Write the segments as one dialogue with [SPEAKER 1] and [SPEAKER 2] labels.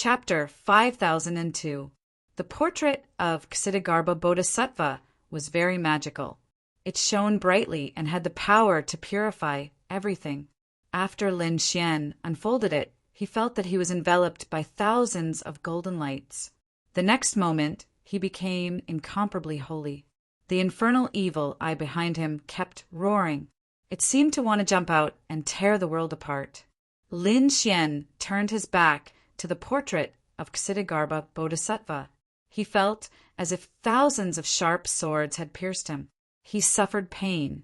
[SPEAKER 1] Chapter 5002. The portrait of Ksitigarbha Bodhisattva was very magical. It shone brightly and had the power to purify everything. After Lin Xian unfolded it, he felt that he was enveloped by thousands of golden lights. The next moment, he became incomparably holy. The infernal evil eye behind him kept roaring. It seemed to want to jump out and tear the world apart. Lin Xian turned his back to the portrait of Ksitigarbha Bodhisattva. He felt as if thousands of sharp swords had pierced him. He suffered pain,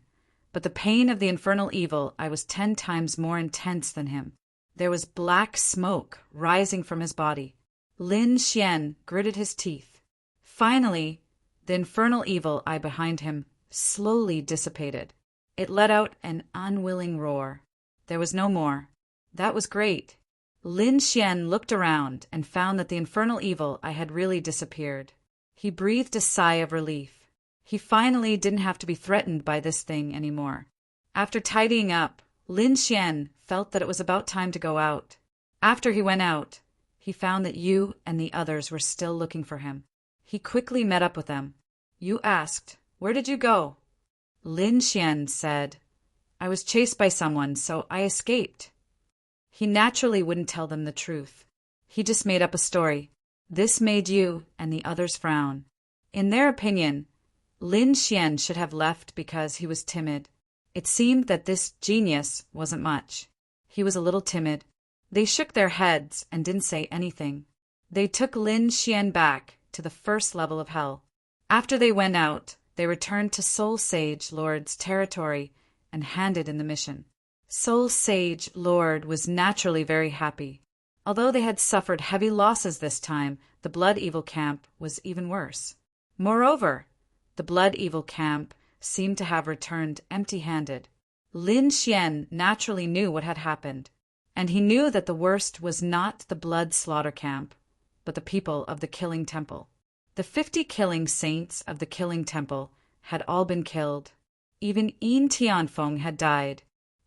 [SPEAKER 1] but the pain of the infernal evil eye was 10 times more intense than him. There was black smoke rising from his body. Lin Xian gritted his teeth. Finally, the infernal evil eye behind him slowly dissipated. It let out an unwilling roar. There was no more. That was great. Lin Xian looked around and found that the infernal evil eye had really disappeared. He breathed a sigh of relief. He finally didn't have to be threatened by this thing anymore. After tidying up, Lin Xian felt that it was about time to go out. After he went out, he found that Yu and the others were still looking for him. He quickly met up with them. Yu asked, "Where did you go?" Lin Xian said, "I was chased by someone, so I escaped." He naturally wouldn't tell them the truth. He just made up a story. This made Yu and the others frown. In their opinion, Lin Xian should have left because he was timid. It seemed that this genius wasn't much. He was a little timid. They shook their heads and didn't say anything. They took Lin Xian back to the first level of hell. After they went out, they returned to Soul Sage Lord's territory and handed in the mission. Soul Sage Lord was naturally very happy. Although they had suffered heavy losses this time, the Blood Evil camp was even worse. Moreover, the Blood Evil camp seemed to have returned empty-handed. Lin Xian naturally knew what had happened, and he knew that the worst was not the blood slaughter camp, but the people of the Killing Temple. The 50 killing saints of the Killing Temple had all been killed. Even Yin Tianfeng had died.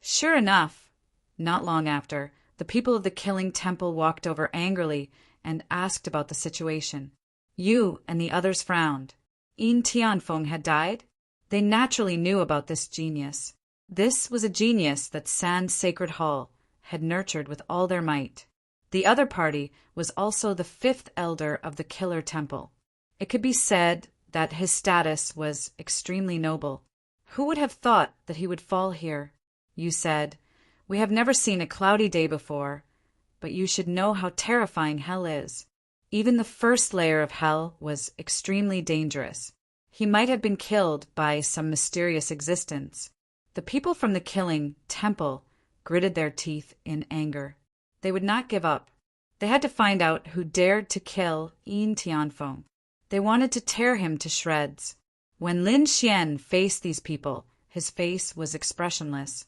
[SPEAKER 1] Sure enough, not long after, the people of the Killing Temple walked over angrily and asked about the situation. Yu and the others frowned. Yin Tianfeng had died? They naturally knew about this genius. This was a genius that San's Sacred Hall had nurtured with all their might. The other party was also the 5th elder of the Killer Temple. It could be said that his status was extremely noble. Who would have thought that he would fall here? Yu said, "We have never seen a cloudy day before, but you should know how terrifying hell is. Even the first layer of hell was extremely dangerous. He might have been killed by some mysterious existence." The people from the Killing Temple gritted their teeth in anger. They would not give up. They had to find out who dared to kill Yin Tianfeng. They wanted to tear him to shreds. When Lin Xian faced these people, his face was expressionless.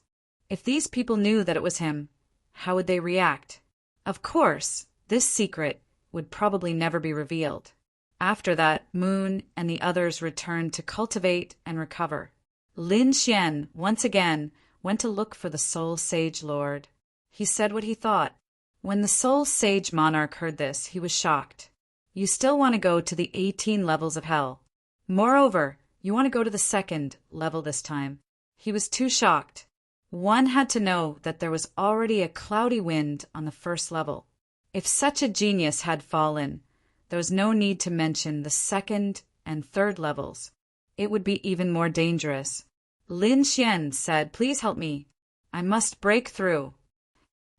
[SPEAKER 1] If these people knew that it was him, how would they react? Of course, this secret would probably never be revealed. After that, Moon and the others returned to cultivate and recover. Lin Xian once again went to look for the Soul Sage Lord. He said what he thought. When the Soul Sage Monarch heard this, he was shocked. "You still want to go to the 18 levels of hell. Moreover, you want to go to the 2nd level this time." He was too shocked. One had to know that there was already a cloudy wind on the 1st level. If such a genius had fallen, there was no need to mention the 2nd and 3rd levels. It would be even more dangerous. Lin Xian said, "Please help me. I must break through."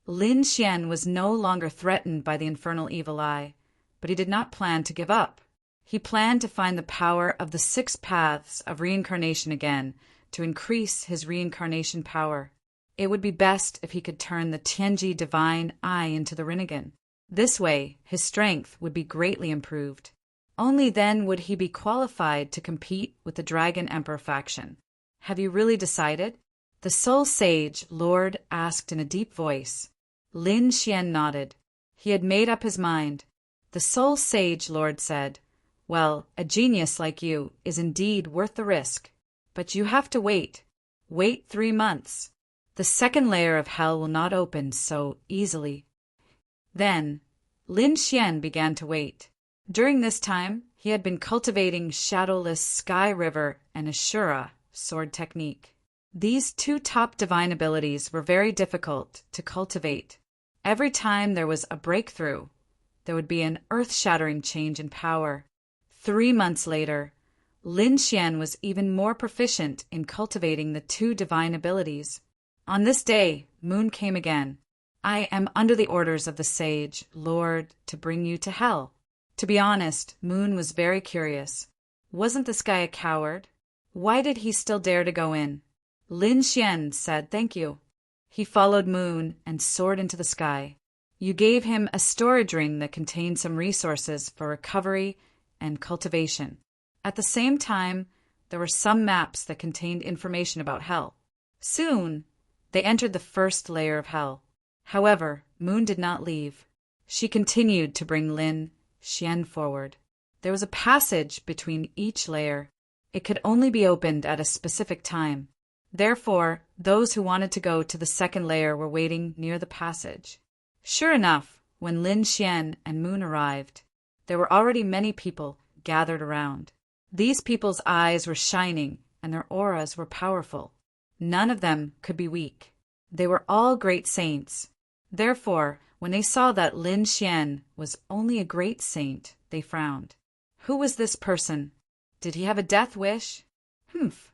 [SPEAKER 1] Lin Xian was no longer threatened by the infernal evil eye, but he did not plan to give up. He planned to find the power of the 6 paths of reincarnation again, to increase his reincarnation power. It would be best if he could turn the Tianji divine eye into the Rinnegan. This way, his strength would be greatly improved. Only then would he be qualified to compete with the Dragon Emperor faction. "Have you really decided?" the Soul Sage Lord asked in a deep voice. Lin Xian nodded. He had made up his mind. The Soul Sage Lord said, "Well, a genius like you is indeed worth the risk. But you have to wait. Wait 3 months. The 2nd layer of hell will not open so easily. Then, Lin Xian began to wait. During this time, he had been cultivating Shadowless Sky River and Ashura sword technique. These two top divine abilities were very difficult to cultivate. Every time there was a breakthrough, there would be an earth-shattering change in power. 3 months later, Lin Xian was even more proficient in cultivating the two divine abilities. On this day, Moon came again. I am under the orders of the sage, Lord, to bring you to hell. To be honest, Moon was very curious. Wasn't this guy a coward? Why did he still dare to go in? Lin Xian said thank you. He followed Moon and soared into the sky. You gave him a storage ring that contained some resources for recovery and cultivation. At the same time, there were some maps that contained information about hell. Soon, they entered the first layer of hell. However, Moon did not leave. She continued to bring Lin Xian forward. There was a passage between each layer. It could only be opened at a specific time. Therefore, those who wanted to go to the second layer were waiting near the passage. Sure enough, when Lin Xian and Moon arrived, there were already many people gathered around. These people's eyes were shining and their auras were powerful. None of them could be weak. They were all great saints. Therefore, when they saw that Lin Xian was only a great saint, they frowned. Who was this person? Did he have a death wish?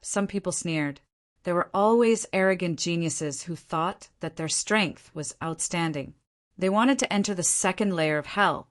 [SPEAKER 1] Some people sneered. There were always arrogant geniuses who thought that their strength was outstanding. They wanted to enter the second layer of hell,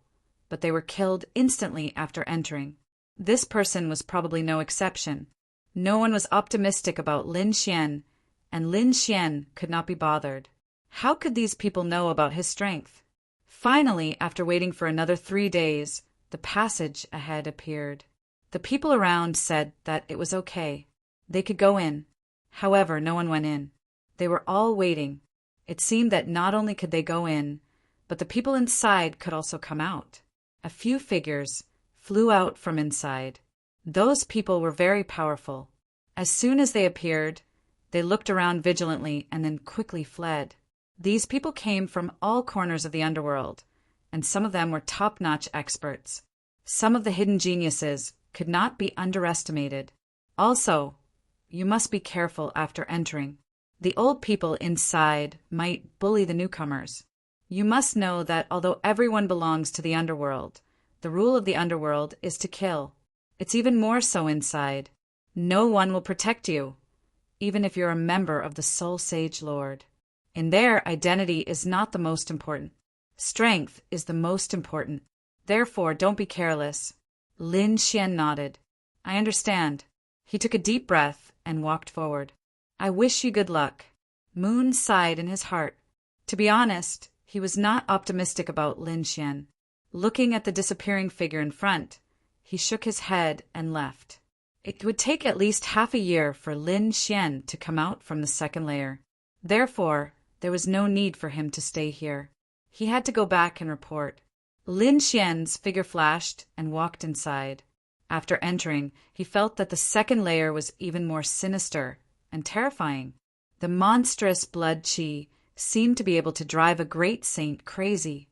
[SPEAKER 1] but they were killed instantly after entering. This person was probably no exception. No one was optimistic about Lin Xian, and Lin Xian could not be bothered. How could these people know about his strength? Finally, after waiting for another 3 days, the passage ahead appeared. The people around said that it was okay. They could go in. However, no one went in. They were all waiting. It seemed that not only could they go in, but the people inside could also come out. A few figures flew out from inside. Those people were very powerful. As soon as they appeared, they looked around vigilantly and then quickly fled. These people came from all corners of the underworld, and some of them were top-notch experts. Some of the hidden geniuses could not be underestimated. Also, you must be careful after entering. The old people inside might bully the newcomers. You must know that although everyone belongs to the underworld, the rule of the underworld is to kill. It's even more so inside. No one will protect you, even if you're a member of the Soul Sage Lord. In there, identity is not the most important. Strength is the most important. Therefore, don't be careless. Lin Xian nodded. I understand. He took a deep breath and walked forward. I wish you good luck. Moon sighed in his heart. To be honest, he was not optimistic about Lin Xian. Looking at the disappearing figure in front, he shook his head and left. It would take at least half a year for Lin Xian to come out from the second layer. Therefore, there was no need for him to stay here. He had to go back and report. Lin Xian's figure flashed and walked inside. After entering, he felt that the second layer was even more sinister and terrifying. The monstrous blood qi seemed to be able to drive a great saint crazy.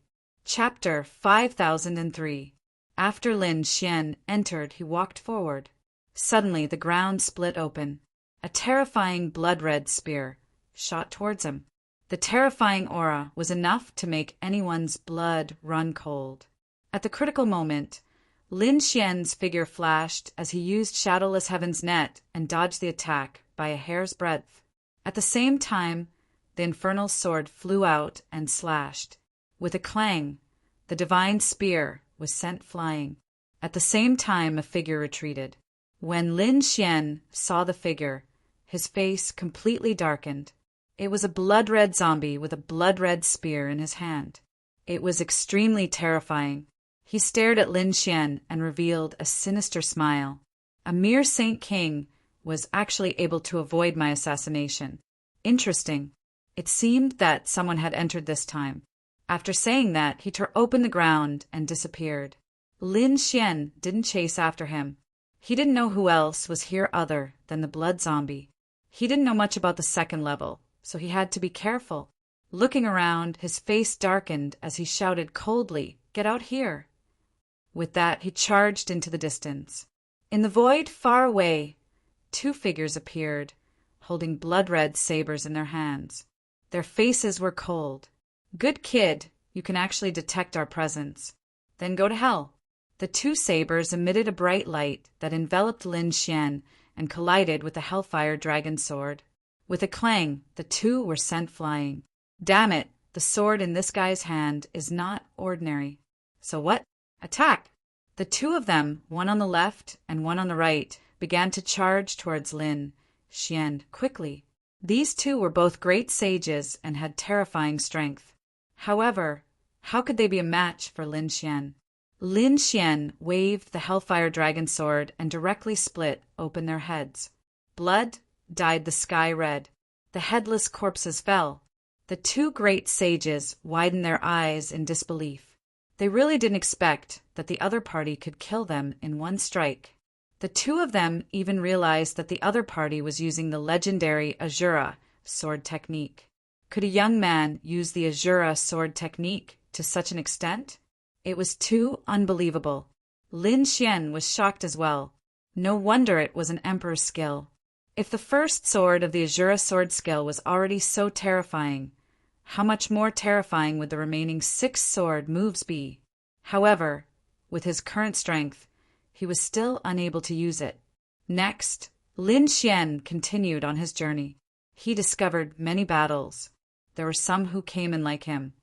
[SPEAKER 1] Chapter 5003. After Lin Xian entered, he walked forward. Suddenly, the ground split open. A terrifying blood-red spear shot towards him. The terrifying aura was enough to make anyone's blood run cold. At the critical moment, Lin Xian's figure flashed as he used Shadowless Heaven's net and dodged the attack by a hair's breadth. At the same time, the infernal sword flew out and slashed. With a clang, the divine spear was sent flying. At the same time, a figure retreated. When Lin Xian saw the figure, his face completely darkened. It was a blood-red zombie with a blood-red spear in his hand. It was extremely terrifying. He stared at Lin Xian and revealed a sinister smile. A mere Saint King was actually able to avoid my assassination. Interesting. It seemed that someone had entered this time. After saying that, he tore open the ground and disappeared. Lin Xian didn't chase after him. He didn't know who else was here other than the blood zombie. He didn't know much about the second level, so he had to be careful. Looking around, his face darkened as he shouted coldly, Get out here." With that, he charged into the distance. In the void far away, two figures appeared, holding blood-red sabers in their hands. Their faces were cold. "Good kid, you can actually detect our presence. Then go to hell." The two sabers emitted a bright light that enveloped Lin Xian and collided with the Hellfire Dragon sword. With a clang, the two were sent flying. Damn it, the sword in this guy's hand is not ordinary. So what? Attack! The two of them, one on the left and one on the right, began to charge towards Lin Xian quickly. These two were both great sages and had terrifying strength. However, how could they be a match for Lin Xian? Lin Xian waved the Hellfire Dragon sword and directly split open their heads. Blood dyed the sky red. The headless corpses fell. The two great sages widened their eyes in disbelief. They really didn't expect that the other party could kill them in one strike. The two of them even realized that the other party was using the legendary Azura sword technique. Could a young man use the Azura sword technique to such an extent? It was too unbelievable. Lin Xian was shocked as well. No wonder it was an emperor's skill. If the first sword of the Azura sword skill was already so terrifying, how much more terrifying would the remaining 6 sword moves be? However, with his current strength, he was still unable to use it. Next, Lin Xian continued on his journey. He discovered many battles. There were some who came in like him,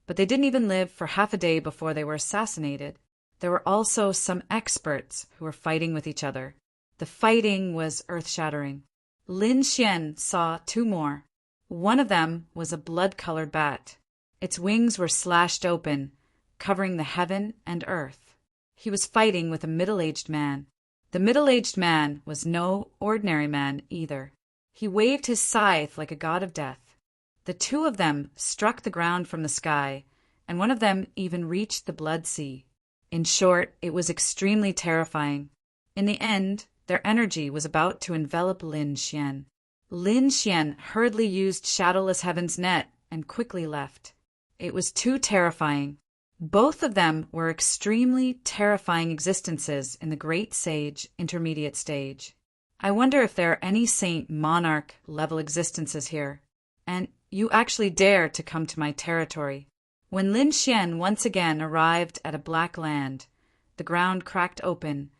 [SPEAKER 1] but they didn't even live for half a day before they were assassinated. There were also some experts who were fighting with each other. The fighting was earth-shattering. Lin Xian saw 2 more. One of them was a blood-colored bat. Its wings were slashed open, covering the heaven and earth. He was fighting with a middle-aged man. The middle-aged man was no ordinary man either. He waved his scythe like a god of death. The two of them struck the ground from the sky, and one of them even reached the blood sea. In short, it was extremely terrifying. In the end, their energy was about to envelop Lin Xian. Lin Xian hurriedly used Shadowless Heaven's net and quickly left. It was too terrifying. Both of them were extremely terrifying existences in the Great Sage Intermediate stage. I wonder if there are any Saint Monarch level existences here. And you actually dare to come to my territory. When Lin Xian once again arrived at a black land, the ground cracked open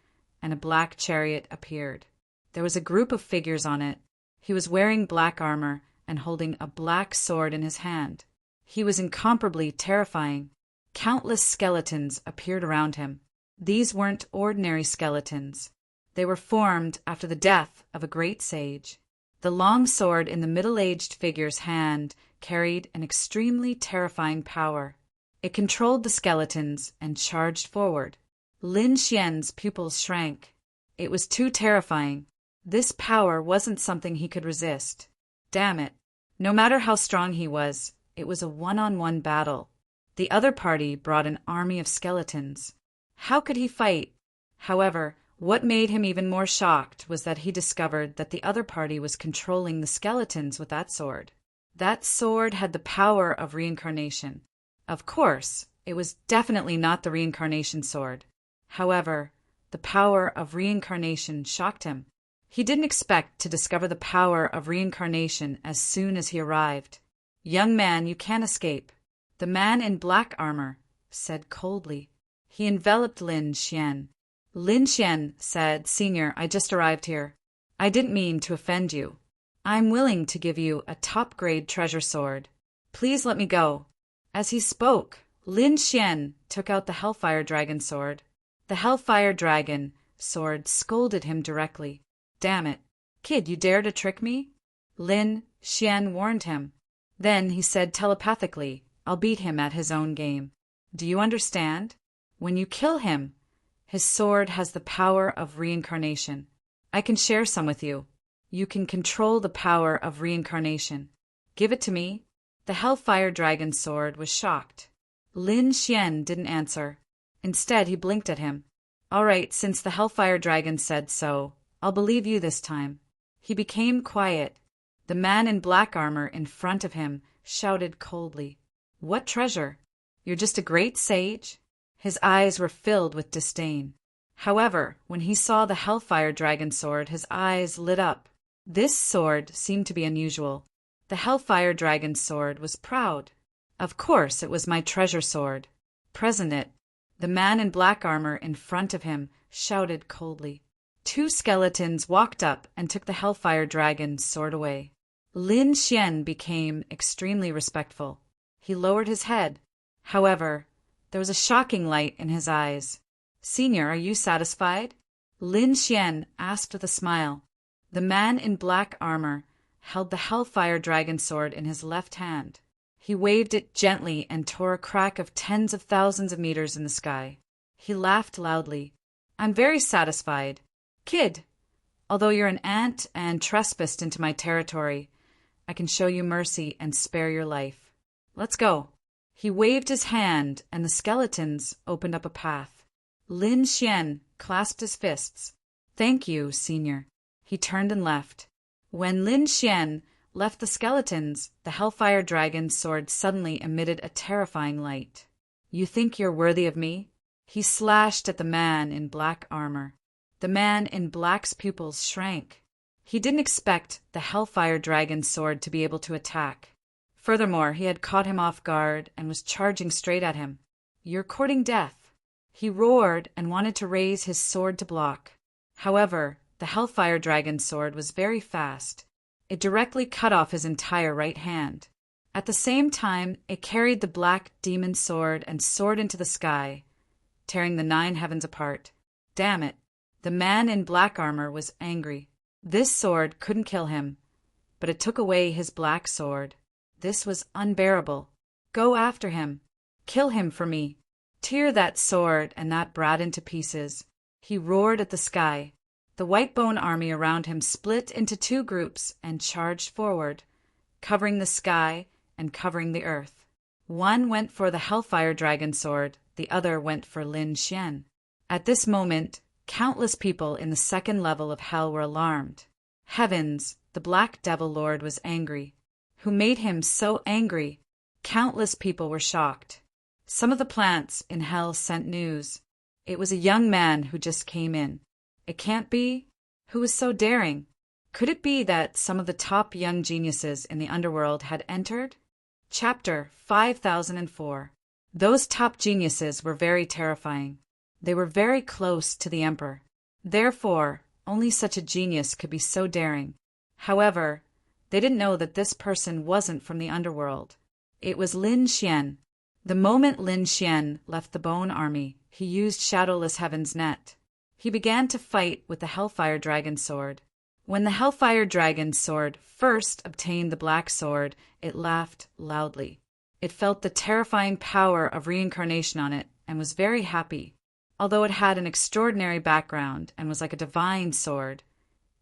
[SPEAKER 1] and a black chariot appeared. There was a group of figures on it. He was wearing black armor and holding a black sword in his hand. He was incomparably terrifying. Countless skeletons appeared around him. These weren't ordinary skeletons. They were formed after the death of a great sage. The long sword in the middle-aged figure's hand carried an extremely terrifying power. It controlled the skeletons and charged forward. Lin Xian's pupils shrank. It was too terrifying. This power wasn't something he could resist. Damn it. No matter how strong he was, it was a one-on-one battle. The other party brought an army of skeletons. How could he fight? However, what made him even more shocked was that he discovered that the other party was controlling the skeletons with that sword. That sword had the power of reincarnation. Of course, it was definitely not the reincarnation sword. However, the power of reincarnation shocked him. He didn't expect to discover the power of reincarnation as soon as he arrived. "Young man, you can't escape." The man in black armor said coldly. He enveloped Lin Xian. Lin Xian said, "Senior, I just arrived here. I didn't mean to offend you. I'm willing to give you a top-grade treasure sword. Please let me go." As he spoke, Lin Xian took out the Hellfire Dragon sword. The Hellfire Dragon sword scolded him directly. "Damn it. Kid, you dare to trick me?" Lin Xian warned him. Then he said telepathically, "I'll beat him at his own game. Do you understand? When you kill him, his sword has the power of reincarnation. I can share some with you. You can control the power of reincarnation. Give it to me." The Hellfire Dragon sword was shocked. Lin Xian didn't answer. Instead, he blinked at him. "All right, since the Hellfire Dragon said so, I'll believe you this time." He became quiet. The man in black armor in front of him shouted coldly, "What treasure? You're just a great sage?" His eyes were filled with disdain. However, when he saw the Hellfire Dragon sword, his eyes lit up. This sword seemed to be unusual. The Hellfire Dragon sword was proud. Of course, it was my treasure sword. Present it. The man in black armor in front of him shouted coldly. Two skeletons walked up and took the Hellfire Dragon's sword away. Lin Xian became extremely respectful. He lowered his head. However, there was a shocking light in his eyes. Senior, are you satisfied? Lin Xian asked with a smile. The man in black armor held the Hellfire Dragon sword in his left hand. He waved it gently and tore a crack of tens of thousands of meters in the sky. He laughed loudly. I'm very satisfied. Kid, although you're an ant and trespassed into my territory, I can show you mercy and spare your life. Let's go. He waved his hand, and the skeletons opened up a path. Lin Xian clasped his fists. Thank you, Senior. He turned and left. When Lin Xian left the skeletons, the Hellfire Dragon's sword suddenly emitted a terrifying light. You think you're worthy of me? He slashed at the man in black armor. The man in black's pupils shrank. He didn't expect the Hellfire Dragon's sword to be able to attack. Furthermore, he had caught him off guard and was charging straight at him. You're courting death. He roared and wanted to raise his sword to block. However, the Hellfire Dragon's sword was very fast. It directly cut off his entire right hand. At the same time, it carried the black demon sword and soared into the sky, tearing the 9 heavens apart. Damn it! The man in black armor was angry. This sword couldn't kill him, but it took away his black sword. This was unbearable. Go after him. Kill him for me. Tear that sword and that brat into pieces. He roared at the sky. The white bone army around him split into 2 groups and charged forward, covering the sky and covering the earth. One went for the Hellfire Dragon sword, the other went for Lin Xian. At this moment, countless people in the 2nd level of hell were alarmed. Heavens, the Black Devil Lord was angry. Who made him so angry? Countless people were shocked. Some of the plants in hell sent news. It was a young man who just came in. It can't be? Who was so daring? Could it be that some of the top young geniuses in the underworld had entered? Chapter 5004. Those top geniuses were very terrifying. They were very close to the emperor. Therefore, only such a genius could be so daring. However, they didn't know that this person wasn't from the underworld. It was Lin Xian. The moment Lin Xian left the Bone Army, he used Shadowless Heaven's net. He began to fight with the Hellfire Dragon sword. When the Hellfire Dragon sword first obtained the black sword, it laughed loudly. It felt the terrifying power of reincarnation on it and was very happy. Although it had an extraordinary background and was like a divine sword,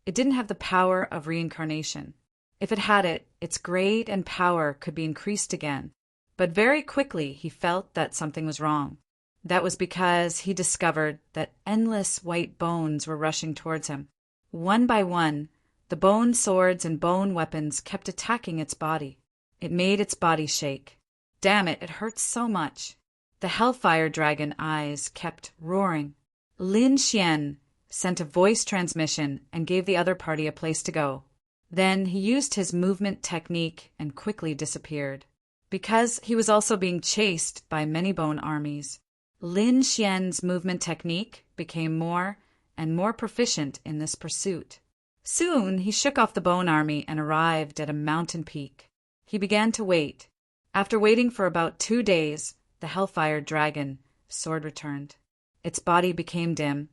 [SPEAKER 1] it didn't have the power of reincarnation. If it had it, its grade and power could be increased again. But very quickly he felt that something was wrong. That was because he discovered that endless white bones were rushing towards him. One by one, the bone swords and bone weapons kept attacking its body. It made its body shake. Damn it, it hurts so much. The Hellfire Dragon eyes kept roaring. Lin Xian sent a voice transmission and gave the other party a place to go. Then he used his movement technique and quickly disappeared. Because he was also being chased by many bone armies, Lin Xian's movement technique became more and more proficient in this pursuit. Soon he shook off the bone army and arrived at a mountain peak. He began to wait. After waiting for about 2 days, the Hellfire Dragon sword returned. Its body became dim,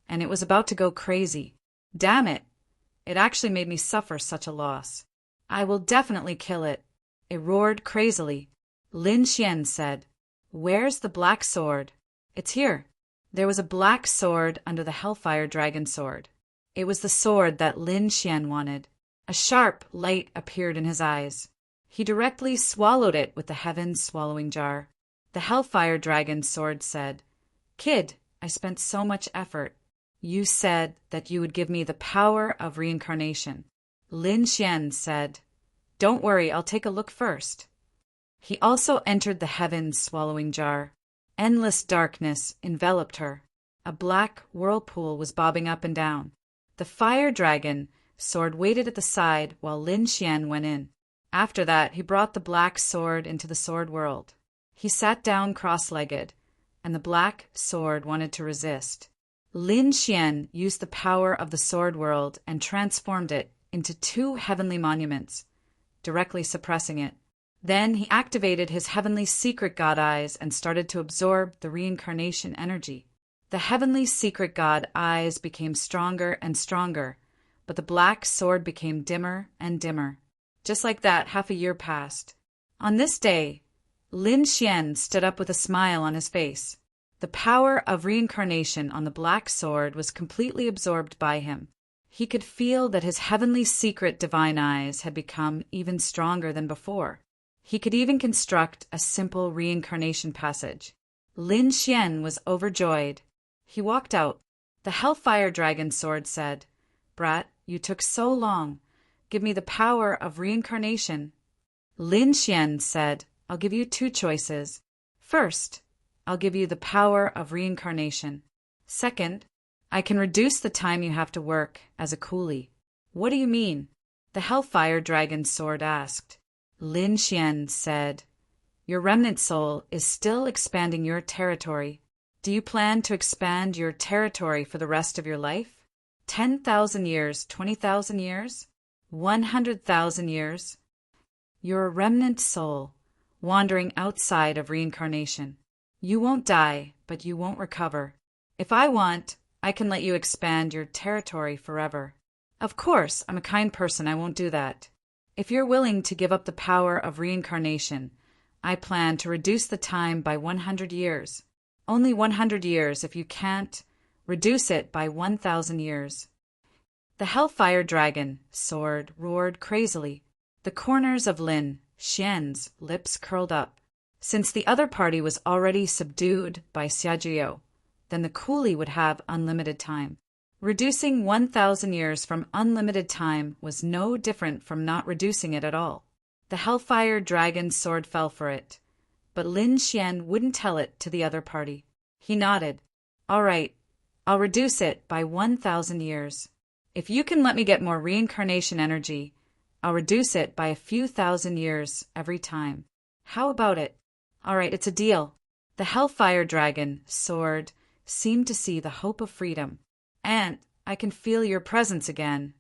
[SPEAKER 1] and it was about to go crazy. Damn it! It actually made me suffer such a loss. I will definitely kill it. It roared crazily. Lin Xian said, Where's the black sword? It's here. There was a black sword under the Hellfire Dragon sword. It was the sword that Lin Xian wanted. A sharp light appeared in his eyes. He directly swallowed it with the heaven's swallowing jar. The Hellfire Dragon sword said, Kid, I spent so much effort. You said that you would give me the power of reincarnation. Lin Xian said, Don't worry, I'll take a look first. He also entered the heaven's swallowing jar. Endless darkness enveloped her. A black whirlpool was bobbing up and down. The fire dragon sword waited at the side while Lin Xian went in. After that, he brought the black sword into the sword world. He sat down cross-legged, and the black sword wanted to resist. Lin Xian used the power of the sword world and transformed it into 2 heavenly monuments, directly suppressing it. Then he activated his heavenly secret god eyes and started to absorb the reincarnation energy. The heavenly secret god eyes became stronger and stronger, but the black sword became dimmer and dimmer. Just like that, half a year passed. On this day, Lin Xian stood up with a smile on his face. The power of reincarnation on the black sword was completely absorbed by him. He could feel that his heavenly secret divine eyes had become even stronger than before. He could even construct a simple reincarnation passage. Lin Xian was overjoyed. He walked out. The Hellfire Dragon sword said, "Brat, you took so long. Give me the power of reincarnation." Lin Xian said, "I'll give you 2 choices. First, I'll give you the power of reincarnation. Second, I can reduce the time you have to work as a coolie." "What do you mean?" the Hellfire Dragon sword asked. Lin Xian said, "Your remnant soul is still expanding your territory. Do you plan to expand your territory for the rest of your life? 10,000 years, 20,000 years, 100,000 years? You're a remnant soul, wandering outside of reincarnation. You won't die, but you won't recover. If I want, I can let you expand your territory forever. Of course, I'm a kind person, I won't do that. If you're willing to give up the power of reincarnation, I plan to reduce the time by 100 years. Only 100 years if you can't. Reduce it by 1,000 years." The Hellfire Dragon sword roared crazily. The corners of Lin Xian's lips curled up. Since the other party was already subdued by Xiajiao, then the coolie would have unlimited time. Reducing 1,000 years from unlimited time was no different from not reducing it at all. The Hellfire Dragon's sword fell for it, but Lin Xian wouldn't tell it to the other party. He nodded. "All right, I'll reduce it by 1,000 years. If you can let me get more reincarnation energy, I'll reduce it by a few thousand years every time. How about it?" "All right, it's a deal." The Hellfire Dragon sword seemed to see the hope of freedom. "And I can feel your presence again."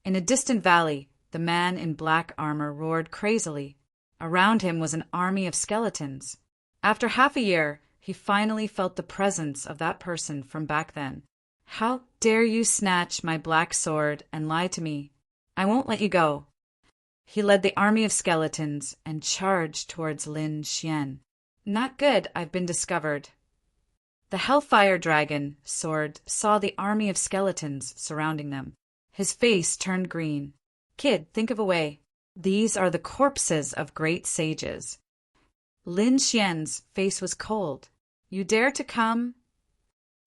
[SPEAKER 1] In a distant valley, the man in black armor roared crazily. Around him was an army of skeletons. After half a year, he finally felt the presence of that person from back then. "How dare you snatch my black sword and lie to me? I won't let you go." He led the army of skeletons and charged towards Lin Xian. "Not good, I've been discovered." The Hellfire Dragon sword saw the army of skeletons surrounding them. His face turned green. "Kid, think of a way. These are the corpses of great sages." Lin Xian's face was cold. "You dare to come?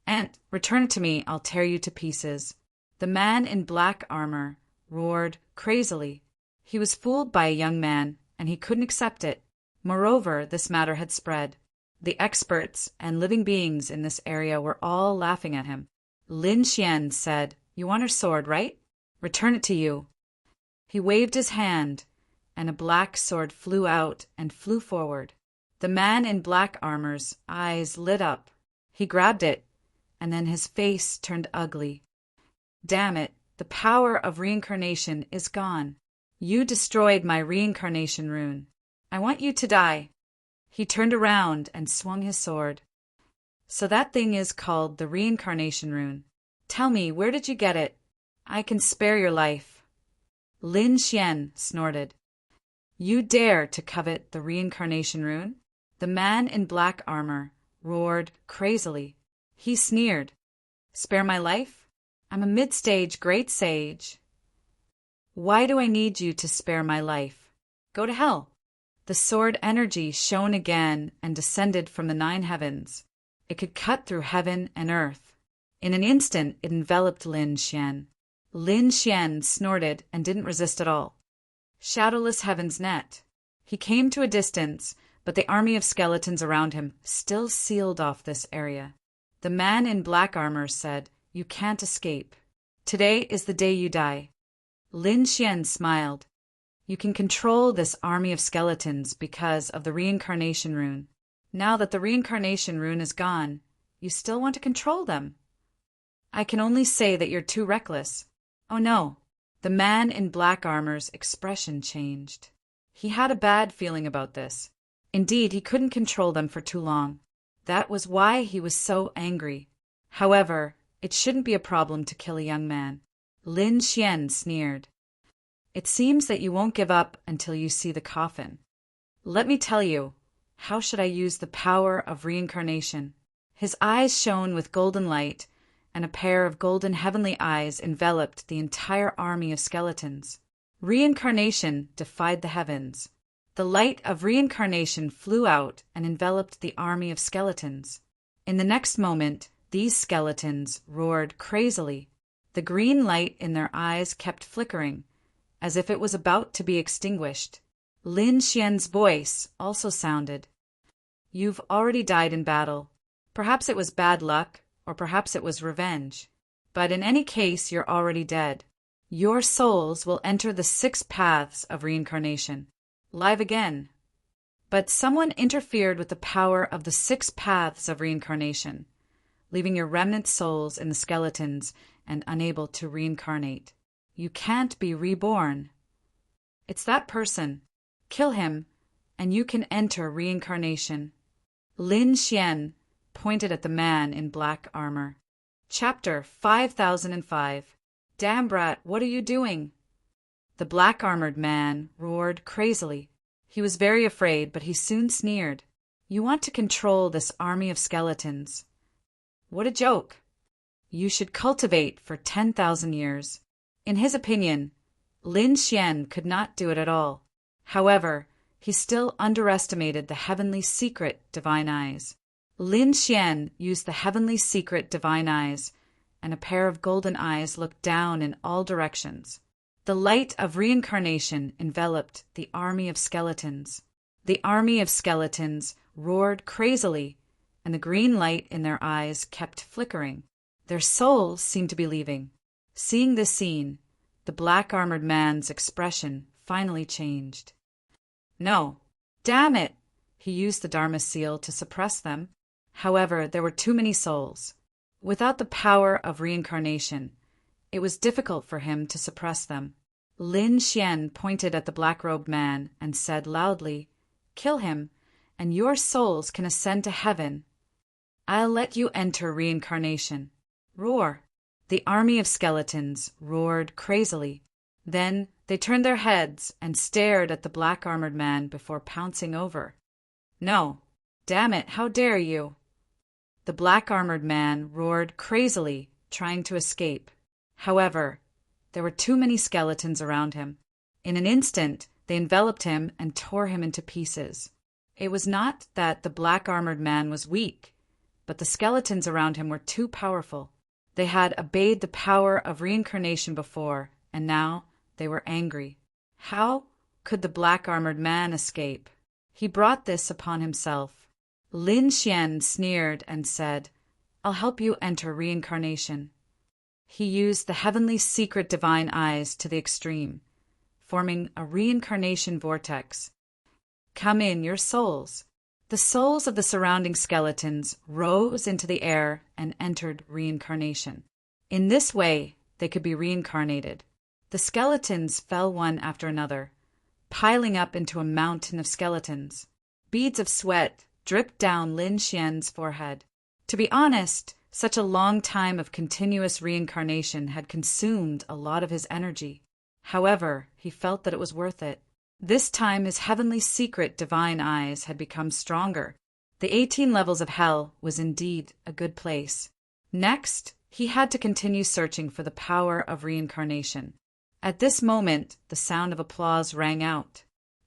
[SPEAKER 1] And return it to me, I'll tear you to pieces." The man in black armor roared crazily. He was fooled by a young man, and he couldn't accept it. Moreover, this matter had spread. The experts and living beings in this area were all laughing at him. Lin Xian said, "You want her sword, right? Return it to you." He waved his hand, and a black sword flew out and flew forward. The man in black armor's eyes lit up. He grabbed it, and then his face turned ugly. "Damn it, the power of reincarnation is gone. You destroyed my reincarnation rune. I want you to die." He turned around and swung his sword. "So that thing is called the reincarnation rune. Tell me, where did you get it? I can spare your life." Lin Xian snorted. "You dare to covet the reincarnation rune?" The man in black armor roared crazily. He sneered. "Spare my life? I'm a mid-stage great sage. Why do I need you to spare my life? Go to hell." The sword energy shone again and descended from the 9 heavens. It could cut through heaven and earth. In an instant, it enveloped Lin Xian. Lin Xian snorted and didn't resist at all. Shadowless heaven's net. He came to a distance, but the army of skeletons around him still sealed off this area. The man in black armor said, "You can't escape. Today is the day you die." Lin Xian smiled. "You can control this army of skeletons because of the reincarnation rune. Now that the reincarnation rune is gone, you still want to control them? I can only say that you're too reckless." "Oh no." The man in black armor's expression changed. He had a bad feeling about this. Indeed, he couldn't control them for too long. That was why he was so angry. However, it shouldn't be a problem to kill a young man. Lin Xian sneered. "It seems that you won't give up until you see the coffin. Let me tell you, how should I use the power of reincarnation?" His eyes shone with golden light, and a pair of golden heavenly eyes enveloped the entire army of skeletons. Reincarnation defied the heavens. The light of reincarnation flew out and enveloped the army of skeletons. In the next moment, these skeletons roared crazily. The green light in their eyes kept flickering, as if it was about to be extinguished. Lin Xian's voice also sounded. "You've already died in battle. Perhaps it was bad luck, or perhaps it was revenge. But in any case, you're already dead. Your souls will enter the 6 paths of reincarnation, live again." But someone interfered with the power of the 6 paths of reincarnation, leaving your remnant souls in the skeletons and unable to reincarnate. You can't be reborn. It's that person. Kill him, and you can enter reincarnation. Lin Xian pointed at the man in black armor. Chapter 5005. "Damn brat, what are you doing?" The black-armored man roared crazily. He was very afraid, but he soon sneered. "You want to control this army of skeletons. What a joke! You should cultivate for 10,000 years. In his opinion, Lin Xian could not do it at all. However, he still underestimated the heavenly secret divine eyes. Lin Xian used the heavenly secret divine eyes, and a pair of golden eyes looked down in all directions. The light of reincarnation enveloped the army of skeletons. The army of skeletons roared crazily, and the green light in their eyes kept flickering. Their souls seemed to be leaving. Seeing this scene, the black-armored man's expression finally changed. "No, damn it!" He used the Dharma seal to suppress them. However, there were too many souls. Without the power of reincarnation, it was difficult for him to suppress them. Lin Xian pointed at the black-robed man and said loudly, "Kill him, and your souls can ascend to heaven. I'll let you enter reincarnation." Roar! The army of skeletons roared crazily. Then they turned their heads and stared at the black-armored man before pouncing over. "No! Damn it, how dare you!" The black-armored man roared crazily, trying to escape. However, there were too many skeletons around him. In an instant, they enveloped him and tore him into pieces. It was not that the black-armored man was weak, but the skeletons around him were too powerful. They had obeyed the power of reincarnation before, and now they were angry. How could the black-armored man escape? He brought this upon himself. Lin Xian sneered and said, "I'll help you enter reincarnation." He used the heavenly secret divine eyes to the extreme, forming a reincarnation vortex. "Come in, your souls." The souls of the surrounding skeletons rose into the air and entered reincarnation. In this way, they could be reincarnated. The skeletons fell one after another, piling up into a mountain of skeletons. Beads of sweat dripped down Lin Xian's forehead. To be honest, such a long time of continuous reincarnation had consumed a lot of his energy. However, he felt that it was worth it. This time his heavenly secret divine eyes had become stronger. The 18 levels of hell was indeed a good place. Next, he had to continue searching for the power of reincarnation. At this moment, the sound of applause rang out.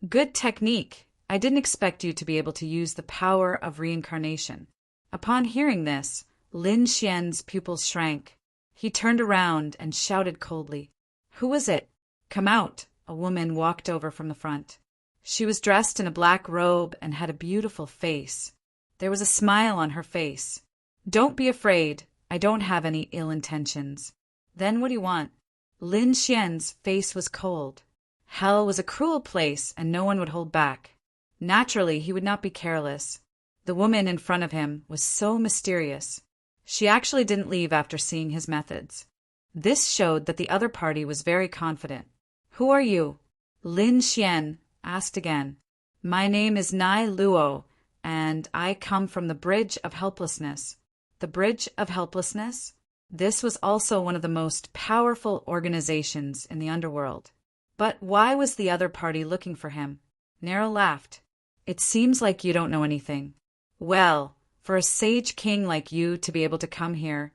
[SPEAKER 1] "Good technique. I didn't expect you to be able to use the power of reincarnation." Upon hearing this, Lin Xian's pupils shrank. He turned around and shouted coldly, "Who is it? Come out." A woman walked over from the front. She was dressed in a black robe and had a beautiful face. There was a smile on her face. "Don't be afraid. I don't have any ill intentions." "Then what do you want?" Lin Xian's face was cold. Hell was a cruel place and no one would hold back. Naturally, he would not be careless. The woman in front of him was so mysterious. She actually didn't leave after seeing his methods. This showed that the other party was very confident. "Who are you?" Lin Xian asked again. "My name is Nai Luo, and I come from the Bridge of Helplessness." The Bridge of Helplessness? This was also one of the most powerful organizations in the underworld. But why was the other party looking for him? Nero laughed. "It seems like you don't know anything. Well, for a sage king like you to be able to come here,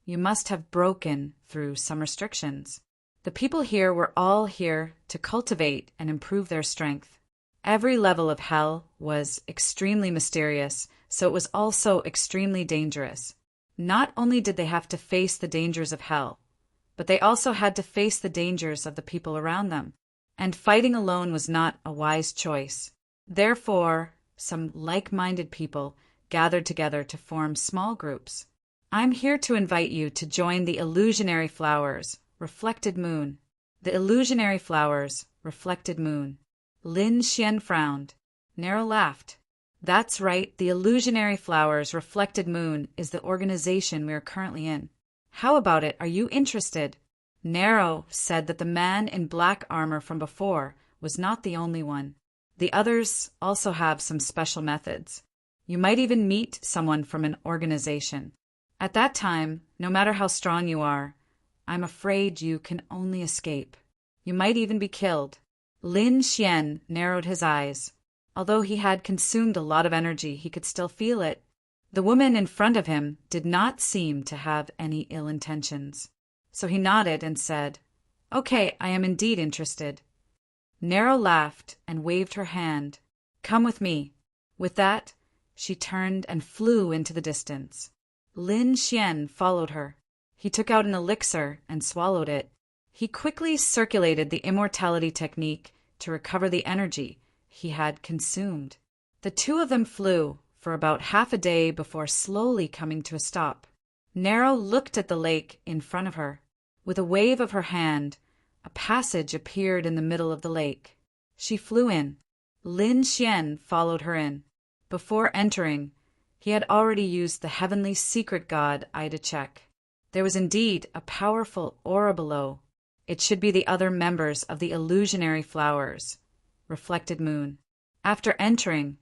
[SPEAKER 1] you must have broken through some restrictions. The people here were all here to cultivate and improve their strength. Every level of hell was extremely mysterious, so it was also extremely dangerous. Not only did they have to face the dangers of hell, but they also had to face the dangers of the people around them. And fighting alone was not a wise choice. Therefore, some like-minded people gathered together to form small groups. I'm here to invite you to join the illusionary flowers, reflected moon." The illusionary flowers, reflected moon. Lin Xian frowned. Nero laughed. "That's right, the illusionary flowers, reflected moon is the organization we are currently in. How about it? Are you interested?" Nero said that the man in black armor from before was not the only one. The others also have some special methods. You might even meet someone from an organization. At that time, no matter how strong you are, I'm afraid you can only escape. You might even be killed. Lin Xian narrowed his eyes. Although he had consumed a lot of energy, he could still feel it. The woman in front of him did not seem to have any ill intentions. So he nodded and said, "Okay, I am indeed interested." Nero laughed and waved her hand. "Come with me." With that, she turned and flew into the distance. Lin Xian followed her. He took out an elixir and swallowed it. He quickly circulated the immortality technique to recover the energy he had consumed. The two of them flew for about half a day before slowly coming to a stop. Nero looked at the lake in front of her. With a wave of her hand, a passage appeared in the middle of the lake. She flew in. Lin Xian followed her in. Before entering, he had already used the heavenly secret god Ida check. There was indeed a powerful aura below. It should be the other members of the illusionary flowers, reflected moon. After entering,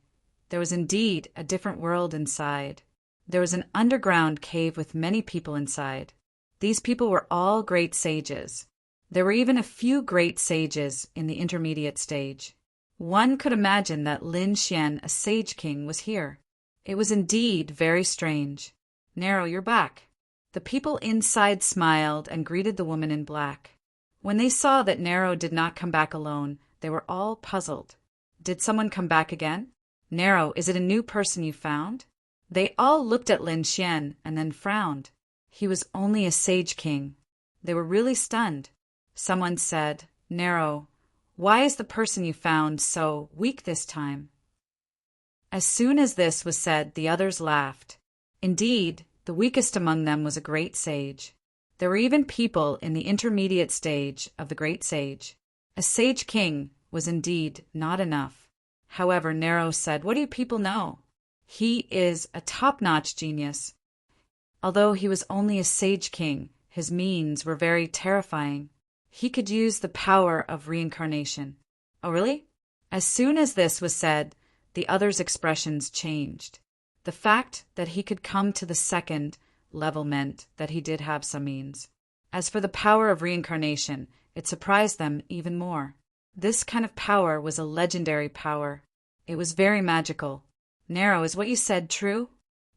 [SPEAKER 1] there was indeed a different world inside. There was an underground cave with many people inside. These people were all great sages. There were even a few great sages in the intermediate stage. One could imagine that Lin Xian, a sage king, was here. It was indeed very strange. "Nero, you're back." The people inside smiled and greeted the woman in black. When they saw that Nero did not come back alone, they were all puzzled. Did someone come back again? "Nero, is it a new person you found?" They all looked at Lin Xian and then frowned. He was only a sage king. They were really stunned. Someone said, "Nero, why is the person you found so weak this time?" As soon as this was said, the others laughed. Indeed, the weakest among them was a great sage. There were even people in the intermediate stage of the great sage. A sage king was indeed not enough. However, Nero said, "What do you people know? He is a top-notch genius." Although he was only a sage king, his means were very terrifying. He could use the power of reincarnation. "Oh, really?" As soon as this was said, the others' expressions changed. The fact that he could come to the second level meant that he did have some means. As for the power of reincarnation, it surprised them even more. This kind of power was a legendary power. It was very magical. "Nero, is what you said true?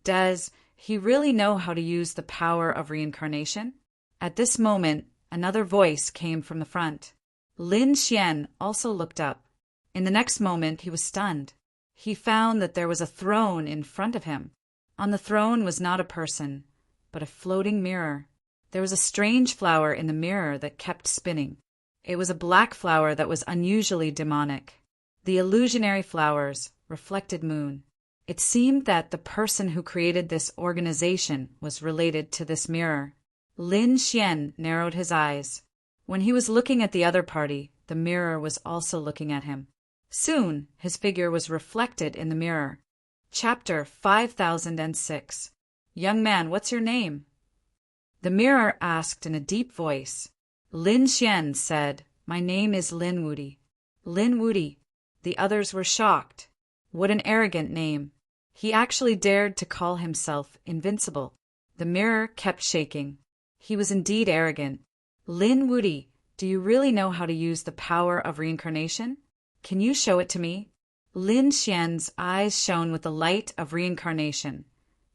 [SPEAKER 1] Does he really know how to use the power of reincarnation?" At this moment, another voice came from the front. Lin Xian also looked up. In the next moment, he was stunned. He found that there was a throne in front of him. On the throne was not a person, but a floating mirror. There was a strange flower in the mirror that kept spinning. It was a black flower that was unusually demonic. The illusionary flowers, reflected moon. It seemed that the person who created this organization was related to this mirror. Lin Xian narrowed his eyes. When he was looking at the other party, the mirror was also looking at him. Soon, his figure was reflected in the mirror. Chapter 5006. Young man, what's your name? The mirror asked in a deep voice. Lin Xian said, My name is Lin Wudi. Lin Wudi. The others were shocked. What an arrogant name. He actually dared to call himself invincible. The mirror kept shaking. He was indeed arrogant. Lin Wudi, do you really know how to use the power of reincarnation? Can you show it to me? Lin Xian's eyes shone with the light of reincarnation,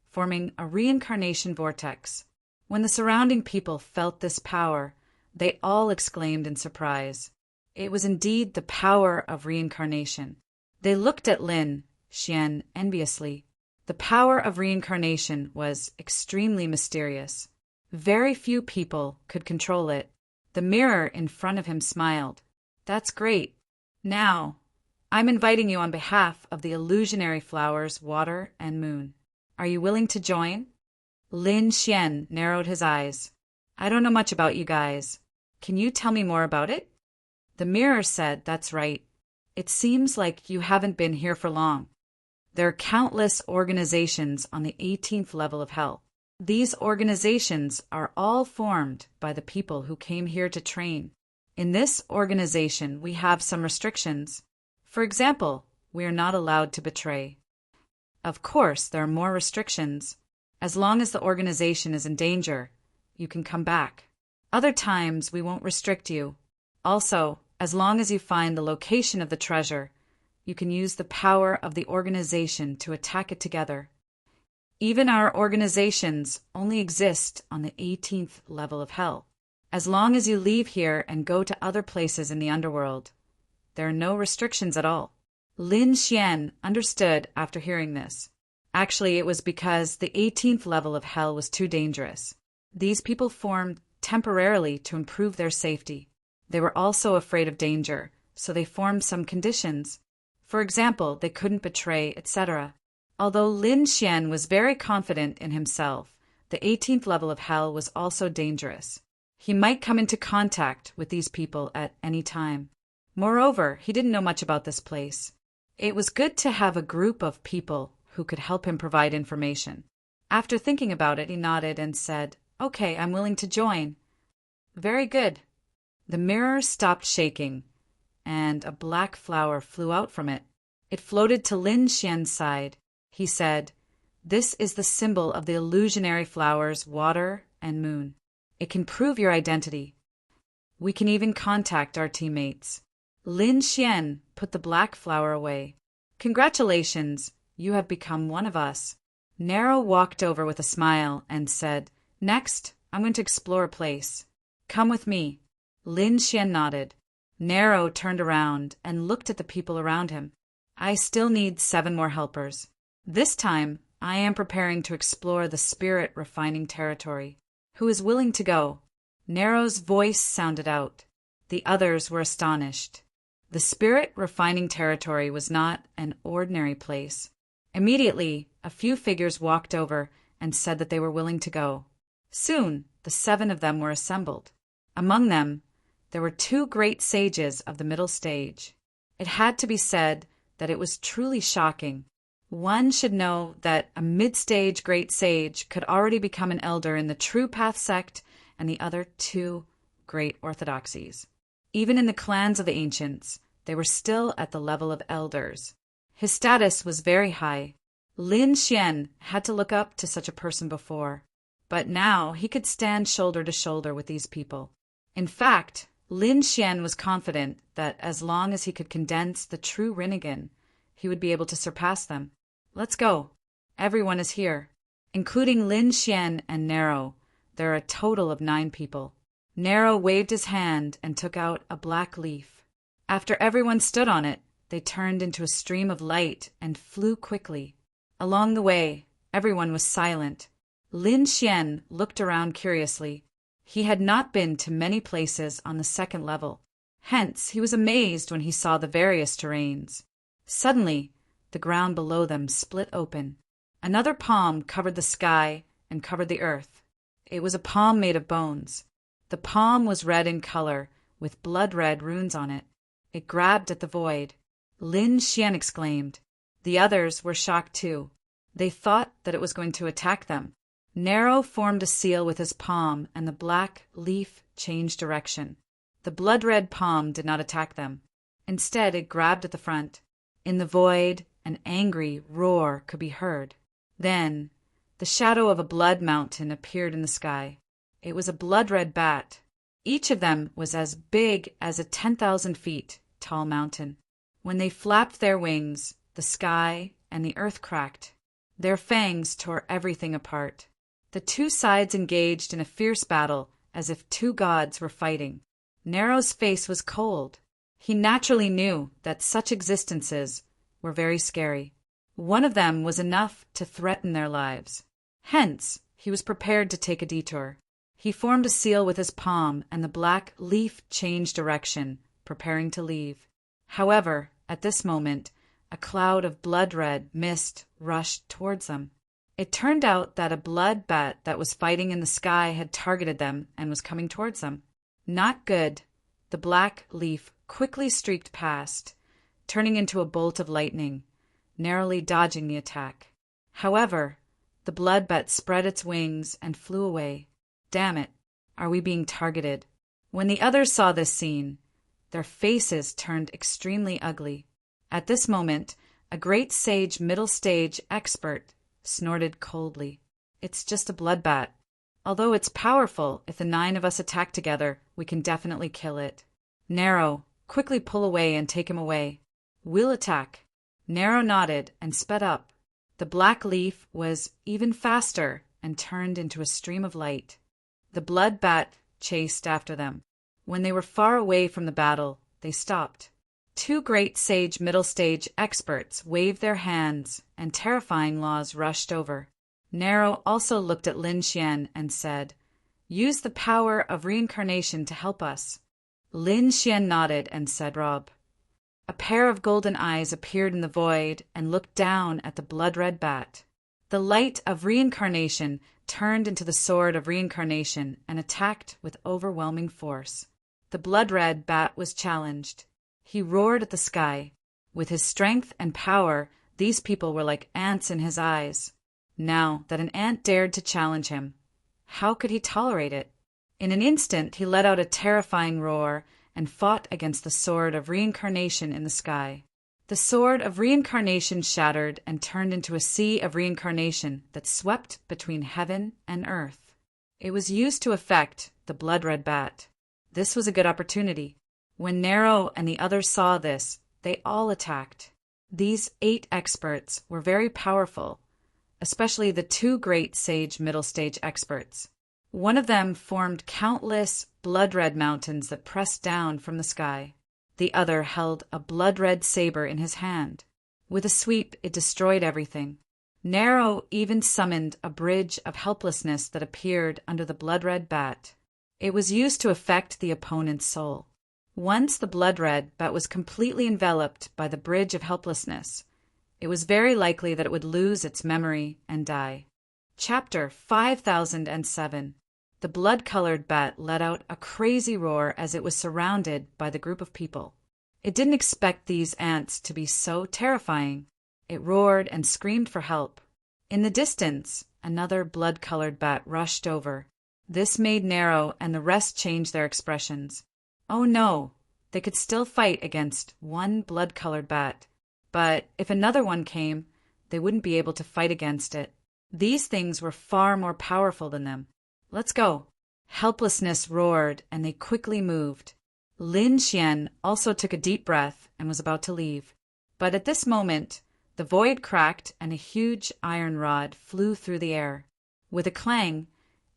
[SPEAKER 1] forming a reincarnation vortex. When the surrounding people felt this power, they all exclaimed in surprise. It was indeed the power of reincarnation. They looked at Lin Xian enviously. The power of reincarnation was extremely mysterious. Very few people could control it. The mirror in front of him smiled. That's great. Now, I'm inviting you on behalf of the illusionary flowers, water, and moon. Are you willing to join? Lin Xian narrowed his eyes. I don't know much about you guys. Can you tell me more about it? The mirror said, That's right. It seems like you haven't been here for long. There are countless organizations on the 18th level of hell. These organizations are all formed by the people who came here to train. In this organization, we have some restrictions. For example, we are not allowed to betray. Of course, there are more restrictions. As long as the organization is in danger, you can come back. Other times, we won't restrict you. Also, as long as you find the location of the treasure, you can use the power of the organization to attack it together. Even our organizations only exist on the 18th level of hell. As long as you leave here and go to other places in the underworld, there are no restrictions at all. Lin Xian understood after hearing this. Actually, it was because the 18th level of hell was too dangerous. These people formed temporarily to improve their safety. They were also afraid of danger, so they formed some conditions. For example, they couldn't betray, etc. Although Lin Xian was very confident in himself, the 18th level of hell was also dangerous. He might come into contact with these people at any time. Moreover, he didn't know much about this place. It was good to have a group of people who could help him provide information. After thinking about it, he nodded and said, Okay, I'm willing to join. Very good. The mirror stopped shaking, and a black flower flew out from it. It floated to Lin Xian's side. He said, This is the symbol of the illusionary flowers, water, and moon. It can prove your identity. We can even contact our teammates. Lin Xian put the black flower away. Congratulations, you have become one of us. Nero walked over with a smile and said, Next, I'm going to explore a place. Come with me. Lin Xian nodded. Nero turned around and looked at the people around him. I still need 7 more helpers. This time, I am preparing to explore the spirit refining territory. Who is willing to go? Nero's voice sounded out. The others were astonished. The spirit refining territory was not an ordinary place. Immediately, a few figures walked over and said that they were willing to go. Soon, the 7 of them were assembled. Among them, there were 2 great sages of the middle stage. It had to be said that it was truly shocking. One should know that a mid-stage great sage could already become an elder in the True Path sect and the other 2 great orthodoxies. Even in the clans of the ancients, they were still at the level of elders. His status was very high. Lin Xian had to look up to such a person before, but now he could stand shoulder to shoulder with these people. In fact, Lin Xian was confident that as long as he could condense the true Rinnegan, he would be able to surpass them. Let's go. Everyone is here. Including Lin Xian and Nero, there are a total of 9 people. Nero waved his hand and took out a black leaf. After everyone stood on it, they turned into a stream of light and flew quickly. Along the way, everyone was silent. Lin Xian looked around curiously. He had not been to many places on the 2nd level. Hence, he was amazed when he saw the various terrains. Suddenly, the ground below them split open. Another palm covered the sky and covered the earth. It was a palm made of bones. The palm was red in color, with blood-red runes on it. It grabbed at the void. Lin Xian exclaimed. The others were shocked too. They thought that it was going to attack them. Nero formed a seal with his palm, and the black leaf changed direction. The blood-red palm did not attack them. Instead, it grabbed at the front. In the void, an angry roar could be heard. Then, the shadow of a blood mountain appeared in the sky. It was a blood-red bat. Each of them was as big as a 10,000 feet tall mountain. When they flapped their wings, the sky and the earth cracked. Their fangs tore everything apart. The two sides engaged in a fierce battle as if two gods were fighting. Nero's face was cold. He naturally knew that such existences were very scary. One of them was enough to threaten their lives. Hence, he was prepared to take a detour. He formed a seal with his palm, and the black leaf changed direction, preparing to leave. However, at this moment, a cloud of blood-red mist rushed towards them. It turned out that a blood bat that was fighting in the sky had targeted them and was coming towards them. Not good. The black leaf quickly streaked past, turning into a bolt of lightning, narrowly dodging the attack. However, the blood bat spread its wings and flew away. Damn it, are we being targeted? When the others saw this scene, their faces turned extremely ugly. At this moment, a great sage middle stage expert snorted coldly. It's just a blood bat. Although it's powerful, if the 9 of us attack together, we can definitely kill it. Nero, quickly pull away and take him away. We'll attack. Nero nodded and sped up. The black leaf was even faster and turned into a stream of light. The blood bat chased after them. When they were far away from the battle, they stopped. 2 great sage middle stage experts waved their hands, and terrifying laws rushed over. Nero also looked at Lin Xian and said, "Use the power of reincarnation to help us." Lin Xian nodded and said, "Rob." A pair of golden eyes appeared in the void and looked down at the blood-red bat. The light of reincarnation turned into the sword of reincarnation and attacked with overwhelming force. The blood-red bat was challenged. He roared at the sky. With his strength and power, these people were like ants in his eyes. Now that an ant dared to challenge him, how could he tolerate it? In an instant, he let out a terrifying roar and fought against the sword of reincarnation in the sky. The sword of reincarnation shattered and turned into a sea of reincarnation that swept between heaven and earth. It was used to affect the blood-red bat. This was a good opportunity. When Nero and the others saw this, they all attacked. These 8 experts were very powerful, especially the 2 great sage middle stage experts. One of them formed countless blood-red mountains that pressed down from the sky. The other held a blood-red saber in his hand. With a sweep, it destroyed everything. Nero even summoned a bridge of helplessness that appeared under the blood-red bat. It was used to affect the opponent's soul. Once the blood-red bat was completely enveloped by the bridge of helplessness, it was very likely that it would lose its memory and die. Chapter 5007. The blood-colored bat let out a crazy roar as it was surrounded by the group of people. It didn't expect these ants to be so terrifying. It roared and screamed for help. In the distance, another blood-colored bat rushed over. This made Nero and the rest change their expressions. Oh no, they could still fight against one blood-colored bat. But if another one came, they wouldn't be able to fight against it. These things were far more powerful than them. Let's go. Helplessness roared, and they quickly moved. Lin Xian also took a deep breath and was about to leave. But at this moment, the void cracked and a huge iron rod flew through the air. With a clang,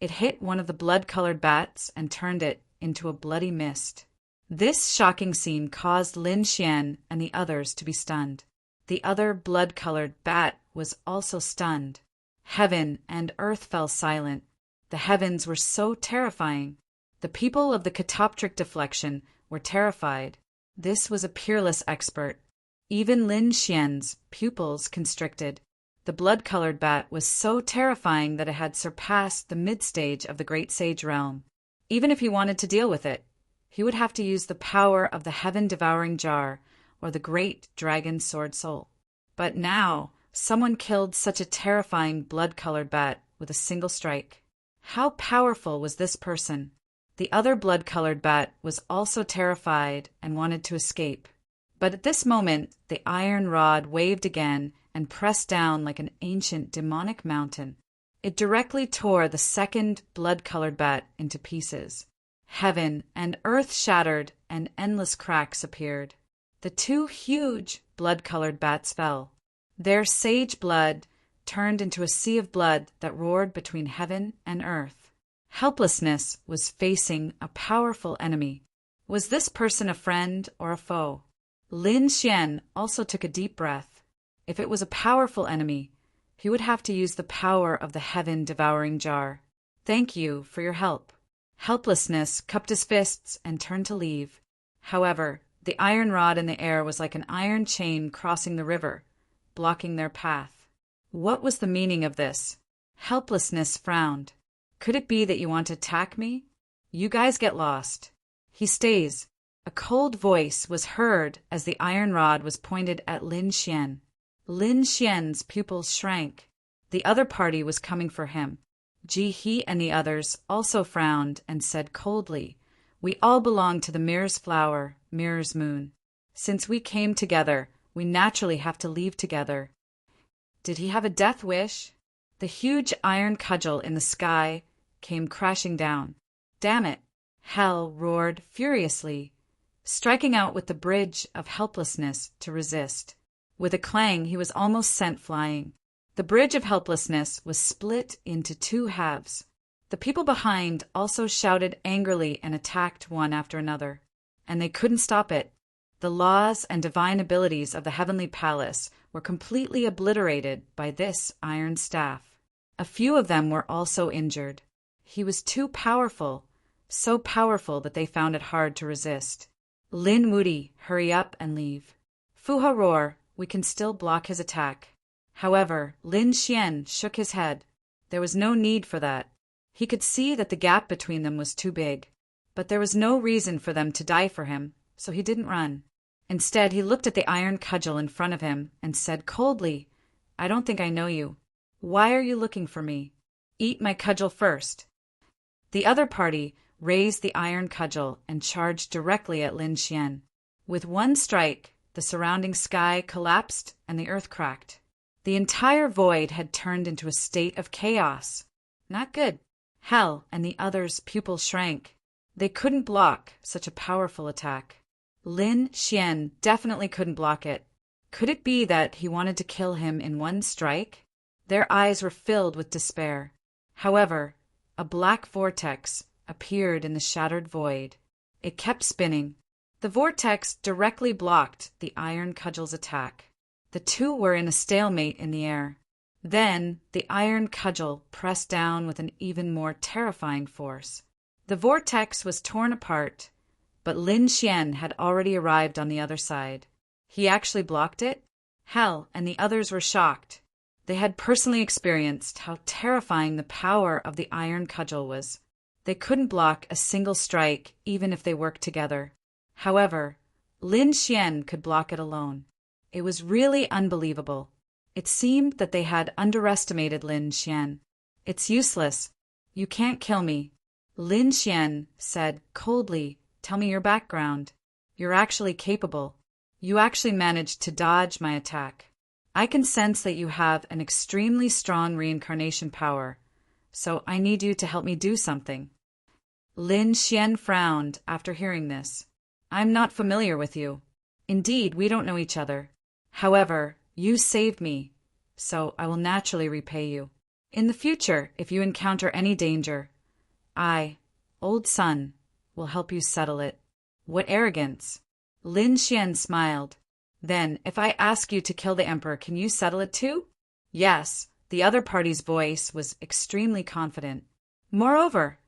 [SPEAKER 1] it hit one of the blood-colored bats and turned it into a bloody mist. This shocking scene caused Lin Xian and the others to be stunned. The other blood-colored bat was also stunned. Heaven and earth fell silent. The heavens were so terrifying. The people of the catoptric deflection were terrified. This was a peerless expert. Even Lin Xian's pupils constricted. The blood-colored bat was so terrifying that it had surpassed the mid-stage of the Great Sage realm. Even if he wanted to deal with it, he would have to use the power of the heaven-devouring jar or the great dragon sword soul. But now, someone killed such a terrifying blood-colored bat with a single strike. How powerful was this person? The other blood-colored bat was also terrified and wanted to escape. But at this moment, the iron rod waved again and pressed down like an ancient demonic mountain. It directly tore the second blood-colored bat into pieces. Heaven and earth shattered and endless cracks appeared. The two huge blood-colored bats fell. Their sage blood turned into a sea of blood that roared between heaven and earth. Helplessness was facing a powerful enemy. Was this person a friend or a foe? Lin Xian also took a deep breath. If it was a powerful enemy, he would have to use the power of the heaven-devouring jar. Thank you for your help. Helplessness cupped his fists and turned to leave. However, the iron rod in the air was like an iron chain crossing the river, blocking their path. What was the meaning of this? Helplessness frowned. Could it be that you want to attack me? You guys get lost. He stays. A cold voice was heard as the iron rod was pointed at Lin Xian. Lin Xian's pupils shrank. The other party was coming for him. Ji He and the others also frowned and said coldly, "We all belong to the Mirror's Flower, Mirror's Moon. Since we came together, we naturally have to leave together." Did he have a death wish? The huge iron cudgel in the sky came crashing down. Damn it! Hell roared furiously, striking out with the bridge of helplessness to resist. With a clang, he was almost sent flying. The bridge of helplessness was split into two halves. The people behind also shouted angrily and attacked one after another. And they couldn't stop it. The laws and divine abilities of the heavenly palace were completely obliterated by this iron staff. A few of them were also injured. He was too powerful, so powerful that they found it hard to resist. Lin Wuti, hurry up and leave. Fuha roar, we can still block his attack. However, Lin Xian shook his head. There was no need for that. He could see that the gap between them was too big. But there was no reason for them to die for him, so he didn't run. Instead, he looked at the iron cudgel in front of him and said coldly, "I don't think I know you. Why are you looking for me? Eat my cudgel first." The other party raised the iron cudgel and charged directly at Lin Xian. With one strike, the surrounding sky collapsed and the earth cracked. The entire void had turned into a state of chaos. Not good. Hell and the others' pupils shrank. They couldn't block such a powerful attack. Lin Xian definitely couldn't block it. Could it be that he wanted to kill him in one strike? Their eyes were filled with despair. However, a black vortex appeared in the shattered void. It kept spinning. The vortex directly blocked the iron cudgel's attack. The two were in a stalemate in the air. Then the iron cudgel pressed down with an even more terrifying force. The vortex was torn apart, but Lin Xian had already arrived on the other side. He actually blocked it? Hell and the others were shocked. They had personally experienced how terrifying the power of the iron cudgel was. They couldn't block a single strike even if they worked together. However, Lin Xian could block it alone. It was really unbelievable. It seemed that they had underestimated Lin Xian. "It's useless. You can't kill me." Lin Xian said coldly, "Tell me your background. You're actually capable. You actually managed to dodge my attack. I can sense that you have an extremely strong reincarnation power, so I need you to help me do something." Lin Xian frowned after hearing this. "I'm not familiar with you. Indeed, we don't know each other. However, you saved me, so I will naturally repay you. In the future, if you encounter any danger, I, old son, will help you settle it." What arrogance! Lin Xian smiled. "Then, if I ask you to kill the emperor, can you settle it too?" "Yes." The other party's voice was extremely confident. "Moreover,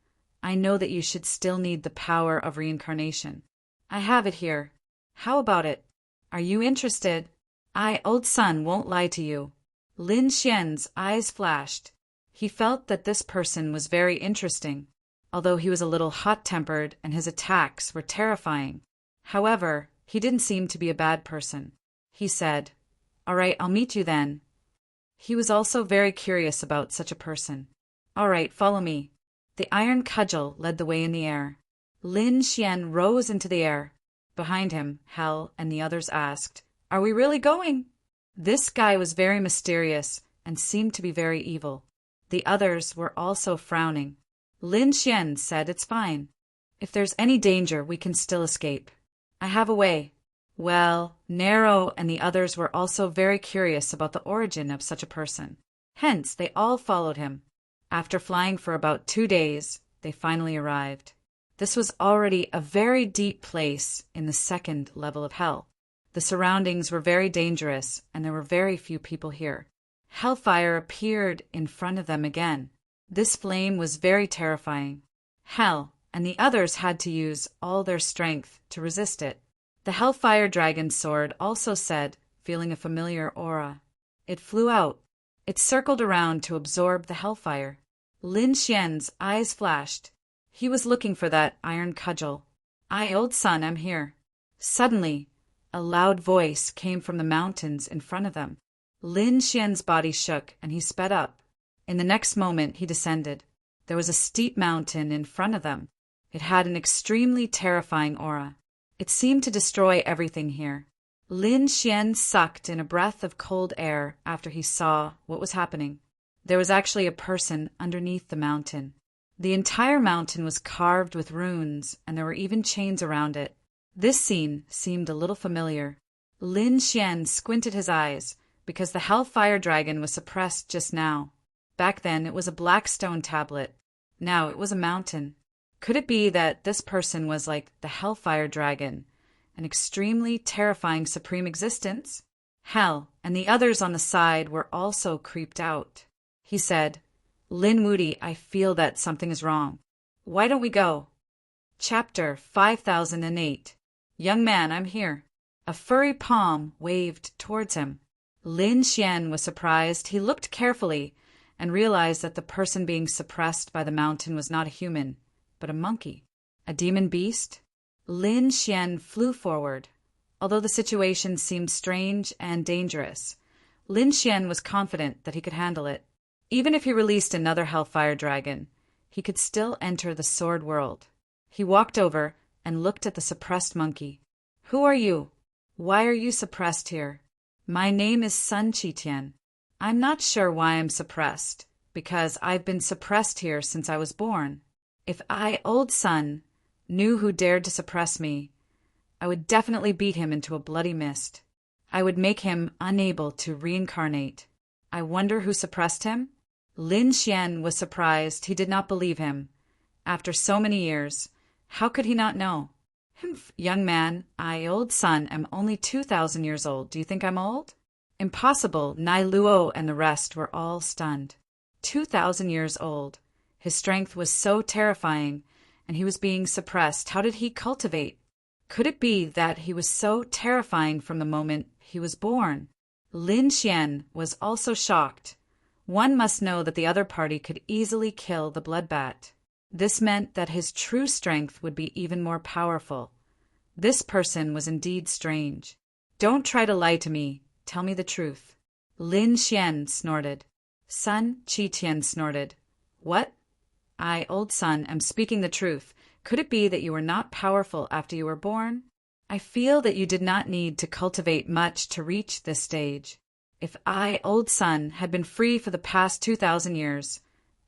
[SPEAKER 1] I know that you should still need the power of reincarnation. I have it here. How about it? Are you interested? Old Sun won't lie to you. Lin Xian's eyes flashed. He felt that this person was very interesting, although he was a little hot-tempered and his attacks were terrifying. However, he didn't seem to be a bad person. He said, "All right, I'll meet you then." He was also very curious about such a person. "All right, follow me." The iron cudgel led the way in the air. Lin Xian rose into the air. Behind him, Hell and the others asked, "Are we really going?" This guy was very mysterious and seemed to be very evil. The others were also frowning. Lin Xian said, "It's fine. If there's any danger, we can still escape. I have a way." Well, Nero and the others were also very curious about the origin of such a person. Hence, they all followed him. After flying for about 2 days, they finally arrived. This was already a very deep place in the second level of hell. The surroundings were very dangerous, and there were very few people here. Hellfire appeared in front of them again. This flame was very terrifying. Hell and the others had to use all their strength to resist it. The Hellfire Dragon's sword also said, feeling a familiar aura. It flew out. It circled around to absorb the hellfire. Lin Xian's eyes flashed. He was looking for that iron cudgel. Old Sun, I'm here." Suddenly, a loud voice came from the mountains in front of them. Lin Xian's body shook and he sped up. In the next moment, he descended. There was a steep mountain in front of them. It had an extremely terrifying aura. It seemed to destroy everything here. Lin Xian sucked in a breath of cold air after he saw what was happening. There was actually a person underneath the mountain. The entire mountain was carved with runes, and there were even chains around it. This scene seemed a little familiar. Lin Xian squinted his eyes, because the Hellfire Dragon was suppressed just now. Back then it was a black stone tablet. Now it was a mountain. Could it be that this person was like the Hellfire Dragon, an extremely terrifying supreme existence? Hell and the others on the side were also creeped out. He said, "Lin Moody, I feel that something is wrong. Why don't we go?" Chapter 5008. "Young man, I'm here." A furry palm waved towards him. Lin Xian was surprised. He looked carefully and realized that the person being suppressed by the mountain was not a human, but a monkey. A demon beast? Lin Xian flew forward. Although the situation seemed strange and dangerous, Lin Xian was confident that he could handle it. Even if he released another Hellfire Dragon, he could still enter the sword world. He walked over and looked at the suppressed monkey. "Who are you? Why are you suppressed here?" "My name is Sun Qitian. I'm not sure why I'm suppressed, because I've been suppressed here since I was born. If Old Sun, knew who dared to suppress me, I would definitely beat him into a bloody mist. I would make him unable to reincarnate. I wonder who suppressed him?" Lin Xian was surprised. He did not believe him. After so many years, how could he not know? "Humph, young man, Old Sun, am only 2,000 years old. Do you think I'm old?" Impossible. Nai Luo and the rest were all stunned. 2,000 years old. His strength was so terrifying, and he was being suppressed. How did he cultivate? Could it be that he was so terrifying from the moment he was born? Lin Xian was also shocked. One must know that the other party could easily kill the bloodbat. This meant that his true strength would be even more powerful. This person was indeed strange. "Don't try to lie to me. Tell me the truth." Lin Xian snorted. Sun Qitian snorted. "What? Old Sun, am speaking the truth. Could it be that you were not powerful after you were born? I feel that you did not need to cultivate much to reach this stage. If Old Sun, had been free for the past 2,000 years,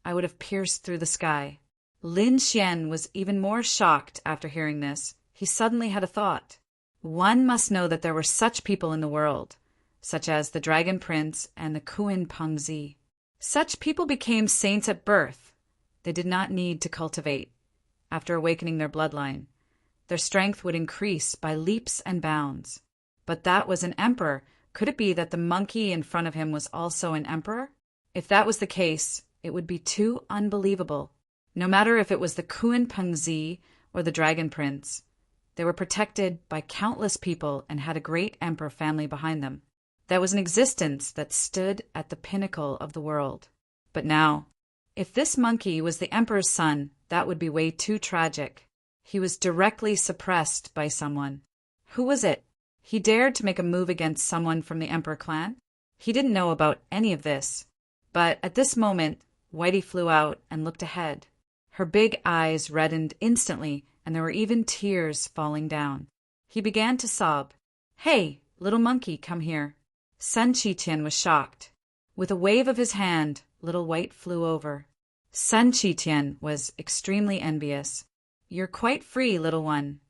[SPEAKER 1] I would have pierced through the sky." Lin Xian was even more shocked after hearing this. He suddenly had a thought. One must know that there were such people in the world, such as the Dragon Prince and the Kuan Pengzi. Such people became saints at birth. They did not need to cultivate. After awakening their bloodline, their strength would increase by leaps and bounds. But that was an emperor. Could it be that the monkey in front of him was also an emperor? If that was the case, it would be too unbelievable. No matter if it was the Kuan Pengzi or the Dragon Prince, They were protected by countless people and had a great emperor family behind them. That was an existence that stood at the pinnacle of the world. But now, if this monkey was the emperor's son, that would be way too tragic. He was directly suppressed by someone. Who was it? He dared to make a move against someone from the emperor clan? He didn't know about any of this. But at this moment, Whitey flew out and looked ahead. Her big eyes reddened instantly, and there were even tears falling down. He began to sob. "Hey, little monkey, come here." Sun Chi-Tian was shocked. With a wave of his hand, Little White flew over. Sun Chi-Tian was extremely envious. "You're quite free, little one."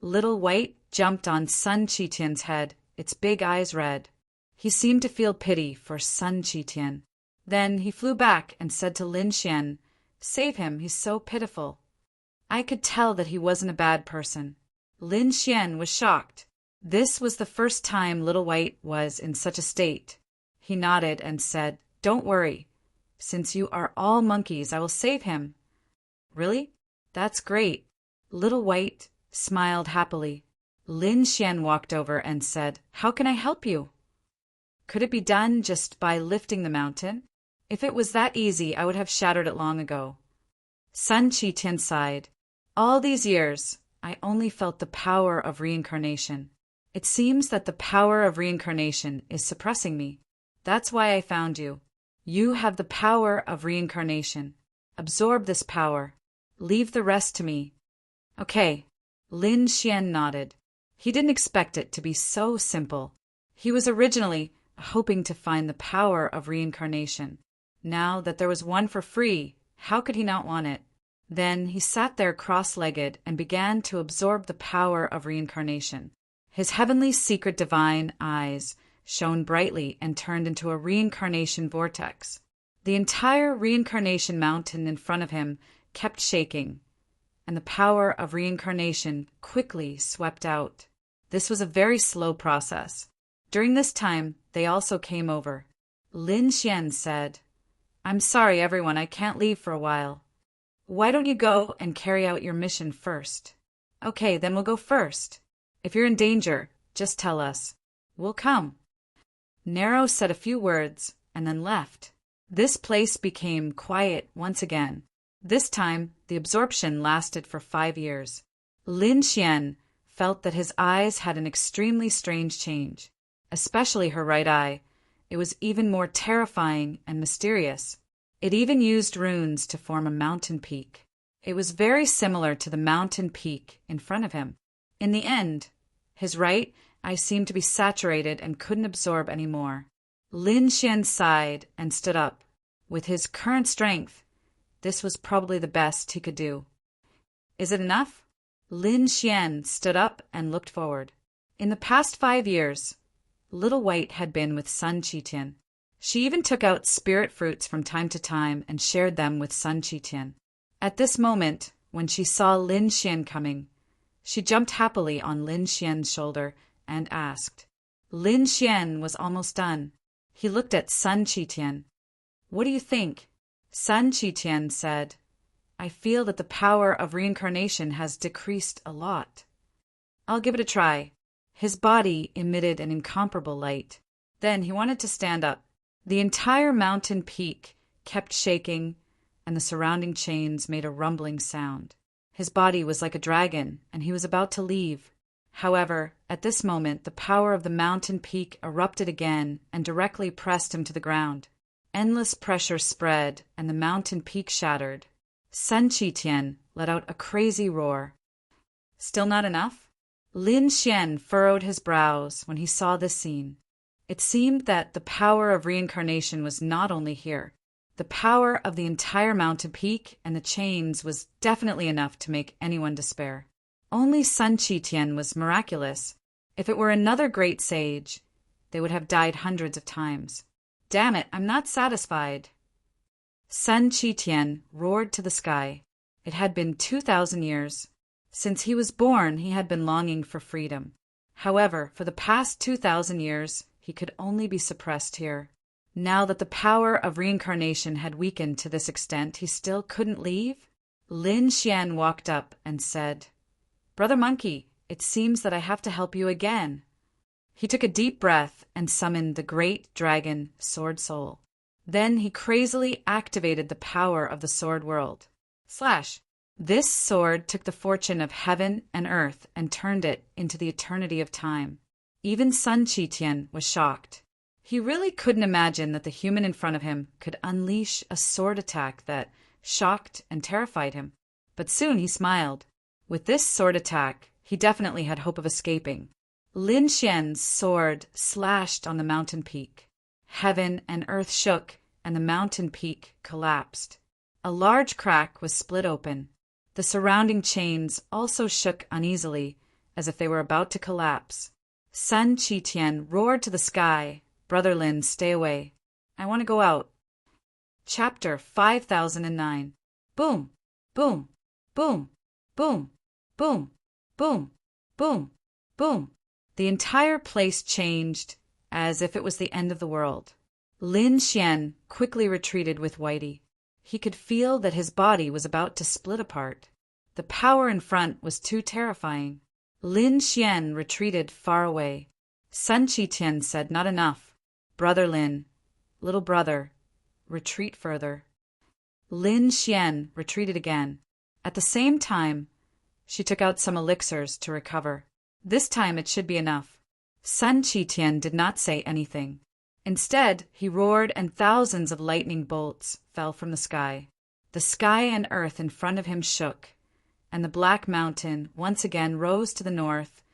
[SPEAKER 1] Little White jumped on Sun Chi-Tian's head, its big eyes red. He seemed to feel pity for Sun Chi-Tian. Then he flew back and said to Lin Xian, "Save him, he's so pitiful." I could tell that he wasn't a bad person. Lin Xian was shocked. This was the first time Little White was in such a state. He nodded and said, "Don't worry. Since you are all monkeys, I will save him." "Really? That's great." Little White smiled happily. Lin Xian walked over and said, "How can I help you?" "Could it be done just by lifting the mountain? If it was that easy, I would have shattered it long ago." Sun Chi-Tian sighed. "All these years, I only felt the power of reincarnation. It seems that the power of reincarnation is suppressing me. That's why I found you. You have the power of reincarnation. Absorb this power. Leave the rest to me." "Okay." Lin Xian nodded. He didn't expect it to be so simple. He was originally hoping to find the power of reincarnation. Now that there was one for free, how could he not want it? Then he sat there cross-legged and began to absorb the power of reincarnation. His heavenly secret divine eyes shone brightly and turned into a reincarnation vortex. The entire reincarnation mountain in front of him kept shaking, and the power of reincarnation quickly swept out. This was a very slow process. During this time, they also came over. Lin Xian said, "I'm sorry, everyone, I can't leave for a while. Why don't you go and carry out your mission first?" "Okay, then we'll go first. If you're in danger, just tell us. We'll come." Nero said a few words and then left. This place became quiet once again. This time, the absorption lasted for 5 years. Lin Xian felt that his eyes had an extremely strange change, especially her right eye. It was even more terrifying and mysterious. It even used runes to form a mountain peak. It was very similar to the mountain peak in front of him. In the end, his right eye seemed to be saturated and couldn't absorb any more. Lin Xian sighed and stood up. With his current strength, this was probably the best he could do. "Is it enough?" Lin Xian stood up and looked forward. In the past 5 years, Little White had been with Sun Chi-Tian. She even took out spirit fruits from time to time and shared them with Sun Chi-Tian. At this moment, when she saw Lin Xian coming, she jumped happily on Lin Xian's shoulder and asked. Lin Xian was almost done. He looked at Sun Chi-Tian. "What do you think?" Sun Chi-Tian said, "I feel that the power of reincarnation has decreased a lot. I'll give it a try." His body emitted an incomparable light. Then he wanted to stand up. The entire mountain peak kept shaking, and the surrounding chains made a rumbling sound. His body was like a dragon, and he was about to leave. However, at this moment, the power of the mountain peak erupted again and directly pressed him to the ground. Endless pressure spread, and the mountain peak shattered. Sun Chi-Tian let out a crazy roar. Still not enough? Lin Xian furrowed his brows when he saw this scene. It seemed that the power of reincarnation was not only here. The power of the entire mountain peak and the chains was definitely enough to make anyone despair. Only Sun Chi-Tian was miraculous. If it were another great sage, they would have died hundreds of times. "Damn it, I'm not satisfied." Sun Chi-Tian roared to the sky. It had been 2,000 years. Since he was born, he had been longing for freedom. However, for the past 2,000 years, he could only be suppressed here. Now that the power of reincarnation had weakened to this extent, he still couldn't leave? Lin Xian walked up and said, Brother Monkey, it seems that I have to help you again. He took a deep breath and summoned the great dragon, Sword Soul. Then he crazily activated the power of the sword world. Slash. This sword took the fortune of heaven and earth and turned it into the eternity of time. Even Sun Qitian was shocked. He really couldn't imagine that the human in front of him could unleash a sword attack that shocked and terrified him. But soon he smiled. With this sword attack, he definitely had hope of escaping. Lin Xian's sword slashed on the mountain peak. Heaven and earth shook, and the mountain peak collapsed. A large crack was split open. The surrounding chains also shook uneasily, as if they were about to collapse. Sun Qitian roared to the sky, "Brother Lin, stay away. I want to go out." Chapter 5009. Boom, boom, boom, boom, boom, boom, boom, boom. The entire place changed, as if it was the end of the world. Lin Xian quickly retreated with Whitey. He could feel that his body was about to split apart. The power in front was too terrifying. Lin Xian retreated far away. Sun Qitian said, "Not enough. Brother Lin, little brother, retreat further." Lin Xian retreated again. At the same time, she took out some elixirs to recover. This time it should be enough. Sun Qitian did not say anything. Instead, he roared and thousands of lightning bolts fell from the sky. The sky and earth in front of him shook, and the black mountain once again rose to the north,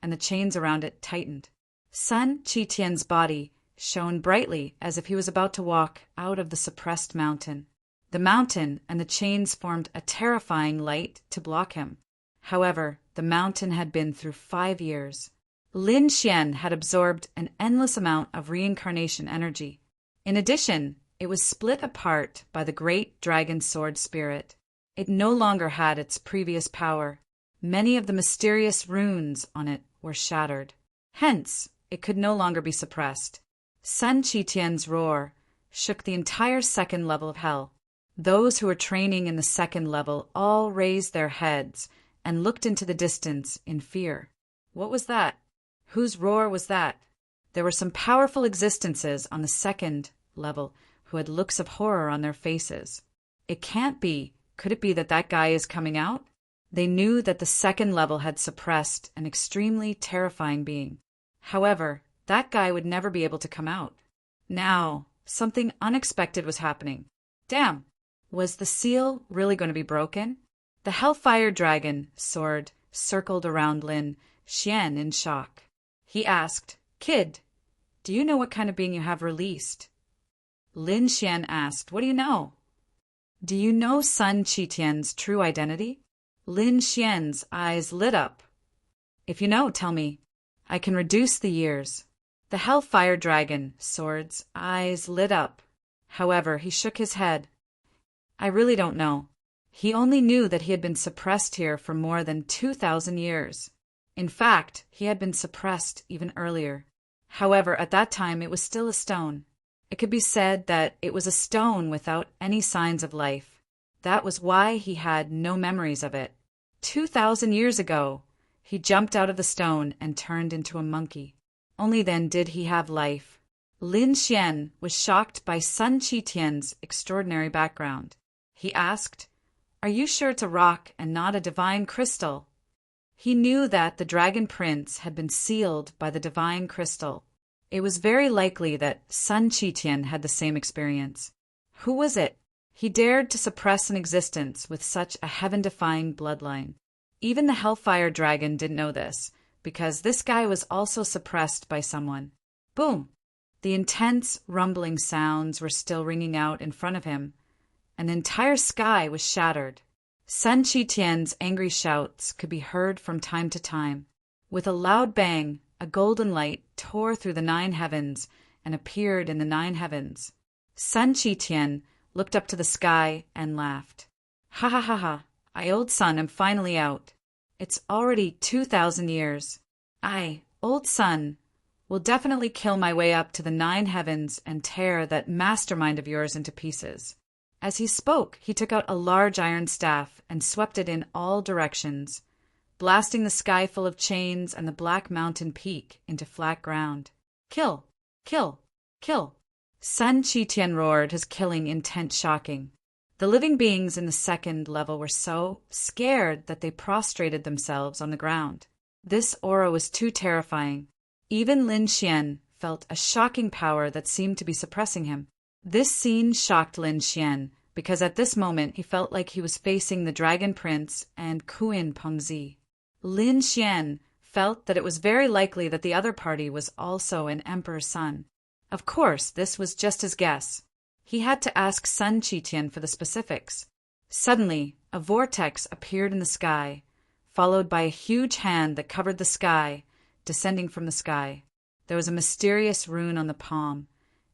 [SPEAKER 1] and the chains around it tightened. Sun Qitian's body shone brightly as if he was about to walk out of the suppressed mountain. The mountain and the chains formed a terrifying light to block him. However, the mountain had been through 5 years. Lin Xian had absorbed an endless amount of reincarnation energy. In addition, it was split apart by the great dragon sword spirit. It no longer had its previous power. Many of the mysterious runes on it were shattered. Hence, it could no longer be suppressed. Sun Qitian's roar shook the entire second level of hell. Those who were training in the second level all raised their heads and looked into the distance in fear. What was that? Whose roar was that? There were some powerful existences on the second level who had looks of horror on their faces. It can't be. Could it be that that guy is coming out? They knew that the second level had suppressed an extremely terrifying being. However, that guy would never be able to come out. Now, something unexpected was happening. Damn! Was the seal really going to be broken? The Hellfire Dragon sword circled around Lin Xian in shock. He asked, "Kid, do you know what kind of being you have released?" Lin Xian asked, "What do you know?" "Do you know Sun Qitian's true identity?" Lin Xian's eyes lit up. "If you know, tell me. I can reduce the years." The Hellfire Dragon sword's eyes lit up. However, he shook his head. "I really don't know. He only knew that he had been suppressed here for more than 2,000 years. In fact, he had been suppressed even earlier. However, at that time it was still a stone. It could be said that it was a stone without any signs of life. That was why he had no memories of it. 2,000 years ago, he jumped out of the stone and turned into a monkey. Only then did he have life." Lin Xian was shocked by Sun Qitian's extraordinary background. He asked, "Are you sure it's a rock and not a divine crystal?" He knew that the Dragon Prince had been sealed by the divine crystal. It was very likely that Sun Qitian had the same experience. Who was it? He dared to suppress an existence with such a heaven-defying bloodline. Even the Hellfire Dragon didn't know this, because this guy was also suppressed by someone. Boom! The intense, rumbling sounds were still ringing out in front of him, and the entire sky was shattered. Sun Qitian's angry shouts could be heard from time to time. With a loud bang, a golden light tore through the 9 heavens and appeared in the 9 heavens. Sun Qitian looked up to the sky and laughed. "Ha ha ha ha, I old Sun am finally out. It's already 2,000 years. I, old Sun, will definitely kill my way up to the 9 heavens and tear that mastermind of yours into pieces." As he spoke, he took out a large iron staff and swept it in all directions. blasting the sky full of chains and the black mountain peak into flat ground. Kill! Kill! Kill! Sun Qitian roared, his killing intent shocking. The living beings in the second level were so scared that they prostrated themselves on the ground. This aura was too terrifying. Even Lin Xian felt a shocking power that seemed to be suppressing him. This scene shocked Lin Xian, because at this moment he felt like he was facing the Dragon Prince and Kuin Pengzi. Lin Xian felt that it was very likely that the other party was also an emperor's son. Of course, this was just his guess. He had to ask Sun Qitian for the specifics. Suddenly, a vortex appeared in the sky, followed by a huge hand that covered the sky, descending from the sky. There was a mysterious rune on the palm,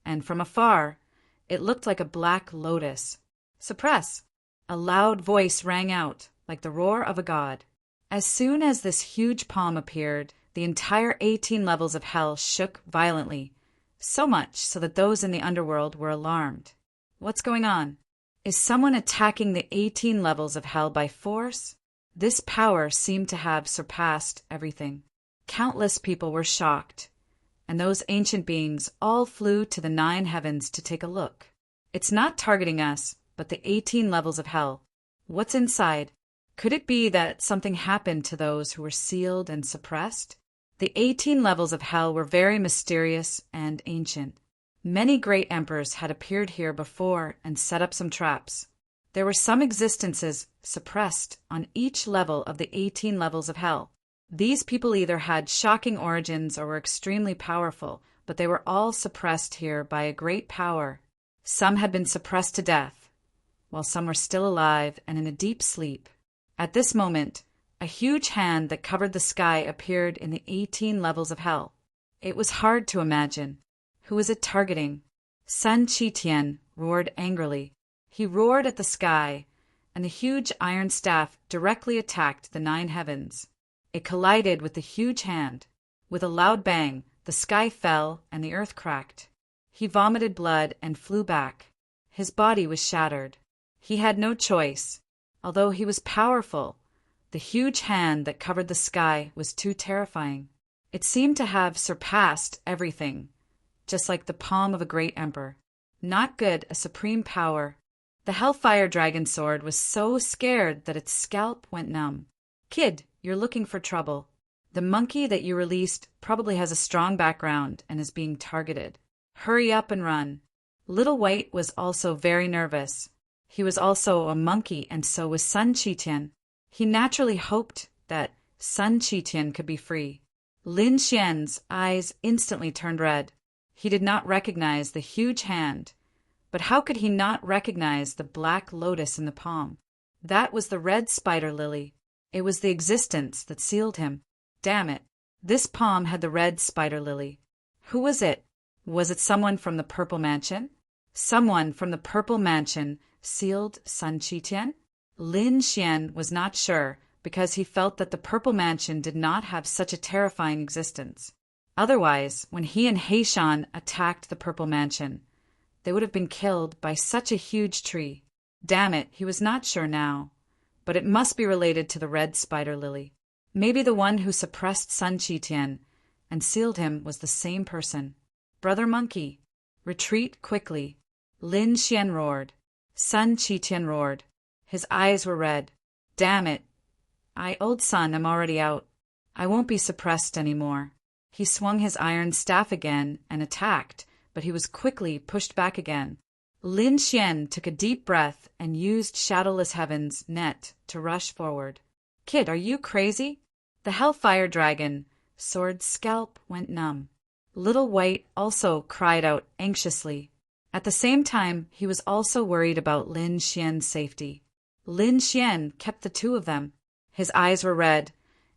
[SPEAKER 1] and from afar, it looked like a black lotus. Suppress! A loud voice rang out, like the roar of a god. As soon as this huge palm appeared, the entire 18 levels of hell shook violently, so much so that those in the underworld were alarmed. What's going on? Is someone attacking the 18 levels of hell by force? This power seemed to have surpassed everything. Countless people were shocked, and those ancient beings all flew to the 9 heavens to take a look. It's not targeting us, but the 18 levels of hell. What's inside? Could it be that something happened to those who were sealed and suppressed? The 18 levels of hell were very mysterious and ancient. Many great emperors had appeared here before and set up some traps. There were some existences suppressed on each level of the 18 levels of hell. These people either had shocking origins or were extremely powerful, but they were all suppressed here by a great power. Some had been suppressed to death, while some were still alive and in a deep sleep. At this moment, a huge hand that covered the sky appeared in the 18 levels of hell. It was hard to imagine. Who was it targeting? Sun Qitian roared angrily. He roared at the sky, and the huge iron staff directly attacked the 9 heavens. It collided with the huge hand. With a loud bang, the sky fell and the earth cracked. He vomited blood and flew back. His body was shattered. He had no choice. Although he was powerful, the huge hand that covered the sky was too terrifying. It seemed to have surpassed everything, just like the palm of a great emperor. Not good, a supreme power. The Hellfire Dragon sword was so scared that its scalp went numb. Kid, you're looking for trouble. The monkey that you released probably has a strong background and is being targeted. Hurry up and run. Little White was also very nervous. He was also a monkey, and so was Sun Qitian. He naturally hoped that Sun Qitian could be free. Lin Xian's eyes instantly turned red. He did not recognize the huge hand, but how could he not recognize the black lotus in the palm? That was the red spider lily. It was the existence that sealed him. Damn it. This palm had the red spider lily. Who was it? Was it someone from the Purple Mansion? Someone from the Purple Mansion sealed Sun Qitian? Lin Xian was not sure, because he felt that the Purple Mansion did not have such a terrifying existence. Otherwise, when he and Heishan attacked the Purple Mansion, they would have been killed by such a huge tree. Damn it, he was not sure now. But it must be related to the red spider lily. Maybe the one who suppressed Sun Qitian and sealed him was the same person. Brother Monkey, retreat quickly. Lin Xian roared. Sun Qitian roared. His eyes were red. Damn it. Old son, I'm already out. I won't be suppressed anymore. He swung his iron staff again and attacked, but he was quickly pushed back again. Lin Xian took a deep breath and used Shadowless Heaven's net to rush forward. Kid, are you crazy? The Hellfire Dragon sword's scalp went numb. Little White also cried out anxiously. At the same time, he was also worried about Lin Xian's safety. Lin Xian kept the two of them. His eyes were red,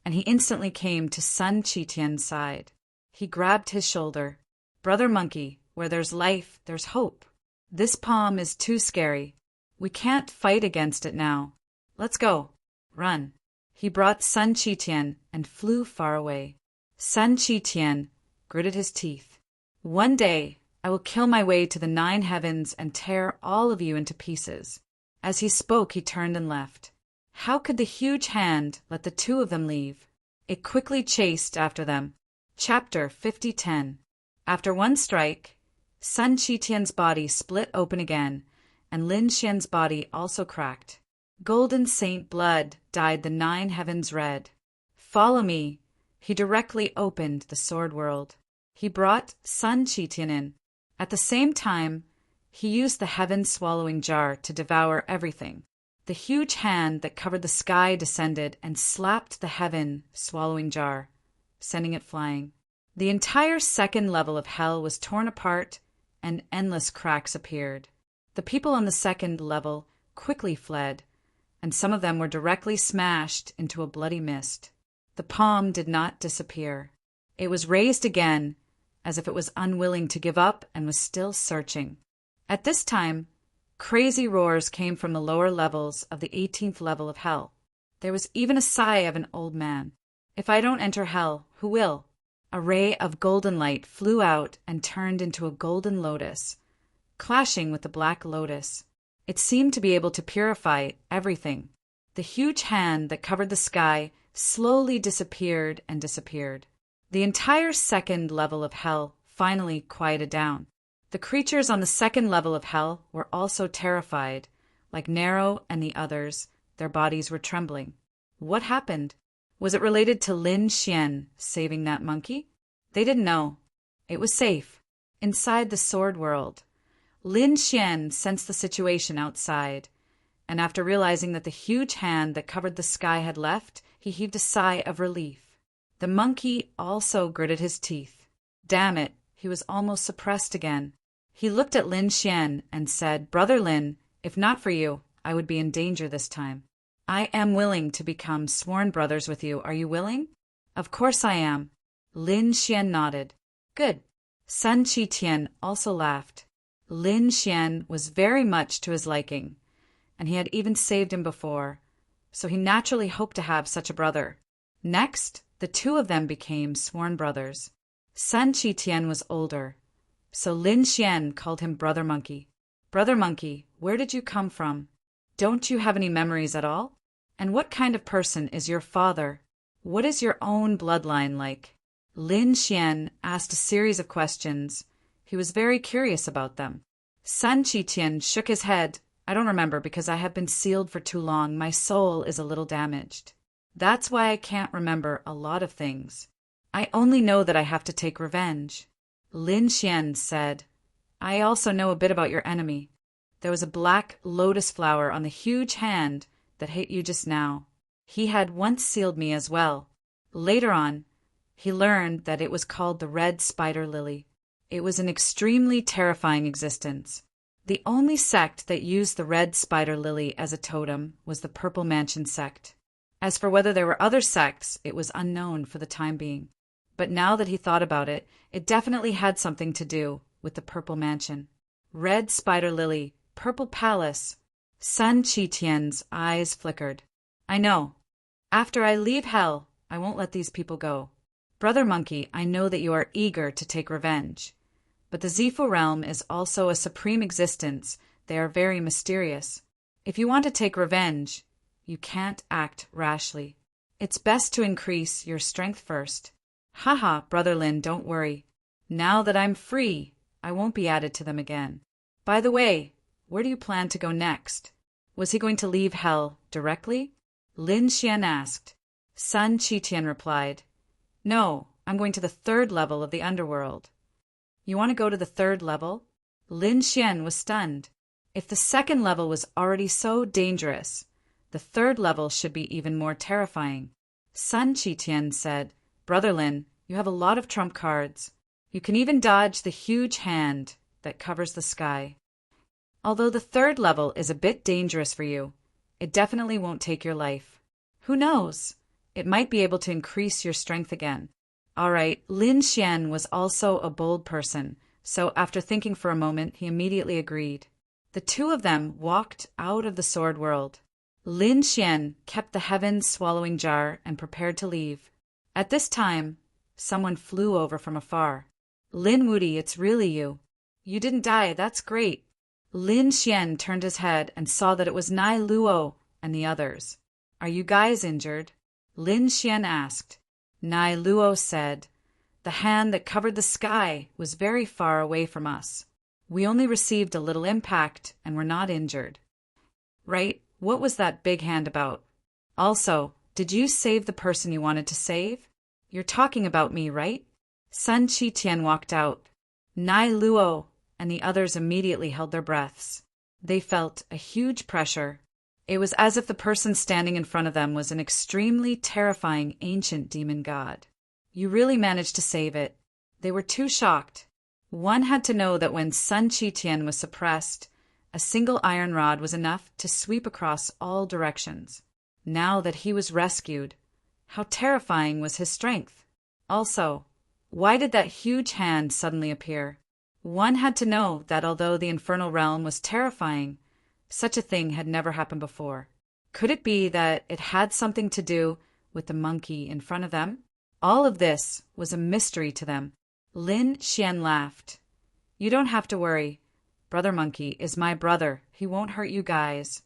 [SPEAKER 1] and he instantly came to Sun Qitian's side. He grabbed his shoulder. Brother Monkey, where there's life, there's hope. This palm is too scary. We can't fight against it now. Let's go. Run. He brought Sun Qitian and flew far away. Sun Qitian gritted his teeth. One day, I will kill my way to the 9 heavens and tear all of you into pieces. As he spoke, he turned and left. How could the huge hand let the two of them leave? It quickly chased after them. Chapter 50:10. After one strike, Sun Qitian's body split open again, and Lin Xian's body also cracked. Golden Saint blood dyed the 9 heavens red. Follow me. He directly opened the sword world. He brought Sun Qitian in. At the same time, he used the heaven-swallowing jar to devour everything. The huge hand that covered the sky descended and slapped the heaven-swallowing jar, sending it flying. The entire second level of hell was torn apart, and endless cracks appeared. The people on the second level quickly fled, and some of them were directly smashed into a bloody mist. The palm did not disappear. It was raised again, as if it was unwilling to give up and was still searching. At this time, crazy roars came from the lower levels of the 18th level of hell. There was even a sigh of an old man. If I don't enter hell, who will? A ray of golden light flew out and turned into a golden lotus, clashing with the black lotus. It seemed to be able to purify everything. The huge hand that covered the sky slowly disappeared and disappeared. The entire second level of hell finally quieted down. The creatures on the second level of hell were also terrified. Like Nero and the others, their bodies were trembling. What happened? Was it related to Lin Xian saving that monkey? They didn't know. It was safe. Inside the sword world, Lin Xian sensed the situation outside, and after realizing that the huge hand that covered the sky had left, he heaved a sigh of relief. The monkey also gritted his teeth. Damn it, he was almost suppressed again. He looked at Lin Xian and said, "Brother Lin, if not for you, I would be in danger this time. I am willing to become sworn brothers with you. Are you willing?" "Of course I am." Lin Xian nodded. "Good." Sun Qitian also laughed. Lin Xian was very much to his liking, and he had even saved him before, so he naturally hoped to have such a brother. Next, the two of them became sworn brothers. Sun Qitian was older, so Lin Xian called him Brother Monkey. "Brother Monkey, where did you come from? Don't you have any memories at all? And what kind of person is your father? What is your own bloodline like?" Lin Xian asked a series of questions. He was very curious about them. Sun Qitian shook his head. "I don't remember because I have been sealed for too long. My soul is a little damaged. That's why I can't remember a lot of things. I only know that I have to take revenge." Lin Xian said, "I also know a bit about your enemy. There was a black lotus flower on the huge hand that hit you just now. He had once sealed me as well. Later on, he learned that it was called the red spider lily. It was an extremely terrifying existence. The only sect that used the red spider lily as a totem was the Purple Mansion sect. As for whether there were other sects, it was unknown for the time being. But now that he thought about it, it definitely had something to do with the Purple Mansion. Red spider lily, purple palace. Sun Qitian's eyes flickered. "I know. After I leave hell, I won't let these people go. Brother Monkey, I know that you are eager to take revenge. But the Zifu realm is also a supreme existence. They are very mysterious. If you want to take revenge, you can't act rashly. It's best to increase your strength first." "Haha, Brother Lin, don't worry. Now that I'm free, I won't be added to them again. By the way, where do you plan to go next?" Was he going to leave hell directly? Lin Xian asked. Sun Qitian replied, "No, I'm going to the third level of the underworld." "You want to go to the third level?" Lin Xian was stunned. If the second level was already so dangerous, the third level should be even more terrifying. Sun Qitian said, "Brother Lin, you have a lot of trump cards. You can even dodge the huge hand that covers the sky. Although the third level is a bit dangerous for you, it definitely won't take your life. Who knows? It might be able to increase your strength again." All right, Lin Xian was also a bold person, so after thinking for a moment, he immediately agreed. The two of them walked out of the sword world. Lin Xian kept the heaven-swallowing jar and prepared to leave. At this time, someone flew over from afar. "Lin Wudi, it's really you. You didn't die, that's great." Lin Xian turned his head and saw that it was Nai Luo and the others. Are you guys injured? Lin Xian asked. Nai Luo said, The hand that covered the sky was very far away from us. We only received a little impact and were not injured. Right, what was that big hand about? Also, did you save the person you wanted to save? You're talking about me, right? Sun Qitian walked out. Nai Luo and the others immediately held their breaths. They felt a huge pressure. It was as if the person standing in front of them was an extremely terrifying ancient demon god. You really managed to save it. They were too shocked. One had to know that when Sun Qitian was suppressed, a single iron rod was enough to sweep across all directions. Now that he was rescued, how terrifying was his strength? Also, why did that huge hand suddenly appear? One had to know that although the infernal realm was terrifying, such a thing had never happened before. Could it be that it had something to do with the monkey in front of them? All of this was a mystery to them. Lin Xian laughed. You don't have to worry. Brother Monkey is my brother. He won't hurt you guys.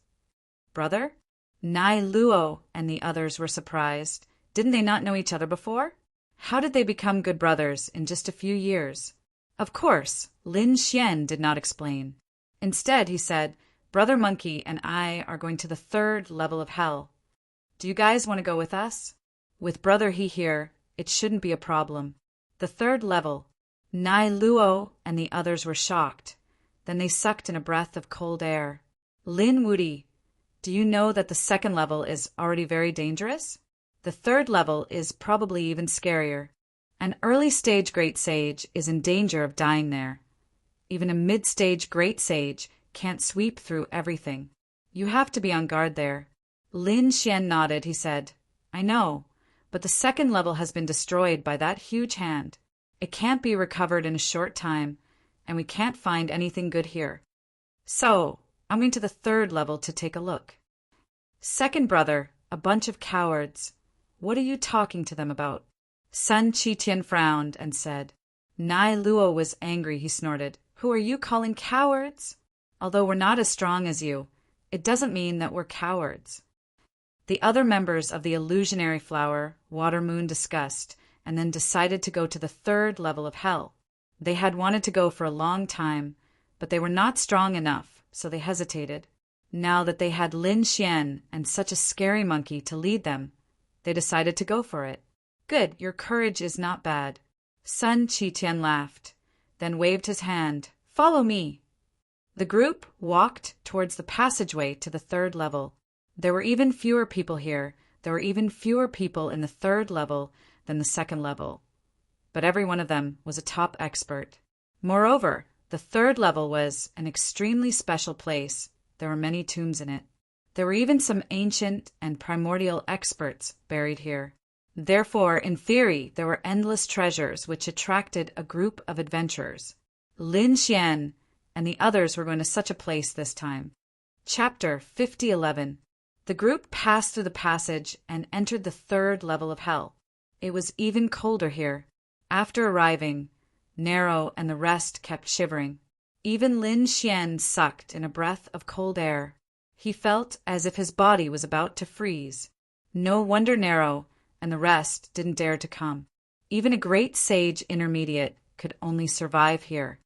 [SPEAKER 1] Brother? Nai Luo and the others were surprised. Didn't they not know each other before? How did they become good brothers in just a few years? Of course, Lin Xian did not explain. Instead, he said, Brother Monkey and I are going to the 3rd level of hell. Do you guys want to go with us? With Brother He here, it shouldn't be a problem. The 3rd level. Nai Luo and the others were shocked. Then they sucked in a breath of cold air. Lin Wudi, do you know that the 2nd level is already very dangerous? The 3rd level is probably even scarier. An early-stage Great Sage is in danger of dying there. Even a mid-stage Great Sage can't sweep through everything. You have to be on guard there. Lin Xian nodded. He said, I know, but the 2nd level has been destroyed by that huge hand. It can't be recovered in a short time, and we can't find anything good here. So, I'm going to the 3rd level to take a look. Second brother, a bunch of cowards. What are you talking to them about? Sun Qitian frowned and said. Nai Luo was angry. He snorted. Who are you calling cowards? Although we're not as strong as you, it doesn't mean that we're cowards. The other members of the illusionary flower, Water Moon, discussed, and then decided to go to the 3rd level of hell. They had wanted to go for a long time, but they were not strong enough, so they hesitated. Now that they had Lin Xian and such a scary monkey to lead them, they decided to go for it. Good, your courage is not bad. Sun Qitian laughed, then waved his hand. Follow me. The group walked towards the passageway to the 3rd level. There were even fewer people here. There were even fewer people in the 3rd level than the 2nd level. But every one of them was a top expert. Moreover, the 3rd level was an extremely special place. There were many tombs in it. There were even some ancient and primordial experts buried here. Therefore, in theory, there were endless treasures which attracted a group of adventurers. Lin Xian and the others were going to such a place this time. Chapter 5011. The group passed through the passage and entered the 3rd level of hell. It was even colder here. After arriving, Nero and the rest kept shivering. Even Lin Xian sucked in a breath of cold air. He felt as if his body was about to freeze. No wonder Nero and the rest didn't dare to come. Even a great sage intermediate could only survive here.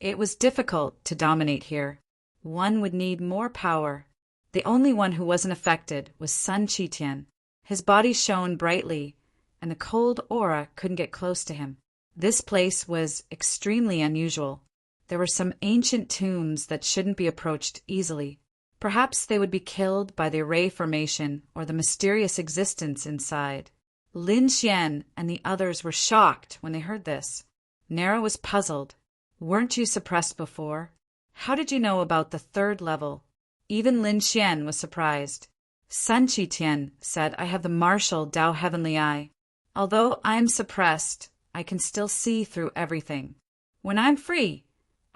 [SPEAKER 1] It was difficult to dominate here. One would need more power. The only one who wasn't affected was Sun Qitian. His body shone brightly, and the cold aura couldn't get close to him. This place was extremely unusual. There were some ancient tombs that shouldn't be approached easily. Perhaps they would be killed by the array formation or the mysterious existence inside. Lin Xian and the others were shocked when they heard this. Nero was puzzled. Weren't you suppressed before? How did you know about the 3rd level? Even Lin Xian was surprised. Sun Qitian said, I have the martial Dao Heavenly Eye. Although I'm suppressed, I can still see through everything. When I'm free,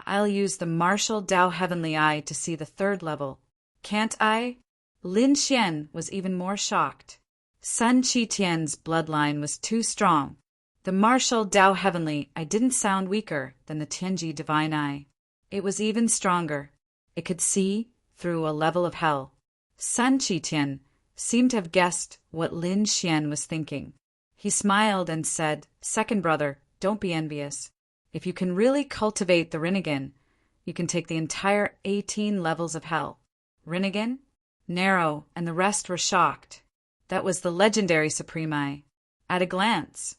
[SPEAKER 1] I'll use the martial Dao Heavenly Eye to see the 3rd level. Can't I? Lin Xian was even more shocked. Sun Qitian's bloodline was too strong. The martial Dao Heavenly Eye didn't sound weaker than the Tianji Divine Eye. It was even stronger. It could see through a level of hell. Sun Qitian seemed to have guessed what Lin Xian was thinking. He smiled and said, "Second brother, don't be envious. If you can really cultivate the Rinnegan, you can take the entire 18 levels of hell." Rinnegan? Nero and the rest were shocked. That was the legendary Supreme Eye. At a glance,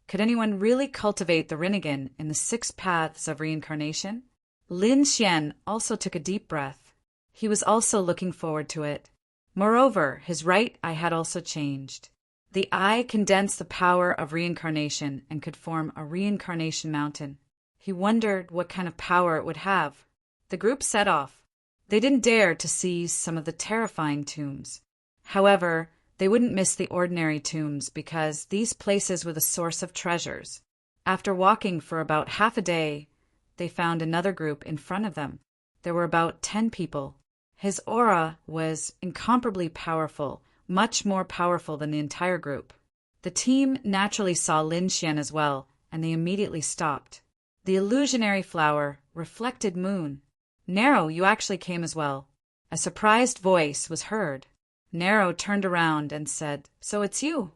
[SPEAKER 1] could anyone really cultivate the Rinnegan in the 6 paths of reincarnation? Lin Xian also took a deep breath. He was also looking forward to it. Moreover, his right eye had also changed. The eye condensed the power of reincarnation and could form a reincarnation mountain. He wondered what kind of power it would have. The group set off. They didn't dare to seize some of the terrifying tombs. However, they wouldn't miss the ordinary tombs because these places were the source of treasures. After walking for about half a day, they found another group in front of them. There were about 10 people. His aura was incomparably powerful, much more powerful than the entire group. The team naturally saw Lin Xian as well, and they immediately stopped. The illusionary flower reflected moon. "Nero, you actually came as well." A surprised voice was heard. Nero turned around and said, "So it's you."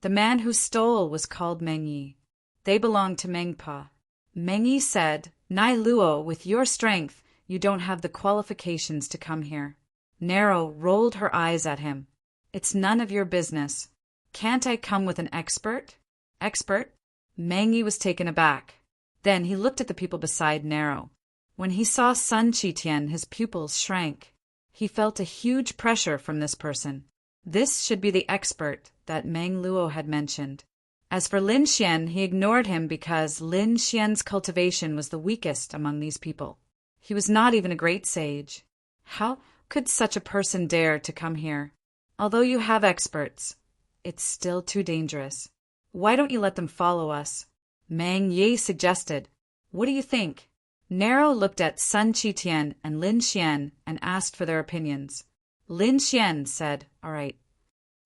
[SPEAKER 1] The man who stole was called Meng Yi. They belonged to Mengpa. Meng Yi said, "Nai Luo, with your strength, you don't have the qualifications to come here." Nero rolled her eyes at him. "It's none of your business. Can't I come with an expert?" "Expert?" Meng Yi was taken aback. Then he looked at the people beside Nero. When he saw Sun Qitian, his pupils shrank. He felt a huge pressure from this person. This should be the expert that Meng Luo had mentioned. As for Lin Xian, he ignored him because Lin Xian's cultivation was the weakest among these people. He was not even a great sage. How could such a person dare to come here? Although you have experts, it's still too dangerous. Why don't you let them follow us? Meng Yi suggested. What do you think? Nero looked at Sun Qitian and Lin Xian and asked for their opinions. Lin Xian said, "All right."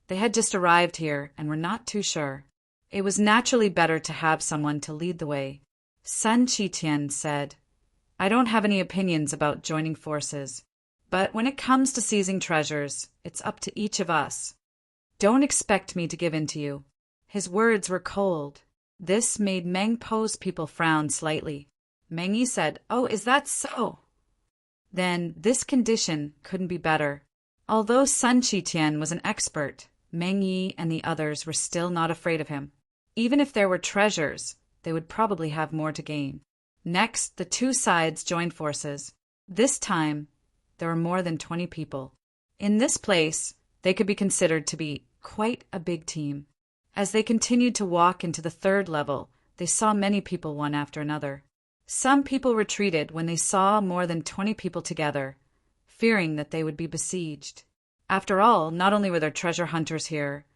[SPEAKER 1] They had just arrived here and were not too sure. It was naturally better to have someone to lead the way. Sun Qitian said, "I don't have any opinions about joining forces, but when it comes to seizing treasures, it's up to each of us. Don't expect me to give in to you." His words were cold. This made Meng Po's people frown slightly. Meng Yi said, "Oh, is that so?" Then this condition couldn't be better. Although Sun Qitian was an expert, Meng Yi and the others were still not afraid of him. Even if there were treasures, they would probably have more to gain. Next, the two sides joined forces. This time, there were more than 20 people. In this place, they could be considered to be quite a big team. As they continued to walk into the 3rd level, they saw many people one after another. Some people retreated when they saw more than 20 people together, fearing that they would be besieged. After all, not only were there treasure hunters here,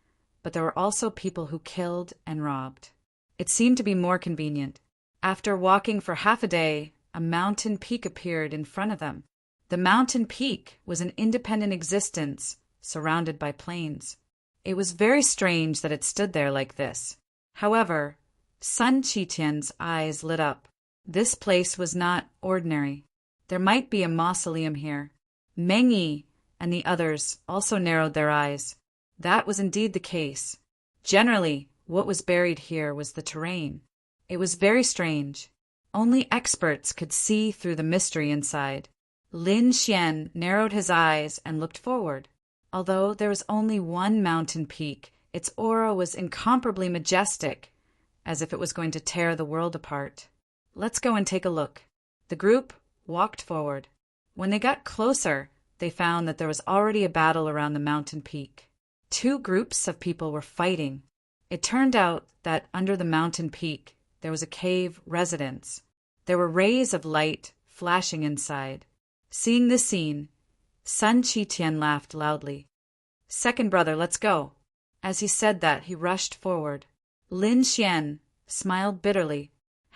[SPEAKER 1] but there were also people who killed and robbed. It seemed to be more convenient. After walking for half a day, a mountain peak appeared in front of them. The mountain peak was an independent existence surrounded by plains. It was very strange that it stood there like this. However, Sun Qitian's eyes lit up. This place was not ordinary. There might be a mausoleum here. Meng Yi and the others also narrowed their eyes. That was indeed the case. Generally, what was buried here was the terrain. It was very strange. Only experts could see through the mystery inside. Lin Xian narrowed his eyes and looked forward. Although there was only one mountain peak, its aura was incomparably majestic, as if it was going to tear the world apart. "Let's go and take a look." The group walked forward. When they got closer, they found that there was already a battle around the mountain peak. 2 groups of people were fighting. It turned out that under the mountain peak, there was a cave residence. There were rays of light flashing inside. Seeing this scene, Sun Qitian laughed loudly. "Second brother, let's go." As he said that, he rushed forward. Lin Xian smiled bitterly.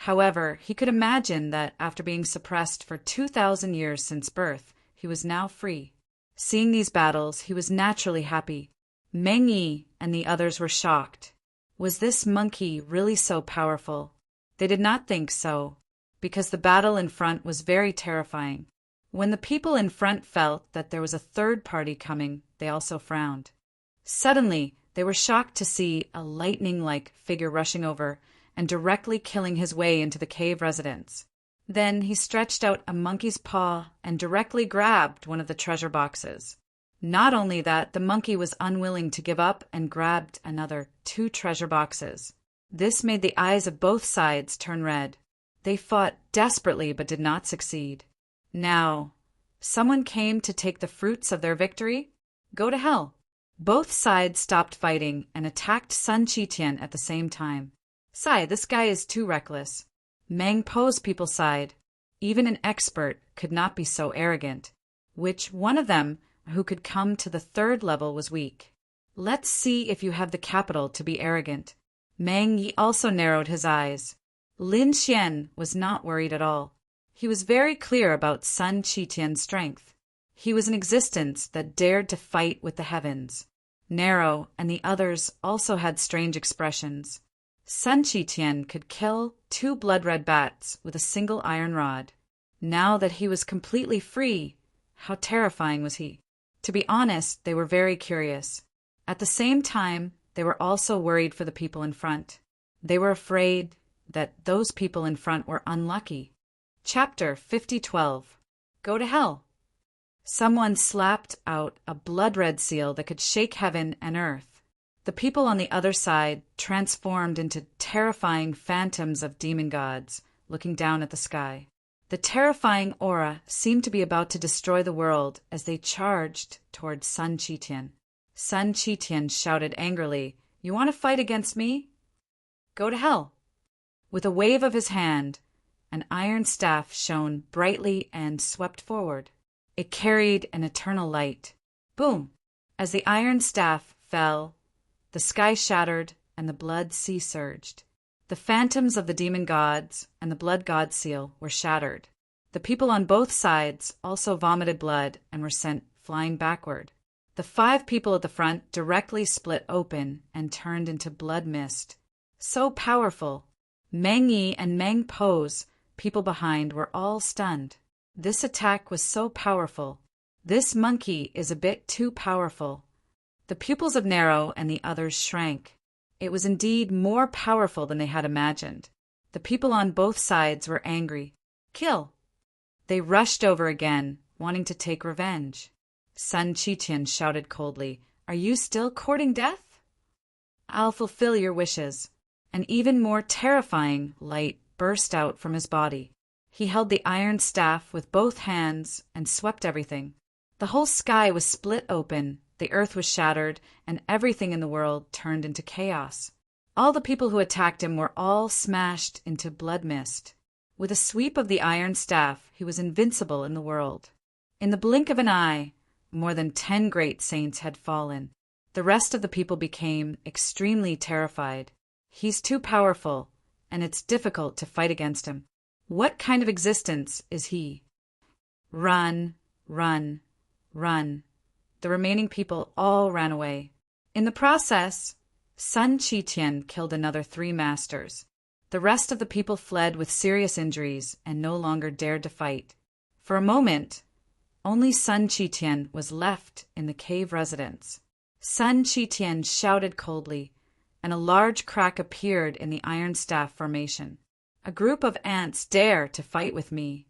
[SPEAKER 1] However, he could imagine that after being suppressed for 2,000 years since birth, he was now free. Seeing these battles, he was naturally happy. Meng Yi and the others were shocked. Was this monkey really so powerful? They did not think so, because the battle in front was very terrifying. When the people in front felt that there was a third party coming, they also frowned. Suddenly, they were shocked to see a lightning-like figure rushing over and directly killing his way into the cave residence. Then he stretched out a monkey's paw and directly grabbed one of the treasure boxes. Not only that, the monkey was unwilling to give up and grabbed another 2 treasure boxes. This made the eyes of both sides turn red. They fought desperately but did not succeed. Now, someone came to take the fruits of their victory? Go to hell. Both sides stopped fighting and attacked Sun Qitian at the same time. Sigh, this guy is too reckless. Mang Po's people sighed. Even an expert could not be so arrogant. Which one of them who could come to the 3rd level was weak? Let's see if you have the capital to be arrogant. Mang Yi also narrowed his eyes. Lin Xian was not worried at all. He was very clear about Sun Qitian's strength. He was an existence that dared to fight with the heavens. Narrow and the others also had strange expressions. Sun Qitian could kill 2 blood-red bats with a single iron rod. Now that he was completely free, how terrifying was he? To be honest, they were very curious. At the same time, they were also worried for the people in front. They were afraid that those people in front were unlucky. Chapter 50:12. Go to hell. Someone slapped out a blood-red seal that could shake heaven and earth. The people on the other side transformed into terrifying phantoms of demon gods, looking down at the sky. The terrifying aura seemed to be about to destroy the world as they charged toward Sun Qitian. Sun Qitian shouted angrily, "You want to fight against me? Go to hell." With a wave of his hand, an iron staff shone brightly and swept forward. It carried an eternal light. Boom! As the iron staff fell, the sky shattered and the blood sea surged. The phantoms of the demon gods and the blood god seal were shattered. The people on both sides also vomited blood and were sent flying backward. The 5 people at the front directly split open and turned into blood mist. So powerful! Mang Yi and Mang Po's people behind were all stunned. This attack was so powerful. This monkey is a bit too powerful. The pupils of Narrow and the others shrank. It was indeed more powerful than they had imagined. The people on both sides were angry. Kill! They rushed over again, wanting to take revenge. Sun Qitian shouted coldly, "Are you still courting death? I'll fulfill your wishes." An even more terrifying light burst out from his body. He held the iron staff with both hands and swept everything. The whole sky was split open, the earth was shattered, and everything in the world turned into chaos. All the people who attacked him were all smashed into blood mist. With a sweep of the iron staff, he was invincible in the world. In the blink of an eye, more than 10 great saints had fallen. The rest of the people became extremely terrified. He's too powerful, and it's difficult to fight against him. What kind of existence is he? Run, run, run. The remaining people all ran away. In the process, Sun Qitian killed another 3 masters. The rest of the people fled with serious injuries and no longer dared to fight. For a moment, only Sun Qitian was left in the cave residence. Sun Qitian shouted coldly, and a large crack appeared in the iron staff formation. A group of ants dare to fight with me.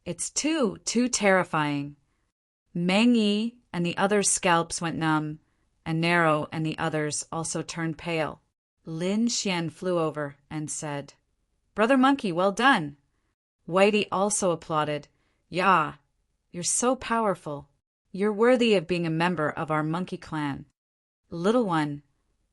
[SPEAKER 1] It's too terrifying. Mang Yi and the others' scalps went numb, and Narrow and the others also turned pale. Lin Xian flew over and said, "Brother Monkey, well done." Whitey also applauded. "Yeah, you're so powerful. You're worthy of being a member of our monkey clan. Little one,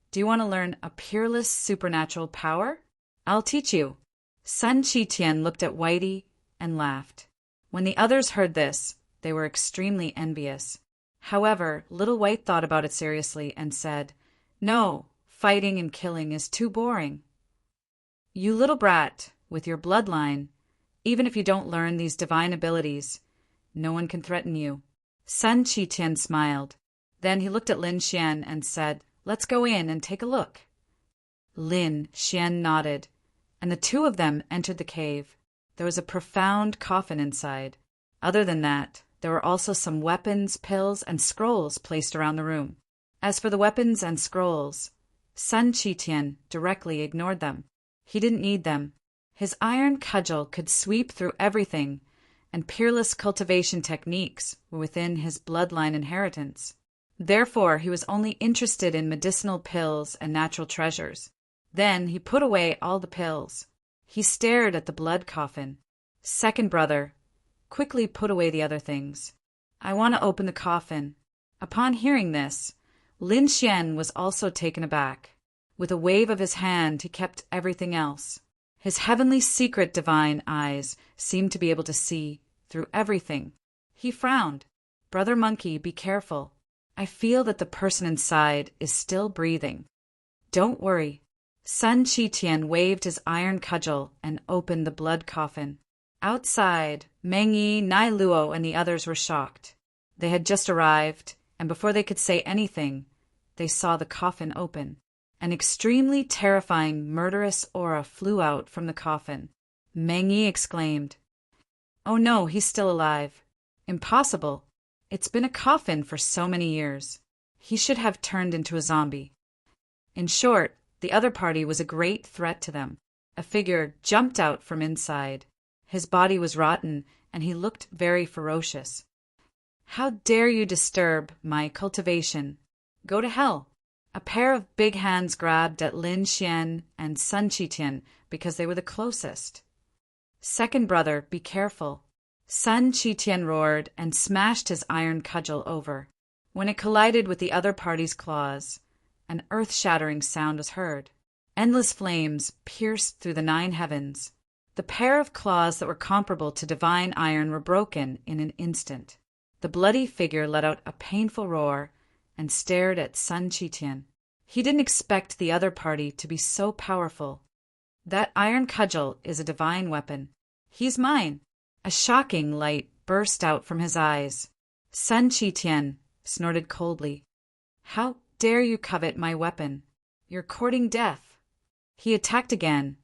[SPEAKER 1] do you want to learn a peerless supernatural power? I'll teach you." Sun Qitian looked at Whitey and laughed. When the others heard this, they were extremely envious. However, Little White thought about it seriously and said, "No, fighting and killing is too boring. You little brat, with your bloodline, even if you don't learn these divine abilities, no one can threaten you." Sun Qitian smiled. Then he looked at Lin Xian and said, "Let's go in and take a look." Lin Xian nodded, and the 2 of them entered the cave. There was a profound coffin inside. Other than that, there were also some weapons, pills, and scrolls placed around the room. As for the weapons and scrolls, Sun Qitian directly ignored them. He didn't need them. His iron cudgel could sweep through everything, and peerless cultivation techniques were within his bloodline inheritance. Therefore, he was only interested in medicinal pills and natural treasures. Then he put away all the pills. He stared at the blood coffin. Second brother quickly put away the other things. I want to open the coffin. Upon hearing this, Lin Xian was also taken aback. With a wave of his hand, he kept everything else. His heavenly secret divine eyes seemed to be able to see through everything. He frowned. Brother Monkey, be careful. I feel that the person inside is still breathing. Don't worry. Sun Qitian waved his iron cudgel and opened the blood coffin. Outside, Meng Yi, Nai Luo, and the others were shocked. They had just arrived, and before they could say anything, they saw the coffin open. An extremely terrifying, murderous aura flew out from the coffin. Meng Yi exclaimed, "Oh no, he's still alive. Impossible. It's been a coffin for so many years. He should have turned into a zombie." In short, the other party was a great threat to them. A figure jumped out from inside. His body was rotten, and he looked very ferocious. "How dare you disturb my cultivation? Go to hell." A pair of big hands grabbed at Lin Xian and Sun Qitian because they were the closest. "Second brother, be careful." Sun Qitian roared and smashed his iron cudgel over. When it collided with the other party's claws, an earth-shattering sound was heard. Endless flames pierced through the 9 heavens. The pair of claws that were comparable to divine iron were broken in an instant. The bloody figure let out a painful roar and stared at Sun Qitian. He didn't expect the other party to be so powerful. "That iron cudgel is a divine weapon. He's mine." A shocking light burst out from his eyes. Sun Qitian snorted coldly. "How dare you covet my weapon? You're courting death." He attacked again,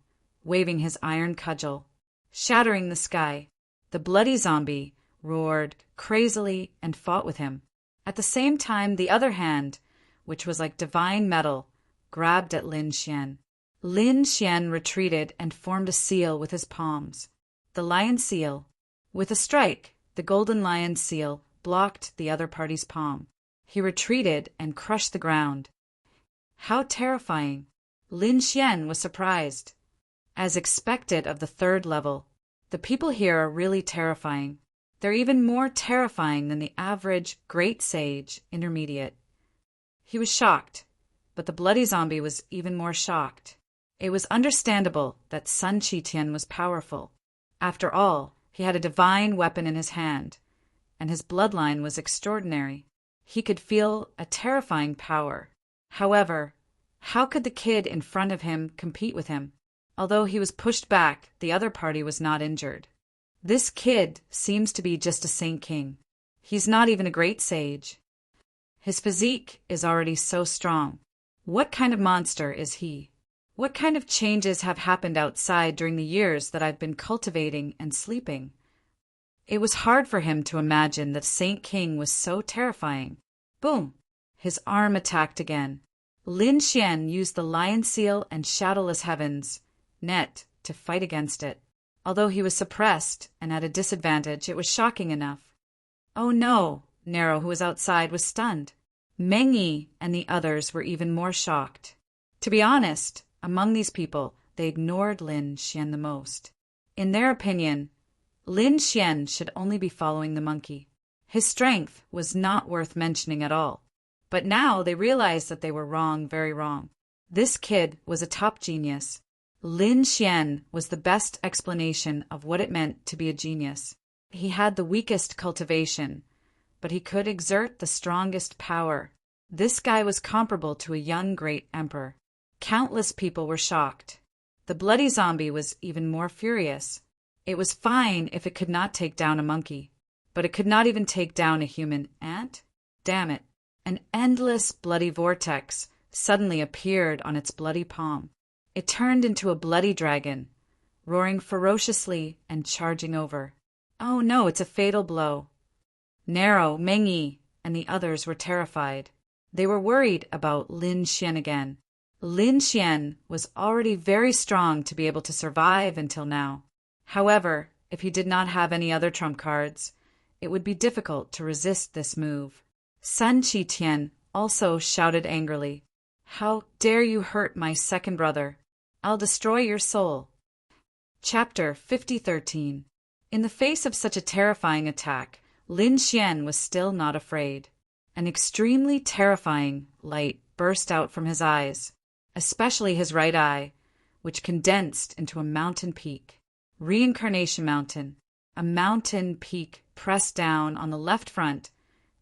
[SPEAKER 1] waving his iron cudgel, shattering the sky. The bloody zombie roared crazily and fought with him. At the same time, the other hand, which was like divine metal, grabbed at Lin Xian. Lin Xian retreated and formed a seal with his palms. The lion seal. With a strike, the golden lion seal blocked the other party's palm. He retreated and crushed the ground. How terrifying! Lin Xian was surprised. As expected of the 3rd level, the people here are really terrifying. They're even more terrifying than the average great sage intermediate. He was shocked, but the bloody zombie was even more shocked. It was understandable that Sun Qitian was powerful. After all, he had a divine weapon in his hand, and his bloodline was extraordinary. He could feel a terrifying power. However, how could the kid in front of him compete with him? Although he was pushed back, the other party was not injured. This kid seems to be just a saint king. He's not even a great sage. His physique is already so strong. What kind of monster is he? What kind of changes have happened outside during the years that I've been cultivating and sleeping? It was hard for him to imagine that Saint King was so terrifying. Boom! His arm attacked again. Lin Xian used the lion seal and shadowless heavens net to fight against it. Although he was suppressed and at a disadvantage, it was shocking enough. Oh no! Nero, who was outside, was stunned. Meng Yi and the others were even more shocked. To be honest, among these people, they ignored Lin Xian the most. In their opinion, Lin Xian should only be following the monkey. His strength was not worth mentioning at all. But now they realized that they were wrong, very wrong. This kid was a top genius. Lin Xian was the best explanation of what it meant to be a genius. He had the weakest cultivation, but he could exert the strongest power. This guy was comparable to a young great emperor. Countless people were shocked. The bloody zombie was even more furious. It was fine if it could not take down a monkey, but it could not even take down a human ant? Damn it. An endless bloody vortex suddenly appeared on its bloody palm. It turned into a bloody dragon, roaring ferociously and charging over. Oh no, it's a fatal blow. Nero, Mengyi, and the others were terrified. They were worried about Lin Xian again. Lin Xian was already very strong to be able to survive until now. However, if he did not have any other trump cards, it would be difficult to resist this move. Sun Qitian also shouted angrily, "How dare you hurt my second brother? I'll destroy your soul." Chapter 5013. In the face of such a terrifying attack, Lin Xian was still not afraid. An extremely terrifying light burst out from his eyes, especially his right eye, which condensed into a mountain peak. Reincarnation Mountain. A mountain peak pressed down on the left front,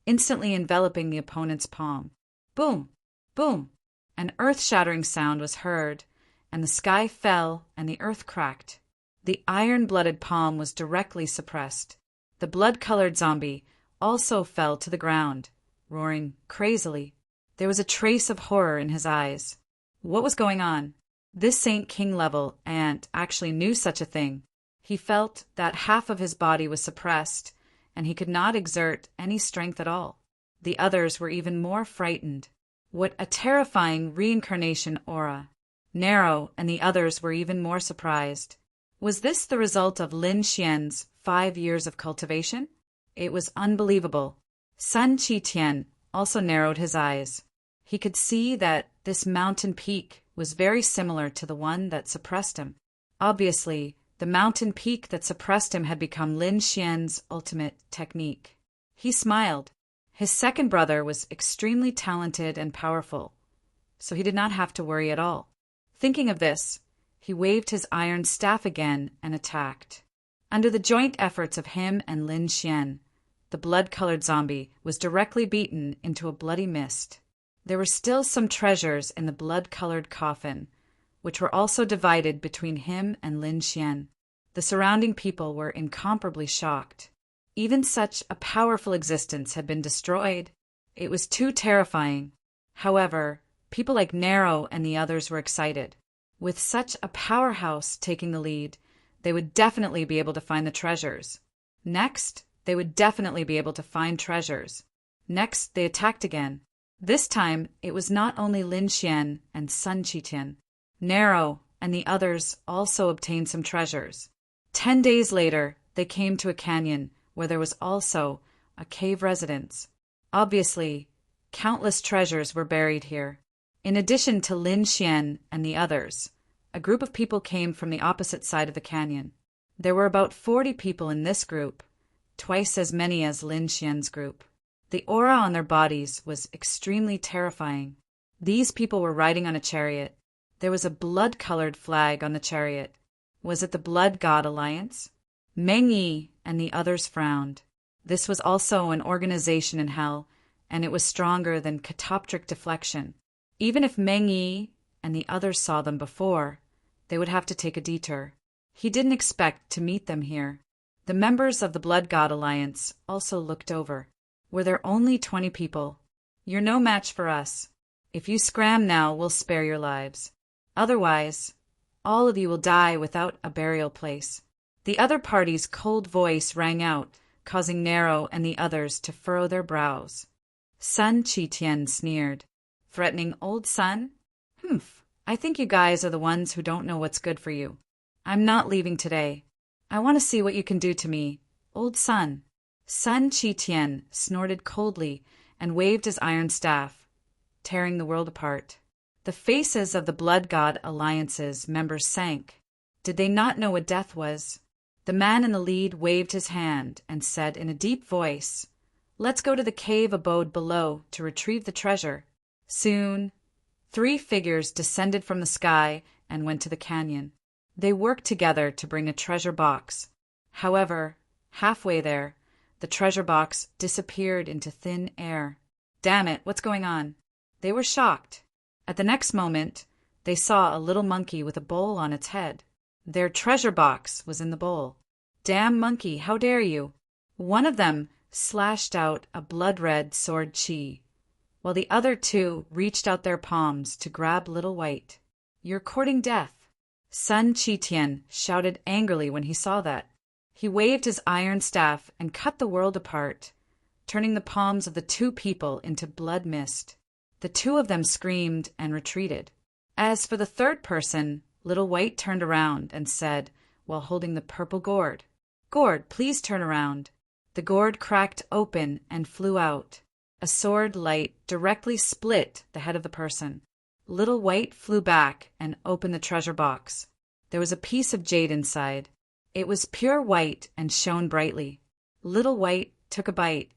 [SPEAKER 1] instantly enveloping the opponent's palm. Boom! Boom! An earth-shattering sound was heard, and the sky fell and the earth cracked. The iron-blooded palm was directly suppressed. The blood-colored zombie also fell to the ground, roaring crazily. There was a trace of horror in his eyes. What was going on? This Saint King-level ant actually knew such a thing. He felt that half of his body was suppressed, and he could not exert any strength at all. The others were even more frightened. What a terrifying reincarnation aura! Nero and the others were even more surprised. Was this the result of Lin Xian's 5 years of cultivation? It was unbelievable. Sun Qitian also narrowed his eyes. He could see that this mountain peak was very similar to the one that suppressed him. Obviously, the mountain peak that suppressed him had become Lin Xian's ultimate technique. He smiled. His second brother was extremely talented and powerful, so he did not have to worry at all. Thinking of this, he waved his iron staff again and attacked. Under the joint efforts of him and Lin Xian, the blood-colored zombie was directly beaten into a bloody mist. There were still some treasures in the blood-colored coffin, which were also divided between him and Lin Xian. The surrounding people were incomparably shocked. Even such a powerful existence had been destroyed. It was too terrifying. However, people like Nero and the others were excited. With such a powerhouse taking the lead, they would definitely be able to find the treasures. Next, they would definitely be able to find treasures. Next, they attacked again. This time, it was not only Lin Xian and Sun Qitian. Nero and the others also obtained some treasures. 10 days later, they came to a canyon where there was also a cave residence. Obviously, countless treasures were buried here. In addition to Lin Xian and the others, a group of people came from the opposite side of the canyon. There were about 40 people in this group, twice as many as Lin Xian's group. The aura on their bodies was extremely terrifying. These people were riding on a chariot. There was a blood-colored flag on the chariot. Was it the Blood God Alliance? Mengyi and the others frowned. This was also an organization in hell, and it was stronger than catoptric deflection. Even if Mengyi and the others saw them before, they would have to take a detour. He didn't expect to meet them here. The members of the Blood God Alliance also looked over. Were there only 20 people? You're no match for us. If you scram now, we'll spare your lives. Otherwise, all of you will die without a burial place. The other party's cold voice rang out, causing Nero and the others to furrow their brows. Sun Qitian sneered. Threatening old Sun? Humph, I think you guys are the ones who don't know what's good for you. I'm not leaving today. I want to see what you can do to me, old Sun. Sun Qitian snorted coldly and waved his iron staff, tearing the world apart. The faces of the Blood God Alliance's members sank. Did they not know what death was? The man in the lead waved his hand and said in a deep voice, "Let's go to the cave abode below to retrieve the treasure." Soon, 3 figures descended from the sky and went to the canyon. They worked together to bring a treasure box. However, halfway there, the treasure box disappeared into thin air. Damn it, what's going on? They were shocked. At the next moment, they saw a little monkey with a bowl on its head. Their treasure box was in the bowl. Damn monkey, how dare you? One of them slashed out a blood-red sword chi, while the other 2 reached out their palms to grab Little White. You're courting death. Sun Qitian shouted angrily when he saw that. He waved his iron staff and cut the world apart, turning the palms of the two people into blood mist. The two of them screamed and retreated. As for the third person, Little White turned around and said, while holding the purple gourd, "Gourd, please turn around." The gourd cracked open and flew out. A sword light directly split the head of the person. Little White flew back and opened the treasure box. There was a piece of jade inside. It was pure white and shone brightly. Little White took a bite,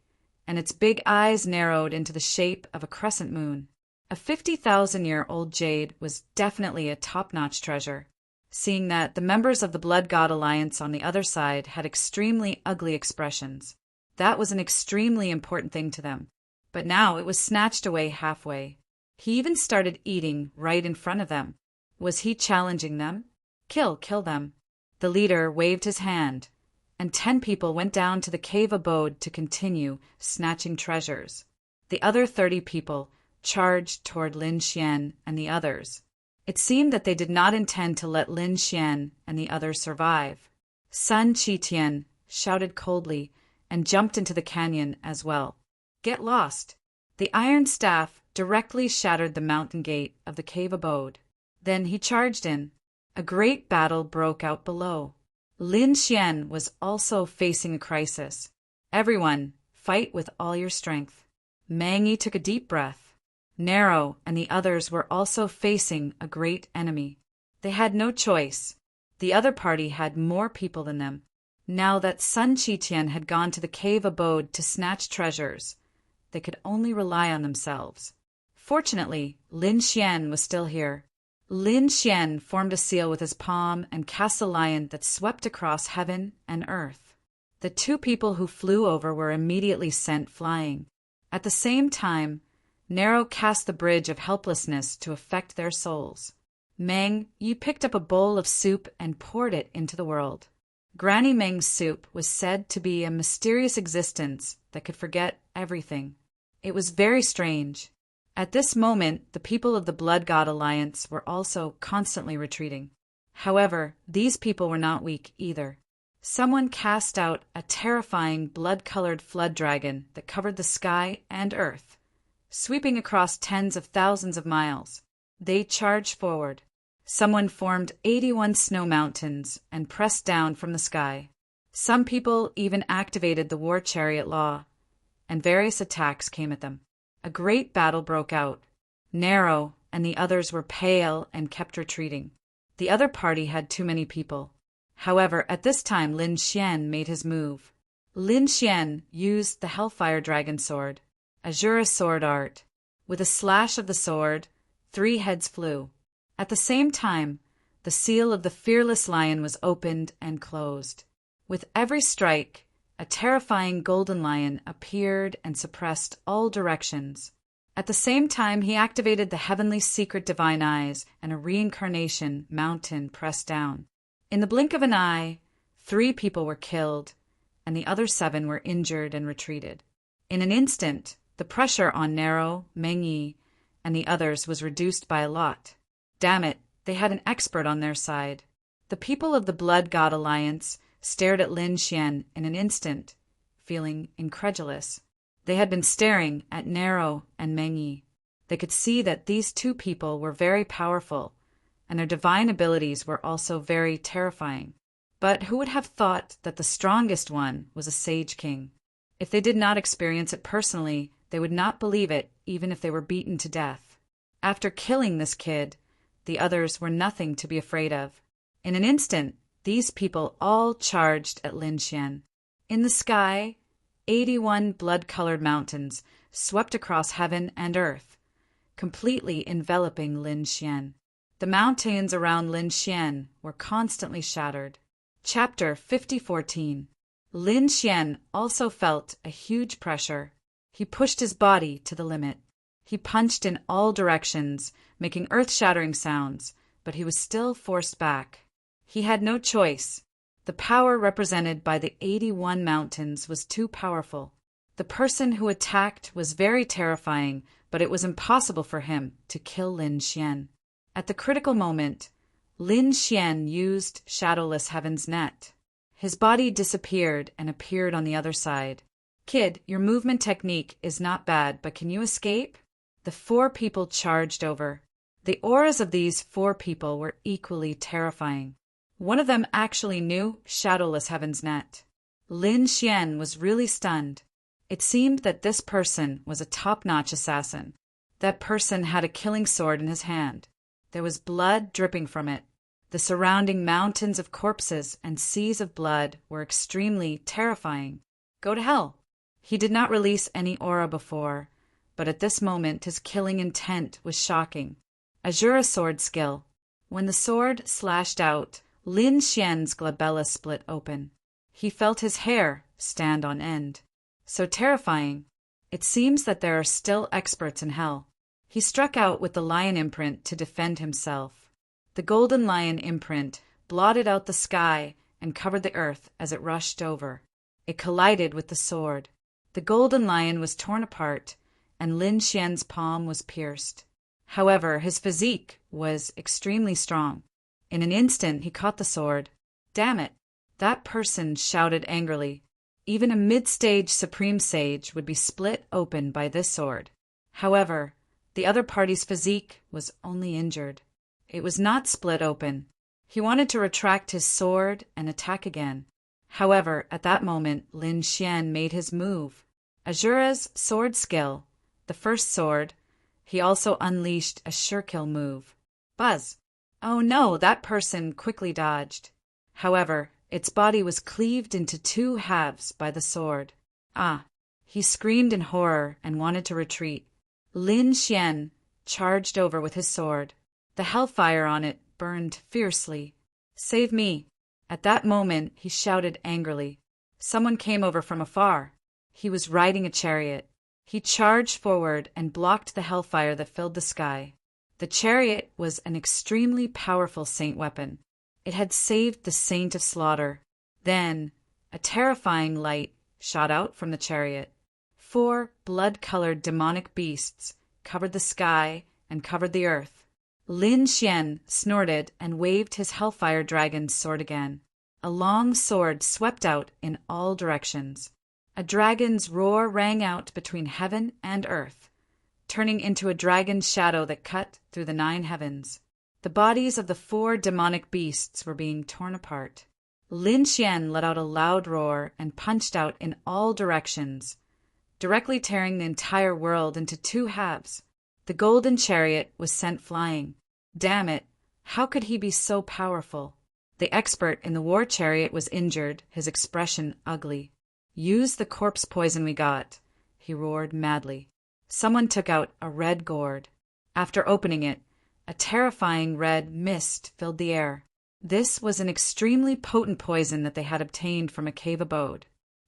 [SPEAKER 1] and its big eyes narrowed into the shape of a crescent moon. A 50,000-year-old jade was definitely a top-notch treasure. Seeing that the members of the Blood God Alliance on the other side had extremely ugly expressions, that was an extremely important thing to them. But now it was snatched away halfway. He even started eating right in front of them. Was he challenging them? Kill them. The leader waved his hand, and 10 people went down to the cave abode to continue snatching treasures. The other 30 people charged toward Lin Xian and the others. It seemed that they did not intend to let Lin Xian and the others survive. Sun Qitian shouted coldly and jumped into the canyon as well. "Get lost!" The iron staff directly shattered the mountain gate of the cave abode. Then he charged in. A great battle broke out below. Lin Xian was also facing a crisis. "Everyone, fight with all your strength." Mangi took a deep breath. Nero and the others were also facing a great enemy. They had no choice. The other party had more people than them. Now that Sun Qitian had gone to the cave abode to snatch treasures, they could only rely on themselves. Fortunately, Lin Xian was still here. Lin Xian formed a seal with his palm and cast a lion that swept across heaven and earth. The two people who flew over were immediately sent flying. At the same time, Nero cast the bridge of helplessness to affect their souls. Meng, you picked up a bowl of soup and poured it into the world. Granny Meng's soup was said to be a mysterious existence that could forget everything. It was very strange. At this moment, the people of the Blood God Alliance were also constantly retreating. However, these people were not weak either. Someone cast out a terrifying blood-colored flood dragon that covered the sky and earth, sweeping across tens of thousands of miles. They charged forward. Someone formed 81 snow mountains and pressed down from the sky. Some people even activated the war chariot law, and various attacks came at them. A great battle broke out. Nero and the others were pale and kept retreating. The other party had too many people. However, at this time Lin Xian made his move. Lin Xian used the Hellfire Dragon Sword, Azura sword art. With a slash of the sword, 3 heads flew. At the same time, the seal of the Fearless Lion was opened and closed. With every strike, a terrifying golden lion appeared and suppressed all directions. At the same time, he activated the heavenly secret divine eyes, and a reincarnation mountain pressed down. In the blink of an eye, 3 people were killed, and the other 7 were injured and retreated. In an instant, the pressure on Nero, Mengyi, and the others was reduced by a lot. Damn it, they had an expert on their side. The people of the Blood God Alliance stared at Lin Xian in an instant, feeling incredulous. They had been staring at Nero and Mengyi. They could see that these 2 people were very powerful, and their divine abilities were also very terrifying. But who would have thought that the strongest one was a sage king? If they did not experience it personally, they would not believe it even if they were beaten to death. After killing this kid, the others were nothing to be afraid of. In an instant, these people all charged at Lin Xian. In the sky, 81 blood-colored mountains swept across heaven and earth, completely enveloping Lin Xian. The mountains around Lin Xian were constantly shattered. Chapter 50:14. Lin Xian also felt a huge pressure. He pushed his body to the limit. He punched in all directions, making earth-shattering sounds, but he was still forced back. He had no choice. The power represented by the 81 mountains was too powerful. The person who attacked was very terrifying, but it was impossible for him to kill Lin Xian. At the critical moment, Lin Xian used Shadowless Heaven's net. His body disappeared and appeared on the other side. Kid, your movement technique is not bad, but can you escape? The four people charged over. The auras of these four people were equally terrifying. One of them actually knew Shadowless Heaven's net. Lin Xian was really stunned. It seemed that this person was a top-notch assassin. That person had a killing sword in his hand. There was blood dripping from it. The surrounding mountains of corpses and seas of blood were extremely terrifying. Go to hell. He did not release any aura before, but at this moment his killing intent was shocking. Azura sword skill. When the sword slashed out, Lin Xian's glabella split open. He felt his hair stand on end. So terrifying. It seems that there are still experts in hell. He struck out with the lion imprint to defend himself. The golden lion imprint blotted out the sky and covered the earth as it rushed over. It collided with the sword. The golden lion was torn apart, and Lin Xian's palm was pierced. However, his physique was extremely strong. In an instant, he caught the sword. Damn it! That person shouted angrily. Even a mid-stage supreme sage would be split open by this sword. However, the other party's physique was only injured. It was not split open. He wanted to retract his sword and attack again. However, at that moment, Lin Xian made his move. Azura's sword skill, the first sword, he also unleashed a sure-kill move. Buzz! Oh no, that person quickly dodged. However, its body was cleaved into two halves by the sword. Ah! He screamed in horror and wanted to retreat. Lin Xian charged over with his sword. The hellfire on it burned fiercely. Save me! At that moment, he shouted angrily. Someone came over from afar. He was riding a chariot. He charged forward and blocked the hellfire that filled the sky. The chariot was an extremely powerful saint weapon. It had saved the Saint of Slaughter. Then, a terrifying light shot out from the chariot. 4 blood-colored demonic beasts covered the sky and covered the earth. Lin Xian snorted and waved his hellfire dragon's sword again. A long sword swept out in all directions. A dragon's roar rang out between heaven and earth, turning into a dragon's shadow that cut through the 9 heavens. The bodies of the 4 demonic beasts were being torn apart. Lin Xian let out a loud roar and punched out in all directions, directly tearing the entire world into 2 halves. The golden chariot was sent flying. Damn it! How could he be so powerful? The expert in the war chariot was injured, his expression ugly. Use the corpse poison we got, he roared madly. Someone took out a red gourd. After opening it, a terrifying red mist filled the air. This was an extremely potent poison that they had obtained from a cave abode.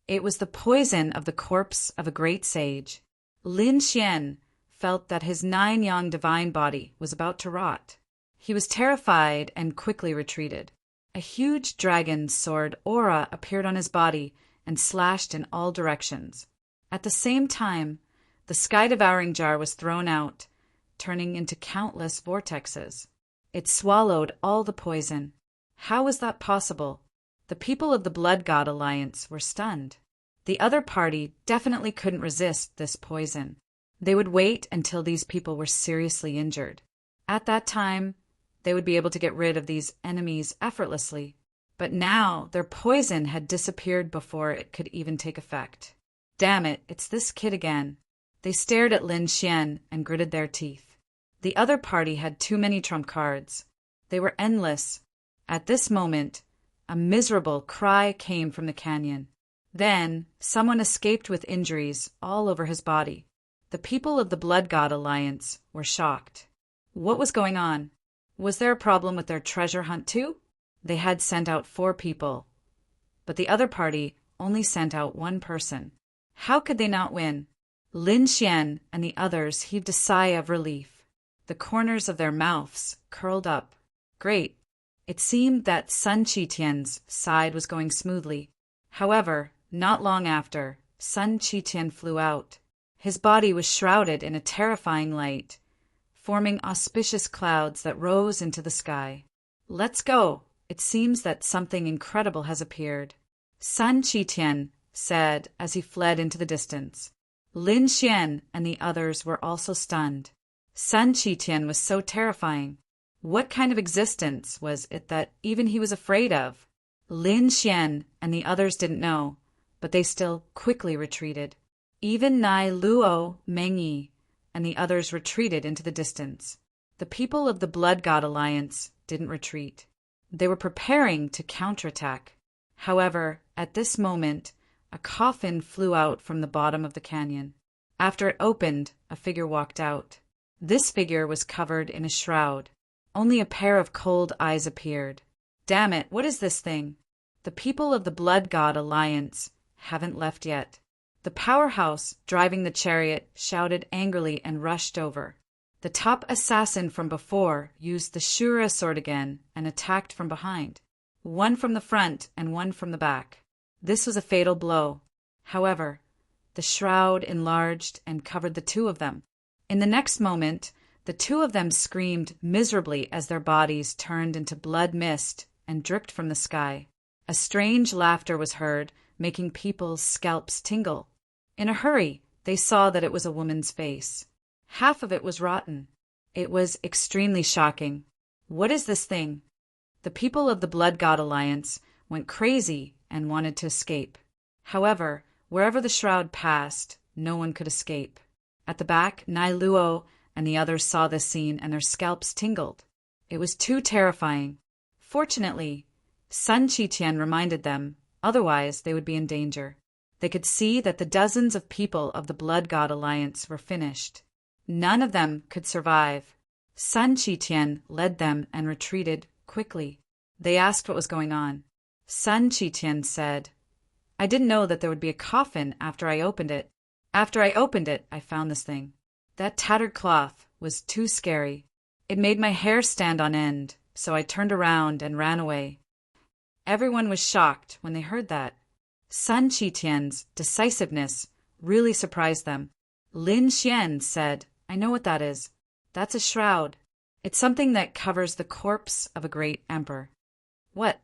[SPEAKER 1] It was the poison of the corpse of a great sage. Lin Xian felt that his 9-yang divine body was about to rot. He was terrified and quickly retreated. A huge dragon's sword aura appeared on his body and slashed in all directions. At the same time, the sky-devouring jar was thrown out, turning into countless vortexes. It swallowed all the poison. How was that possible? The people of the Blood God Alliance were stunned. The other party definitely couldn't resist this poison. They would wait until these people were seriously injured. At that time, they would be able to get rid of these enemies effortlessly. But now, their poison had disappeared before it could even take effect. Damn it, it's this kid again. They stared at Lin Xian and gritted their teeth. The other party had too many trump cards. They were endless. At this moment, a miserable cry came from the canyon. Then, someone escaped with injuries all over his body. The people of the Blood God Alliance were shocked. What was going on? Was there a problem with their treasure hunt too? They had sent out 4 people, but the other party only sent out 1 person. How could they not win? Lin Xian and the others heaved a sigh of relief. The corners of their mouths curled up. Great. It seemed that Sun Qitian's side was going smoothly. However, not long after, Sun Qitian flew out. His body was shrouded in a terrifying light, forming auspicious clouds that rose into the sky. Let's go! It seems that something incredible has appeared. Sun Qitian said as he fled into the distance. Lin Xian and the others were also stunned. Sun Qitian was so terrifying. What kind of existence was it that even he was afraid of? Lin Xian and the others didn't know, but they still quickly retreated. Even Nai Luo, Meng Yi, and the others retreated into the distance. The people of the Blood God Alliance didn't retreat. They were preparing to counterattack. However, at this moment, a coffin flew out from the bottom of the canyon. After it opened, a figure walked out. This figure was covered in a shroud. Only a pair of cold eyes appeared. Damn it, what is this thing? The people of the Blood God Alliance haven't left yet. The powerhouse driving the chariot shouted angrily and rushed over. The top assassin from before used the Shura sword again and attacked from behind. One from the front and one from the back. This was a fatal blow. However, the shroud enlarged and covered the two of them. In the next moment, the two of them screamed miserably as their bodies turned into blood mist and dripped from the sky. A strange laughter was heard, making people's scalps tingle. In a hurry, they saw that it was a woman's face. Half of it was rotten. It was extremely shocking. What is this thing? The people of the Blood God Alliance went crazy and wanted to escape. However, wherever the shroud passed, no one could escape. At the back, Nai Luo and the others saw this scene and their scalps tingled. It was too terrifying. Fortunately, Sun Qitian reminded them, otherwise they would be in danger. They could see that the dozens of people of the Blood God Alliance were finished. None of them could survive. Sun Qitian led them and retreated quickly. They asked what was going on. Sun Qitian said, I didn't know that there would be a coffin after I opened it. After I opened it, I found this thing. That tattered cloth was too scary. It made my hair stand on end, so I turned around and ran away. Everyone was shocked when they heard that. Sun Qitian's decisiveness really surprised them. Lin Xian said, I know what that is. That's a shroud. It's something that covers the corpse of a great emperor. What?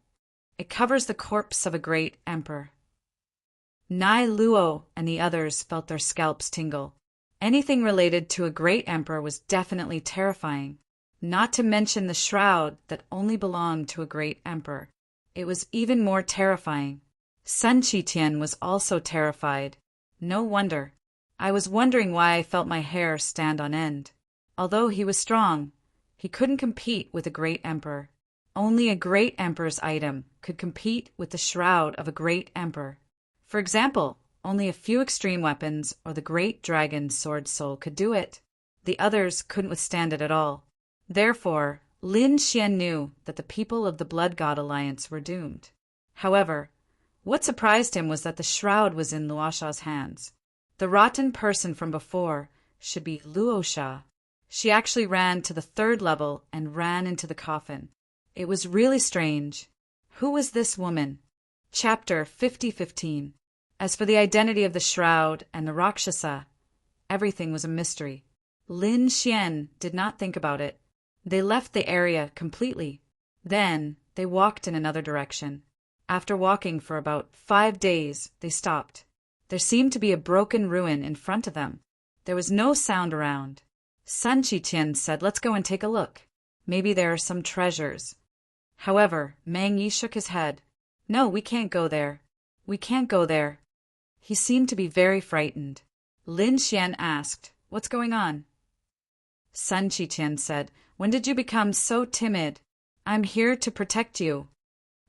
[SPEAKER 1] It covers the corpse of a great emperor. Nai Luo and the others felt their scalps tingle. Anything related to a great emperor was definitely terrifying, not to mention the shroud that only belonged to a great emperor. It was even more terrifying. Sun Qitian was also terrified. No wonder. I was wondering why I felt my hair stand on end. Although he was strong, he couldn't compete with a great emperor. Only a great emperor's item could compete with the shroud of a great emperor. For example, only a few extreme weapons or the great dragon's sword soul could do it. The others couldn't withstand it at all. Therefore, Lin Xian knew that the people of the Blood God Alliance were doomed. However, what surprised him was that the shroud was in Luosha's hands. The rotten person from before should be Luosha. She actually ran to the third level and ran into the coffin. It was really strange. Who was this woman? Chapter 50:15. As for the identity of the shroud and the Rakshasa, everything was a mystery. Lin Xian did not think about it. They left the area completely. Then they walked in another direction. After walking for about 5 days, they stopped. There seemed to be a broken ruin in front of them. There was no sound around. Sun Qitian said, let's go and take a look. Maybe there are some treasures. However, Meng Yi shook his head. No, we can't go there. We can't go there. He seemed to be very frightened. Lin Xian asked, what's going on? Sun Qitian said, when did you become so timid? I'm here to protect you.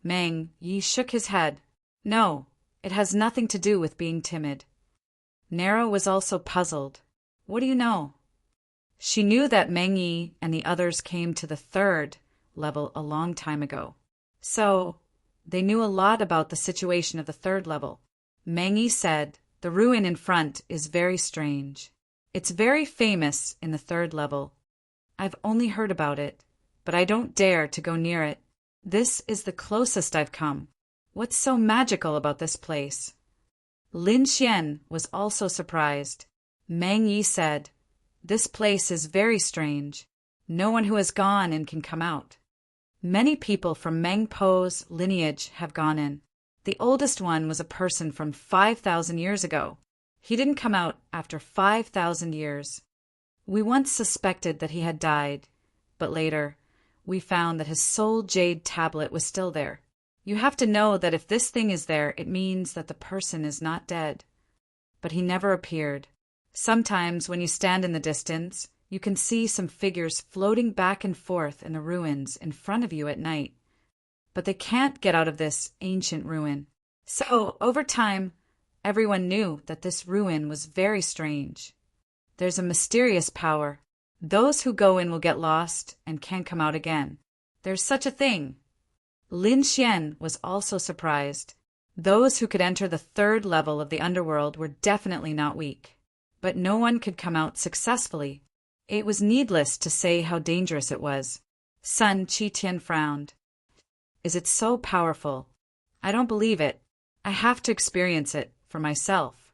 [SPEAKER 1] Meng Yi shook his head. No, it has nothing to do with being timid. Nero was also puzzled. What do you know? She knew that Meng Yi and the others came to the third level a long time ago. So, they knew a lot about the situation of the third level. Meng Yi said, the ruin in front is very strange. It's very famous in the third level. I've only heard about it, but I don't dare to go near it. This is the closest I've come. What's so magical about this place? Lin Xian was also surprised. Meng Yi said, this place is very strange. No one who has gone in can come out. Many people from Meng Po's lineage have gone in. The oldest one was a person from 5,000 years ago. He didn't come out after 5,000 years. We once suspected that he had died, but later, we found that his soul jade tablet was still there. You have to know that if this thing is there, it means that the person is not dead. But he never appeared. Sometimes when you stand in the distance, you can see some figures floating back and forth in the ruins in front of you at night. But they can't get out of this ancient ruin. So, over time, everyone knew that this ruin was very strange. There's a mysterious power. Those who go in will get lost and can't come out again. There's such a thing. Lin Xian was also surprised. Those who could enter the third level of the underworld were definitely not weak. But no one could come out successfully. It was needless to say how dangerous it was. Sun Qitian frowned. Is it so powerful? I don't believe it. I have to experience it for myself.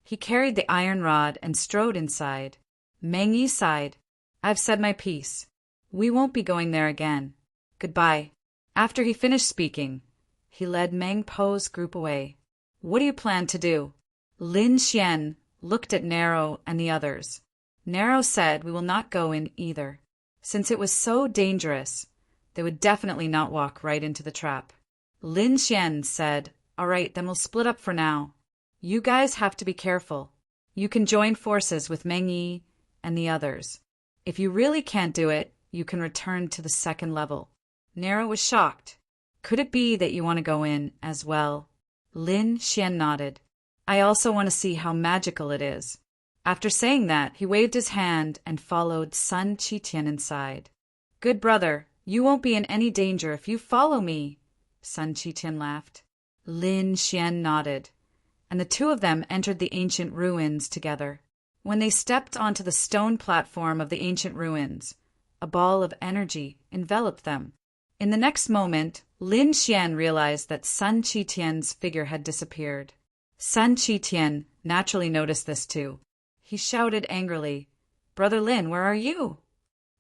[SPEAKER 1] He carried the iron rod and strode inside. Meng Yi sighed. I've said my piece. We won't be going there again. Goodbye. After he finished speaking, he led Meng Po's group away. What do you plan to do? Lin Xian looked at Nero and the others. Nero said we will not go in either. Since it was so dangerous, they would definitely not walk right into the trap. Lin Xian said, all right, then we'll split up for now. You guys have to be careful. You can join forces with Meng Yi and the others. If you really can't do it, you can return to the second level. Nero was shocked. Could it be that you want to go in as well? Lin Xian nodded. I also want to see how magical it is. After saying that, he waved his hand and followed Sun Qitian inside. Good brother, you won't be in any danger if you follow me, Sun Qitian laughed. Lin Xian nodded, and the two of them entered the ancient ruins together. When they stepped onto the stone platform of the ancient ruins, a ball of energy enveloped them. In the next moment, Lin Xian realized that Sun Qitian's figure had disappeared. Sun Qitian naturally noticed this too. He shouted angrily, Brother Lin, where are you?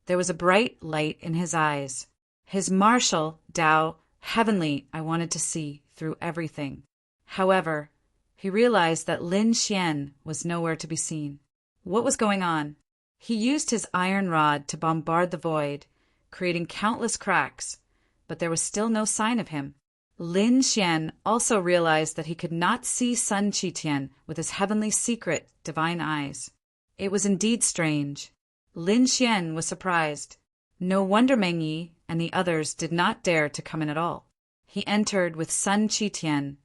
[SPEAKER 1] There was a bright light in his eyes. His martial, Dao, heavenly, I wanted to see through everything. However, he realized that Lin Xian was nowhere to be seen. What was going on? He used his iron rod to bombard the void, creating countless cracks, but there was still no sign of him. Lin Xian also realized that he could not see Sun Qitian with his heavenly secret, divine eyes. It was indeed strange. Lin Xian was surprised. No wonder Meng Yi and the others did not dare to come in at all. He entered with Sun Qitian,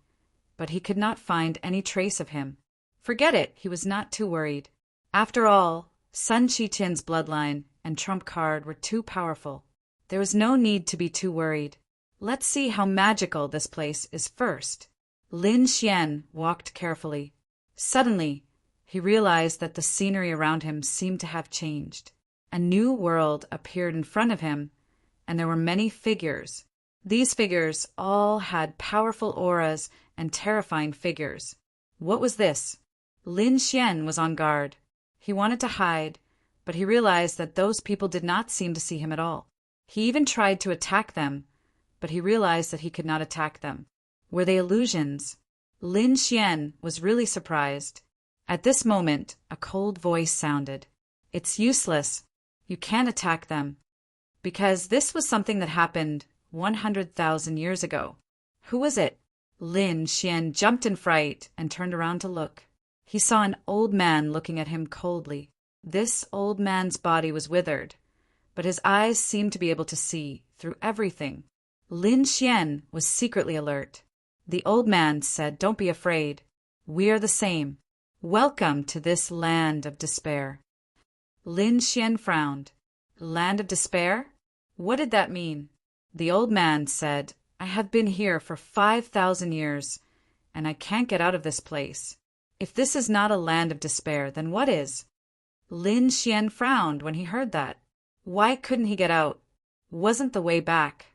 [SPEAKER 1] but he could not find any trace of him. Forget it, he was not too worried. After all, Sun Qitian's bloodline and trump card were too powerful. There was no need to be too worried. Let's see how magical this place is first. Lin Xian walked carefully. Suddenly, he realized that the scenery around him seemed to have changed. A new world appeared in front of him, and there were many figures. These figures all had powerful auras and terrifying figures. What was this? Lin Xian was on guard. He wanted to hide, but he realized that those people did not seem to see him at all. He even tried to attack them, but he realized that he could not attack them. Were they illusions? Lin Xian was really surprised. At this moment, a cold voice sounded. It's useless. You can't attack them. Because this was something that happened 100,000 years ago. Who was it? Lin Xian jumped in fright and turned around to look. He saw an old man looking at him coldly. This old man's body was withered, but his eyes seemed to be able to see through everything. Lin Xian was secretly alert. The old man said, Don't be afraid. We are the same. Welcome to this land of despair. Lin Xian frowned. Land of despair? What did that mean? The old man said, I have been here for 5,000 years, and I can't get out of this place. If this is not a land of despair, then what is? Lin Xian frowned when he heard that. Why couldn't he get out? Wasn't the way back?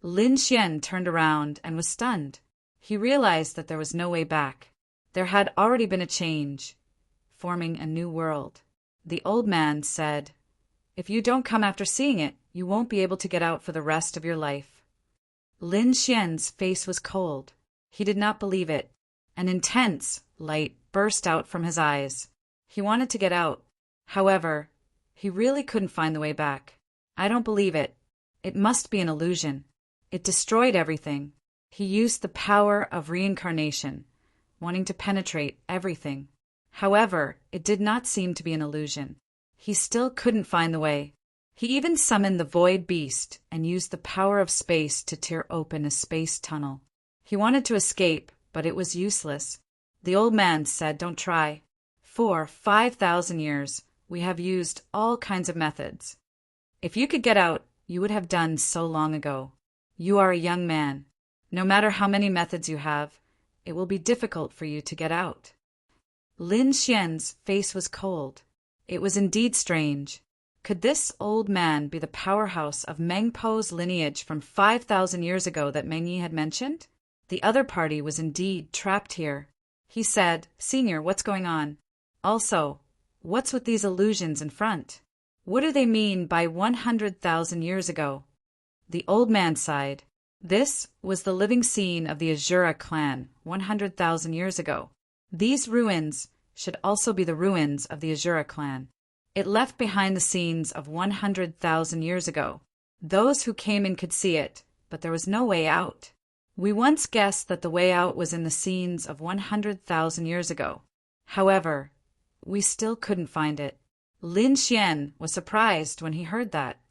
[SPEAKER 1] Lin Xian turned around and was stunned. He realized that there was no way back. There had already been a change, forming a new world. The old man said, If you don't come after seeing it, you won't be able to get out for the rest of your life. Lin Xian's face was cold. He did not believe it. An intense light burst out from his eyes. He wanted to get out. However, he really couldn't find the way back. I don't believe it. It must be an illusion. It destroyed everything. He used the power of reincarnation, wanting to penetrate everything. However, it did not seem to be an illusion. He still couldn't find the way. He even summoned the void beast and used the power of space to tear open a space tunnel. He wanted to escape, but it was useless. The old man said, "Don't try. For 5,000 years, we have used all kinds of methods. If you could get out, you would have done so long ago. You are a young man. No matter how many methods you have, it will be difficult for you to get out." Lin Xian's face was cold. It was indeed strange. Could this old man be the powerhouse of Meng Po's lineage from 5,000 years ago that Meng Yi had mentioned? The other party was indeed trapped here. He said, "Senior, what's going on? Also, what's with these illusions in front? What do they mean by 100,000 years ago?" The old man sighed. This was the living scene of the Azura clan 100,000 years ago. These ruins should also be the ruins of the Azura clan. It left behind the scenes of 100,000 years ago. Those who came in could see it, but there was no way out. We once guessed that the way out was in the scenes of 100,000 years ago. However, we still couldn't find it. Lin Xian was surprised when he heard that.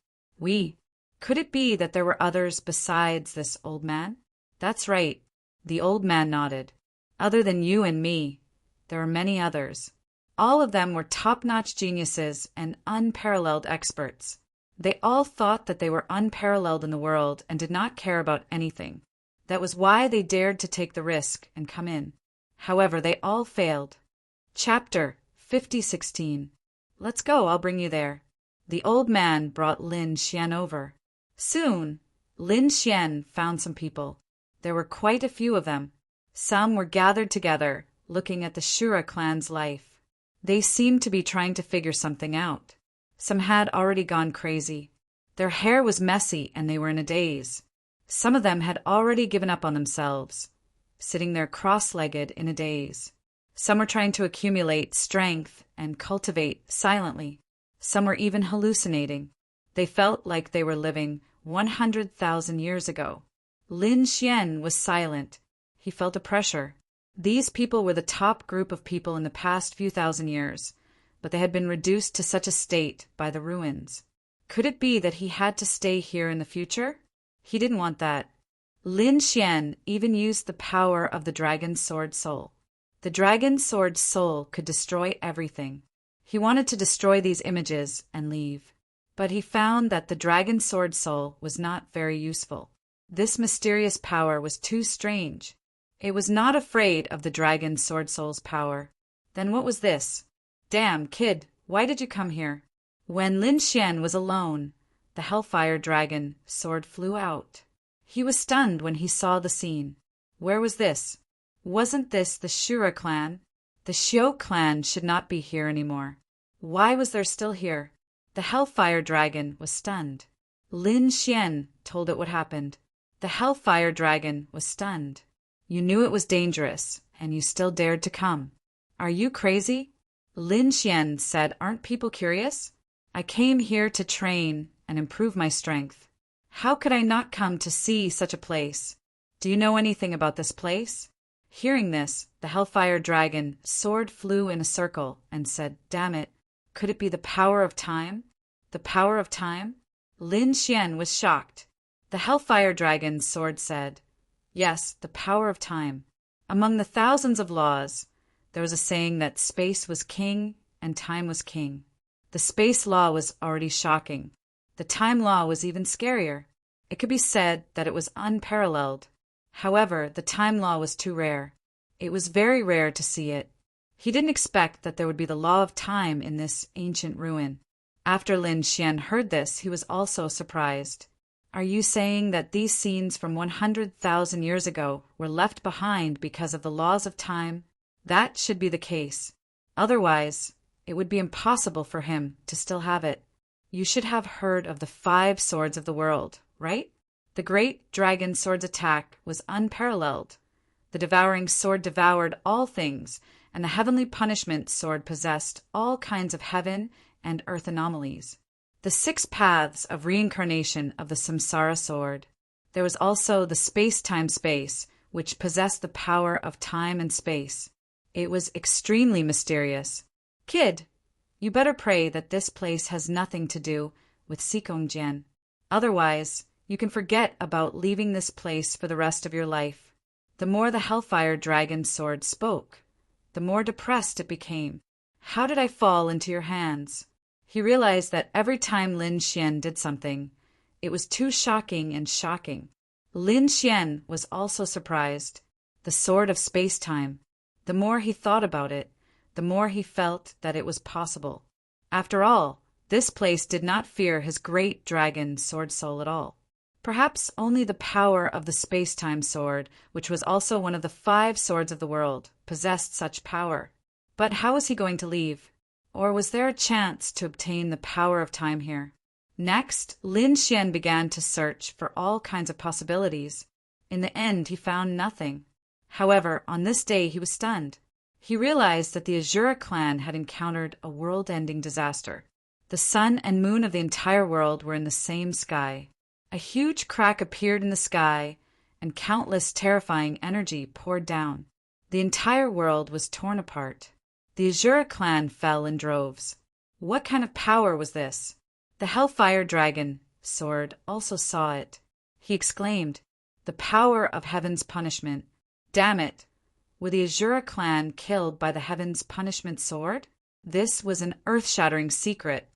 [SPEAKER 1] Could it be that there were others besides this old man? That's right. The old man nodded. Other than you and me, there are many others. All of them were top-notch geniuses and unparalleled experts. They all thought that they were unparalleled in the world and did not care about anything. That was why they dared to take the risk and come in. However, they all failed. Chapter 5016. Let's go, I'll bring you there. The old man brought Lin Xian over. Soon, Lin Xian found some people. There were quite a few of them. Some were gathered together, looking at the Shura clan's life. They seemed to be trying to figure something out. Some had already gone crazy. Their hair was messy and they were in a daze. Some of them had already given up on themselves, sitting there cross-legged in a daze. Some were trying to accumulate strength and cultivate silently. Some were even hallucinating. They felt like they were living 100,000 years ago. Lin Xian was silent. He felt a pressure. These people were the top group of people in the past few thousand years, but they had been reduced to such a state by the ruins. Could it be that he had to stay here in the future? He didn't want that. Lin Xian even used the power of the Dragon Sword Soul. The Dragon Sword Soul could destroy everything. He wanted to destroy these images and leave. But he found that the Dragon Sword Soul was not very useful. This mysterious power was too strange. It was not afraid of the Dragon Sword Soul's power. Then what was this? Damn, kid, why did you come here? When Lin Xian was alone, the Hellfire Dragon sword flew out. He was stunned when he saw the scene. Where was this? Wasn't this the Shura clan? The Xiao clan should not be here anymore. Why was there still here? The Hellfire Dragon was stunned. Lin Xian told it what happened. The Hellfire Dragon was stunned. You knew it was dangerous, and you still dared to come. Are you crazy? Lin Xian said, Aren't people curious? I came here to train and improve my strength. How could I not come to see such a place? Do you know anything about this place? Hearing this, the Hellfire Dragon sword flew in a circle and said, Damn it, could it be the power of time? The power of time? Lin Xian was shocked. The Hellfire Dragon's sword said, Yes, the power of time. Among the thousands of laws, there was a saying that space was king and time was king. The space law was already shocking. The time law was even scarier. It could be said that it was unparalleled. However, the time law was too rare. It was very rare to see it. He didn't expect that there would be the law of time in this ancient ruin. After Lin Xian heard this, he was also surprised. Are you saying that these scenes from 100,000 years ago were left behind because of the laws of time? That should be the case. Otherwise, it would be impossible for him to still have it. You should have heard of the 5 swords of the world, right? The great dragon sword's attack was unparalleled. The devouring sword devoured all things, and the heavenly punishment sword possessed all kinds of heaven and earth anomalies. The 6 paths of reincarnation of the samsara sword. There was also the space-time space, which possessed the power of time and space. It was extremely mysterious. Kid, you better pray that this place has nothing to do with Sikongjian. Otherwise, you can forget about leaving this place for the rest of your life. The more the Hellfire Dragon sword spoke, the more depressed it became. How did I fall into your hands? He realized that every time Lin Xian did something, it was too shocking and shocking. Lin Xian was also surprised. The sword of space-time. The more he thought about it, the more he felt that it was possible. After all, this place did not fear his great dragon sword soul at all. Perhaps only the power of the space-time sword, which was also one of the 5 swords of the world, possessed such power. But how was he going to leave? Or was there a chance to obtain the power of time here? Next, Lin Xian began to search for all kinds of possibilities. In the end, he found nothing. However, on this day he was stunned. He realized that the Azura clan had encountered a world-ending disaster. The sun and moon of the entire world were in the same sky. A huge crack appeared in the sky, and countless terrifying energy poured down. The entire world was torn apart. The Azura clan fell in droves. What kind of power was this? The Hellfire Dragon sword also saw it. He exclaimed, "The power of heaven's punishment. Damn it! Were the Azura clan killed by the heaven's punishment sword?" This was an earth-shattering secret.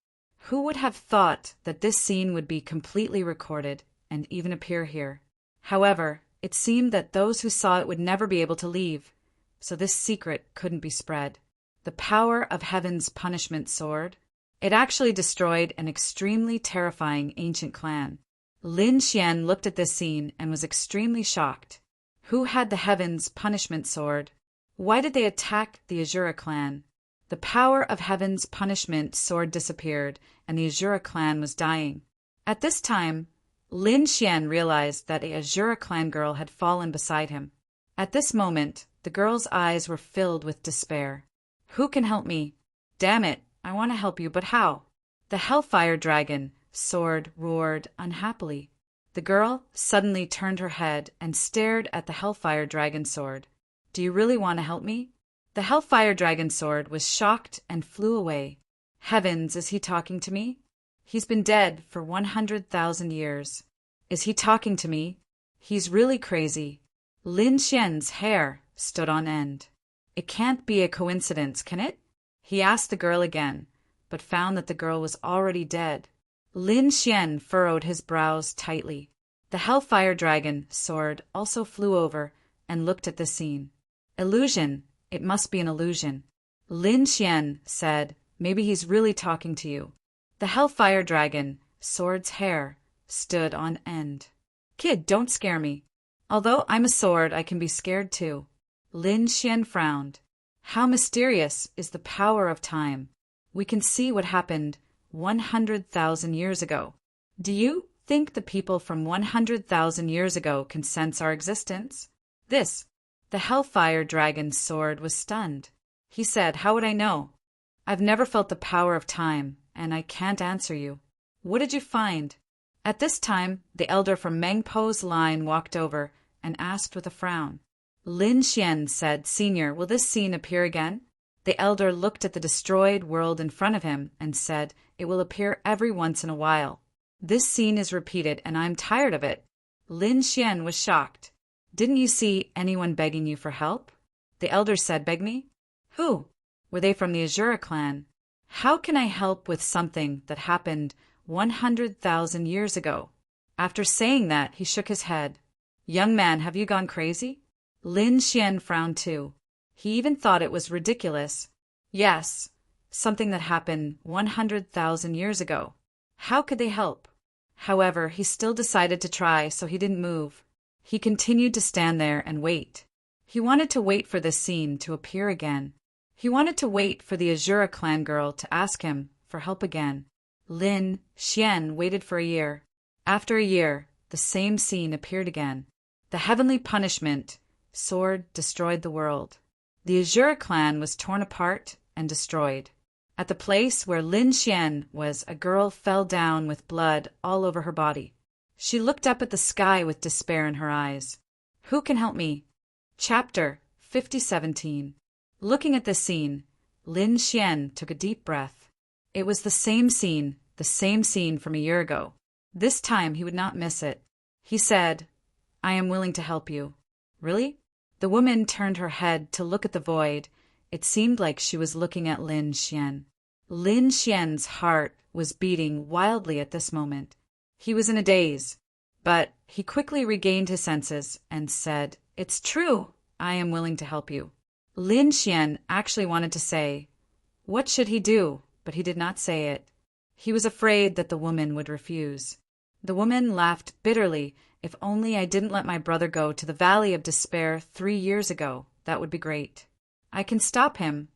[SPEAKER 1] Who would have thought that this scene would be completely recorded and even appear here? However, it seemed that those who saw it would never be able to leave, so this secret couldn't be spread. The power of heaven's punishment sword. It actually destroyed an extremely terrifying ancient clan. Lin Xian looked at this scene and was extremely shocked. Who had the heaven's punishment sword? Why did they attack the Azura clan? The power of heaven's punishment sword disappeared, and the Azura clan was dying. At this time, Lin Xian realized that a Azura clan girl had fallen beside him. At this moment, the girl's eyes were filled with despair. Who can help me? Damn it, I want to help you, but how? The Hellfire Dragon sword roared unhappily. The girl suddenly turned her head and stared at the Hellfire Dragon sword. Do you really want to help me? The Hellfire Dragon sword was shocked and flew away. Heavens, is he talking to me? He's been dead for 100,000 years. Is he talking to me? He's really crazy. Lin Xian's hair stood on end. It can't be a coincidence, can it? He asked the girl again, but found that the girl was already dead. Lin Xian furrowed his brows tightly. The Hellfire Dragon sword also flew over and looked at the scene. Illusion. It must be an illusion. Lin Xian said, maybe he's really talking to you. The Hellfire Dragon sword's hair stood on end. Kid, don't scare me. Although I'm a sword, I can be scared too. Lin Xian frowned. How mysterious is the power of time. We can see what happened 100,000 years ago. Do you think the people from 100,000 years ago can sense our existence? The Hellfire Dragon's sword was stunned. He said, how would I know? I've never felt the power of time, and I can't answer you. What did you find? At this time, the elder from Mengpo's line walked over and asked with a frown. Lin Xian said, Senior, will this scene appear again? The elder looked at the destroyed world in front of him and said, it will appear every once in a while. This scene is repeated and I'm tired of it. Lin Xian was shocked. Didn't you see anyone begging you for help? The elder said, beg me? Who? Were they from the Azura clan? How can I help with something that happened 100,000 years ago? After saying that, he shook his head. Young man, have you gone crazy? Lin Xian frowned too. He even thought it was ridiculous. Yes, something that happened 100,000 years ago. How could they help? However, he still decided to try, so he didn't move. He continued to stand there and wait. He wanted to wait for this scene to appear again. He wanted to wait for the Azura clan girl to ask him for help again. Lin Xian waited for a year. After a year, the same scene appeared again. The heavenly punishment sword destroyed the world. The Azura clan was torn apart and destroyed. At the place where Lin Xian was, a girl fell down with blood all over her body. She looked up at the sky with despair in her eyes. Who can help me? Chapter 5017. Looking at this scene, Lin Xian took a deep breath. It was the same scene from a year ago. This time he would not miss it. He said, I am willing to help you. Really? The woman turned her head to look at the void. It seemed like she was looking at Lin Xian. Lin Xian's heart was beating wildly at this moment. He was in a daze, but he quickly regained his senses and said, It's true, I am willing to help you. Lin Xian actually wanted to say, what should he do? But he did not say it. He was afraid that the woman would refuse. The woman laughed bitterly. If only I didn't let my brother go to the Valley of Despair 3 years ago, that would be great. I can stop him.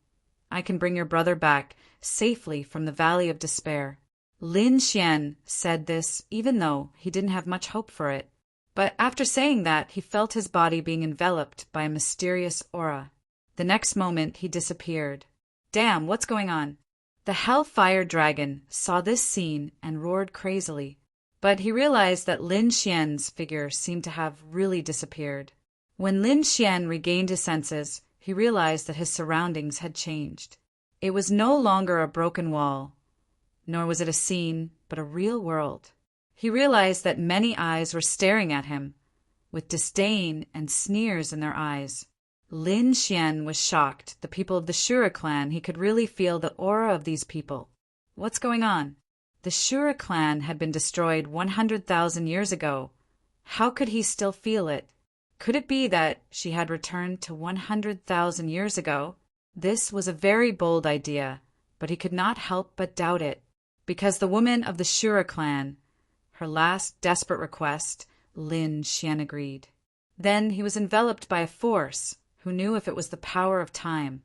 [SPEAKER 1] I can bring your brother back safely from the Valley of Despair. Lin Xian said this even though he didn't have much hope for it. But after saying that, he felt his body being enveloped by a mysterious aura. The next moment, he disappeared. Damn, what's going on? The Hellfire Dragon saw this scene and roared crazily. But he realized that Lin Xian's figure seemed to have really disappeared. When Lin Xian regained his senses, he realized that his surroundings had changed. It was no longer a broken wall, nor was it a scene, but a real world. He realized that many eyes were staring at him, with disdain and sneers in their eyes. Lin Xian was shocked. The people of the Shura clan, he could really feel the aura of these people. What's going on? The Shura clan had been destroyed 100,000 years ago. How could he still feel it? Could it be that she had returned to 100,000 years ago? This was a very bold idea, but he could not help but doubt it. Because the woman of the Shura clan, her last desperate request, Lin Xian agreed. Then he was enveloped by a force who knew if it was the power of time,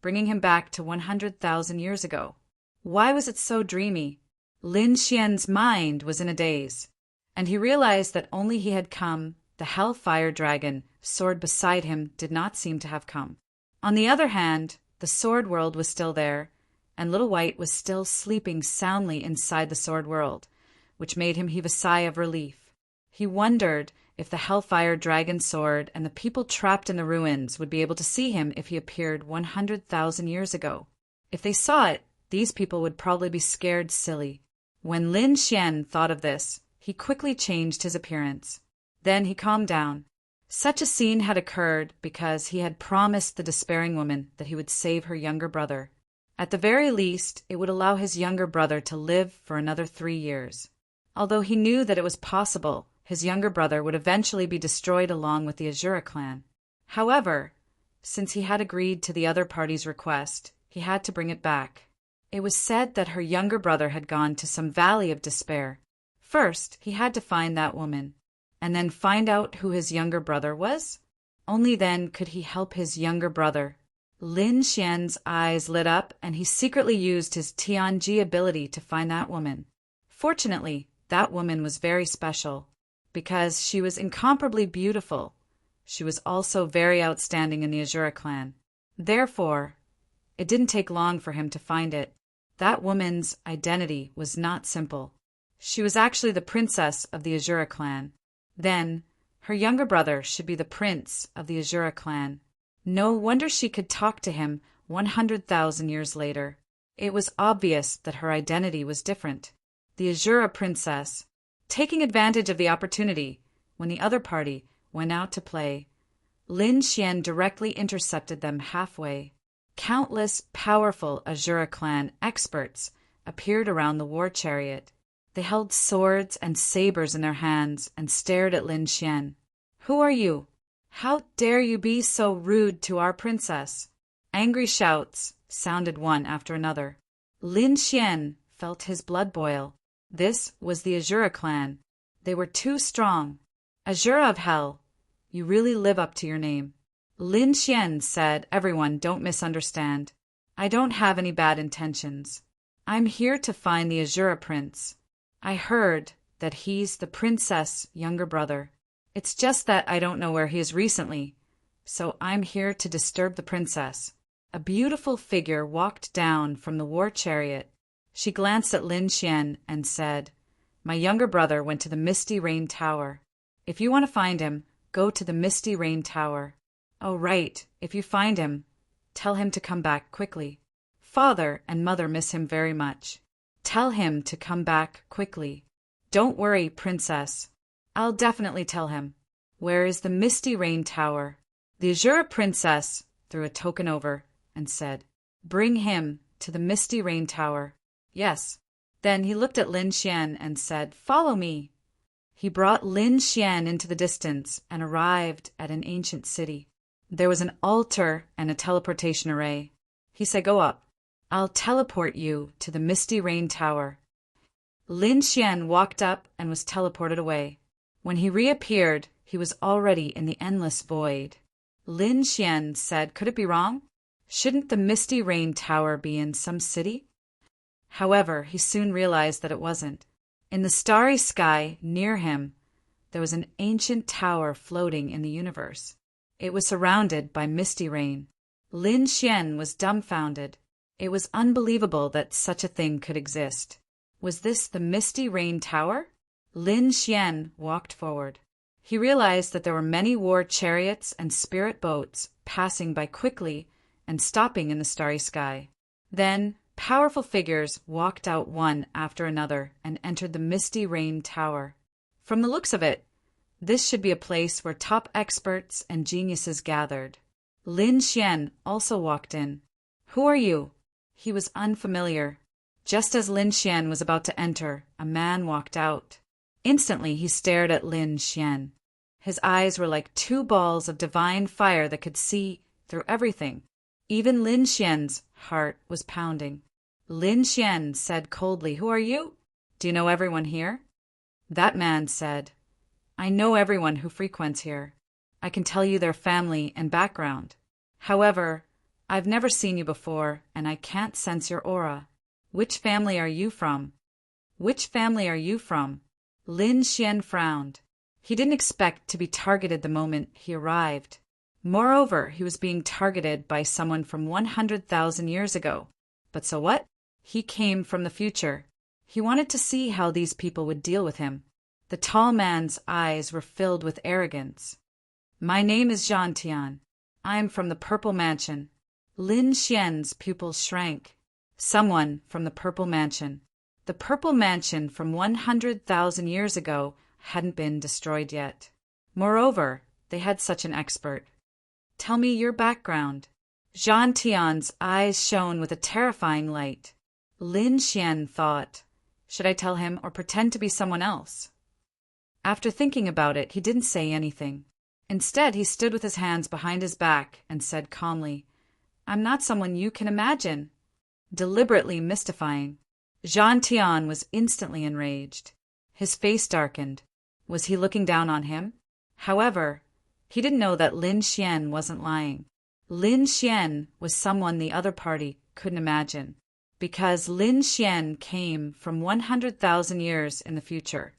[SPEAKER 1] bringing him back to 100,000 years ago. Why was it so dreamy? Lin Xian's mind was in a daze, and he realized that only he had come. The Hellfire Dragon, sword beside him, did not seem to have come. On the other hand, the Sword World was still there, and Little White was still sleeping soundly inside the Sword World, which made him heave a sigh of relief. He wondered if the Hellfire Dragon sword and the people trapped in the ruins would be able to see him if he appeared 100,000 years ago. If they saw it, these people would probably be scared silly. When Lin Xian thought of this, he quickly changed his appearance. Then he calmed down. Such a scene had occurred because he had promised the despairing woman that he would save her younger brother. At the very least, it would allow his younger brother to live for another 3 years. Although he knew that it was possible, his younger brother would eventually be destroyed along with the Azura clan. However, since he had agreed to the other party's request, he had to bring it back. It was said that her younger brother had gone to some Valley of Despair. First, he had to find that woman, and then find out who his younger brother was. Only then could he help his younger brother. Lin Xian's eyes lit up, and he secretly used his Tianji ability to find that woman. Fortunately, that woman was very special, because she was incomparably beautiful. She was also very outstanding in the Azura clan. Therefore, it didn't take long for him to find it. That woman's identity was not simple. She was actually the princess of the Azura clan. Then, her younger brother should be the prince of the Azura clan. No wonder she could talk to him 100,000 years later. It was obvious that her identity was different. The Azura princess, taking advantage of the opportunity, when the other party went out to play, Lin Xian directly intercepted them halfway. Countless powerful Azura clan experts appeared around the war chariot. They held swords and sabers in their hands and stared at Lin Xian. Who are you? How dare you be so rude to our princess? Angry shouts sounded one after another. Lin Xian felt his blood boil. This was the Azura clan. They were too strong. Azura of Hell, you really live up to your name. Lin Xian said, everyone, don't misunderstand. I don't have any bad intentions. I'm here to find the Azura prince. I heard that he's the princess' younger brother. It's just that I don't know where he is recently. so I'm here to disturb the princess." A beautiful figure walked down from the war chariot. She glanced at Lin Xian and said, "My younger brother went to the Misty Rain Tower. If you want to find him, go to the Misty Rain Tower." "Oh, right. If you find him, tell him to come back quickly. Father and mother miss him very much. Tell him to come back quickly." "Don't worry, princess. I'll definitely tell him." "Where is the Misty Rain Tower?" The Azure princess threw a token over and said, "Bring him to the Misty Rain Tower." "Yes." Then he looked at Lin Xian and said, "Follow me." He brought Lin Xian into the distance and arrived at an ancient city. There was an altar and a teleportation array. He said, "Go up. I'll teleport you to the Misty Rain Tower." Lin Xian walked up and was teleported away. When he reappeared, he was already in the endless void. Lin Xian said, "Could it be wrong? Shouldn't the Misty Rain Tower be in some city?" However, he soon realized that it wasn't. In the starry sky near him, there was an ancient tower floating in the universe. It was surrounded by misty rain. Lin Xian was dumbfounded. It was unbelievable that such a thing could exist. Was this the Misty Rain Tower? Lin Xian walked forward. He realized that there were many war chariots and spirit boats passing by quickly and stopping in the starry sky. Then, powerful figures walked out one after another and entered the Misty Rain Tower. From the looks of it, this should be a place where top experts and geniuses gathered. Lin Xian also walked in. "Who are you?" He was unfamiliar. Just as Lin Xian was about to enter, a man walked out. Instantly, he stared at Lin Xian. His eyes were like two balls of divine fire that could see through everything. Even Lin Xian's heart was pounding. Lin Xian said coldly, "Who are you? Do you know everyone here?" That man said, "I know everyone who frequents here. I can tell you their family and background. However, I've never seen you before, and I can't sense your aura. Which family are you from?" "Which family are you from?" Lin Xian frowned. He didn't expect to be targeted the moment he arrived. Moreover, he was being targeted by someone from 100,000 years ago. But so what? He came from the future. He wanted to see how these people would deal with him. The tall man's eyes were filled with arrogance. "My name is Zhan Tian. I'm from the Purple Mansion." Lin Xian's pupils shrank. Someone from the Purple Mansion. The Purple Mansion from 100,000 years ago hadn't been destroyed yet. Moreover, they had such an expert. "Tell me your background." Zhan Tian's eyes shone with a terrifying light. Lin Xian thought, should I tell him or pretend to be someone else? After thinking about it, he didn't say anything. Instead, he stood with his hands behind his back and said calmly, "I'm not someone you can imagine." Deliberately mystifying. Zhan Tian was instantly enraged. His face darkened. Was he looking down on him? However, he didn't know that Lin Xian wasn't lying. Lin Xian was someone the other party couldn't imagine, because Lin Xian came from 100,000 years in the future.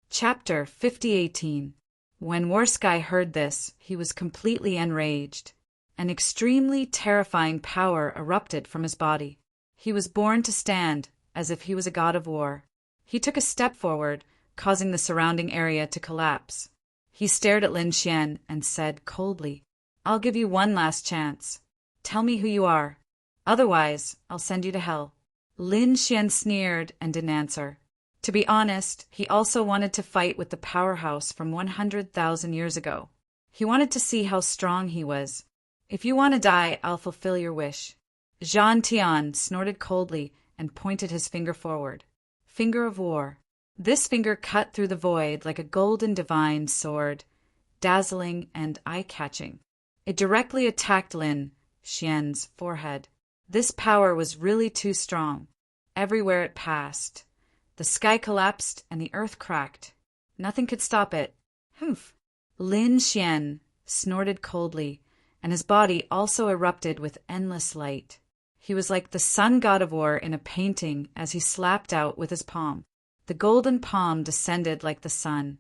[SPEAKER 1] Chapter 5018. When Warsky heard this, he was completely enraged. An extremely terrifying power erupted from his body. He was born to stand as if he was a god of war. He took a step forward, causing the surrounding area to collapse. He stared at Lin Xian and said coldly, "I'll give you one last chance. Tell me who you are. Otherwise, I'll send you to hell." Lin Xian sneered and didn't answer. To be honest, he also wanted to fight with the powerhouse from 100,000 years ago. He wanted to see how strong he was. "If you want to die, I'll fulfill your wish." Zhan Tian snorted coldly and pointed his finger forward. Finger of war. This finger cut through the void like a golden divine sword, dazzling and eye-catching. It directly attacked Lin Xian's forehead. This power was really too strong. Everywhere it passed, the sky collapsed and the earth cracked. Nothing could stop it. Humph! Lin Xian snorted coldly, and his body also erupted with endless light. He was like the sun god of war in a painting as he slapped out with his palm. The golden palm descended like the sun,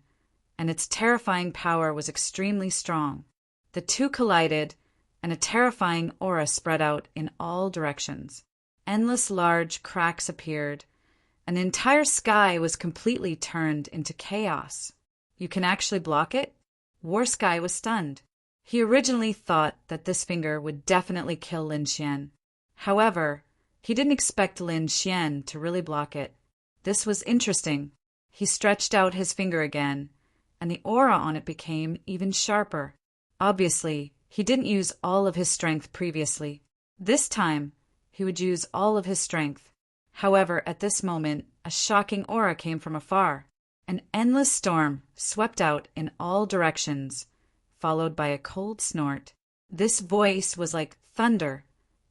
[SPEAKER 1] and its terrifying power was extremely strong. The two collided, and a terrifying aura spread out in all directions. Endless large cracks appeared. An entire sky was completely turned into chaos. You can actually block it? War Sky was stunned. He originally thought that this finger would definitely kill Lin Xian. However, he didn't expect Lin Xian to really block it. This was interesting. He stretched out his finger again, and the aura on it became even sharper. Obviously, he didn't use all of his strength previously. This time, he would use all of his strength. However, at this moment, a shocking aura came from afar. An endless storm swept out in all directions, followed by a cold snort. This voice was like thunder,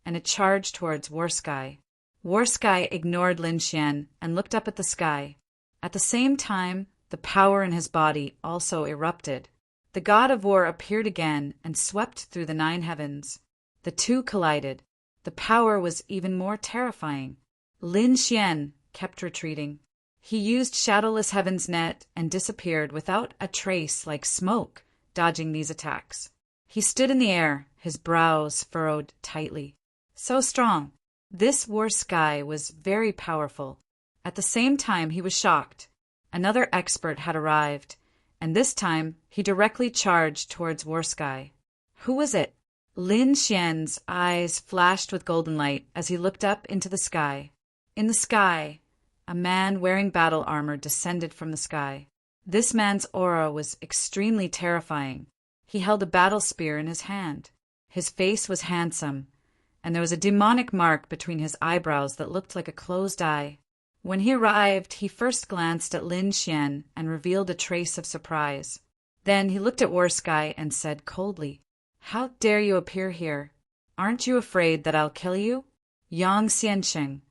[SPEAKER 1] and it charged towards War Sky. War Sky ignored Lin Xian and looked up at the sky. At the same time, the power in his body also erupted. The god of war appeared again and swept through the 9 heavens. The two collided. The power was even more terrifying. Lin Xian kept retreating. He used Shadowless Heaven's net and disappeared without a trace like smoke, dodging these attacks. He stood in the air, his brows furrowed tightly. So strong. This War Sky was very powerful. At the same time, he was shocked. Another expert had arrived, and this time he directly charged towards War Sky. Who was it? Lin Xian's eyes flashed with golden light as he looked up into the sky. In the sky, a man wearing battle armor descended from the sky. This man's aura was extremely terrifying. He held a battle spear in his hand. His face was handsome, and there was a demonic mark between his eyebrows that looked like a closed eye. When he arrived, he first glanced at Lin Xian and revealed a trace of surprise. Then he looked at War Sky and said coldly, "How dare you appear here? Aren't you afraid that I'll kill you? Yang Xiansheng,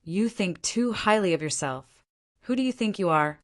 [SPEAKER 1] you think too highly of yourself. Who do you think you are?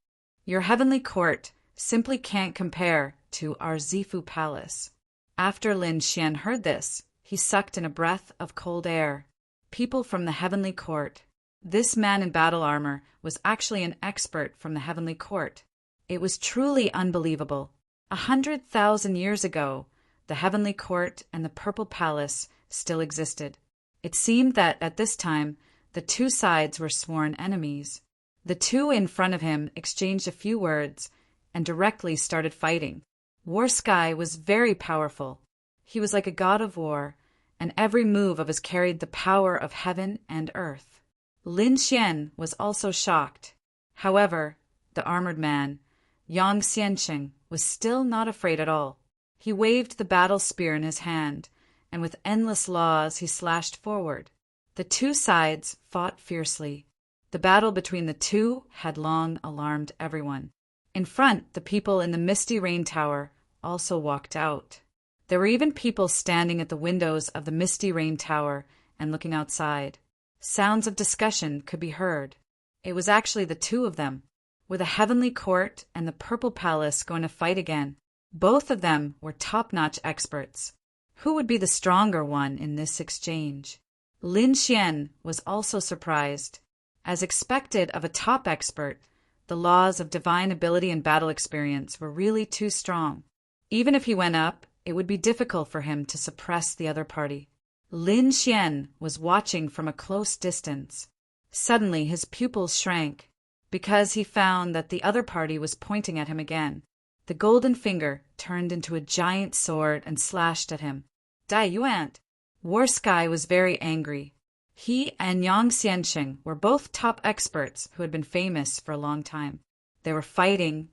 [SPEAKER 1] Your heavenly court simply can't compare to our Zifu palace." After Lin Xian heard this, he sucked in a breath of cold air. People from the heavenly court. This man in battle armor was actually an expert from the heavenly court. It was truly unbelievable. 100,000 years ago, the heavenly court and the purple palace still existed. It seemed that at this time, the two sides were sworn enemies. The two in front of him exchanged a few words and directly started fighting. War Sky was very powerful. He was like a god of war, and every move of his carried the power of heaven and earth. Lin Xian was also shocked. However, the armored man, Yang Xiansheng, was still not afraid at all. He waved the battle spear in his hand, and with endless laws he slashed forward. The two sides fought fiercely. The battle between the two had long alarmed everyone. In front, the people in the Misty Rain Tower also walked out. There were even people standing at the windows of the Misty Rain Tower and looking outside. Sounds of discussion could be heard. It was actually the two of them. Were the heavenly court and the purple palace going to fight again? Both of them were top-notch experts. Who would be the stronger one in this exchange? Lin Xian was also surprised. As expected of a top expert, the laws of divine ability and battle experience were really too strong. Even if he went up, it would be difficult for him to suppress the other party. Lin Xian was watching from a close distance. Suddenly his pupils shrank, because he found that the other party was pointing at him again. The golden finger turned into a giant sword and slashed at him. "Dai Yuan!" War Sky was very angry. He and Yang Xiansheng were both top experts who had been famous for a long time. They were fighting,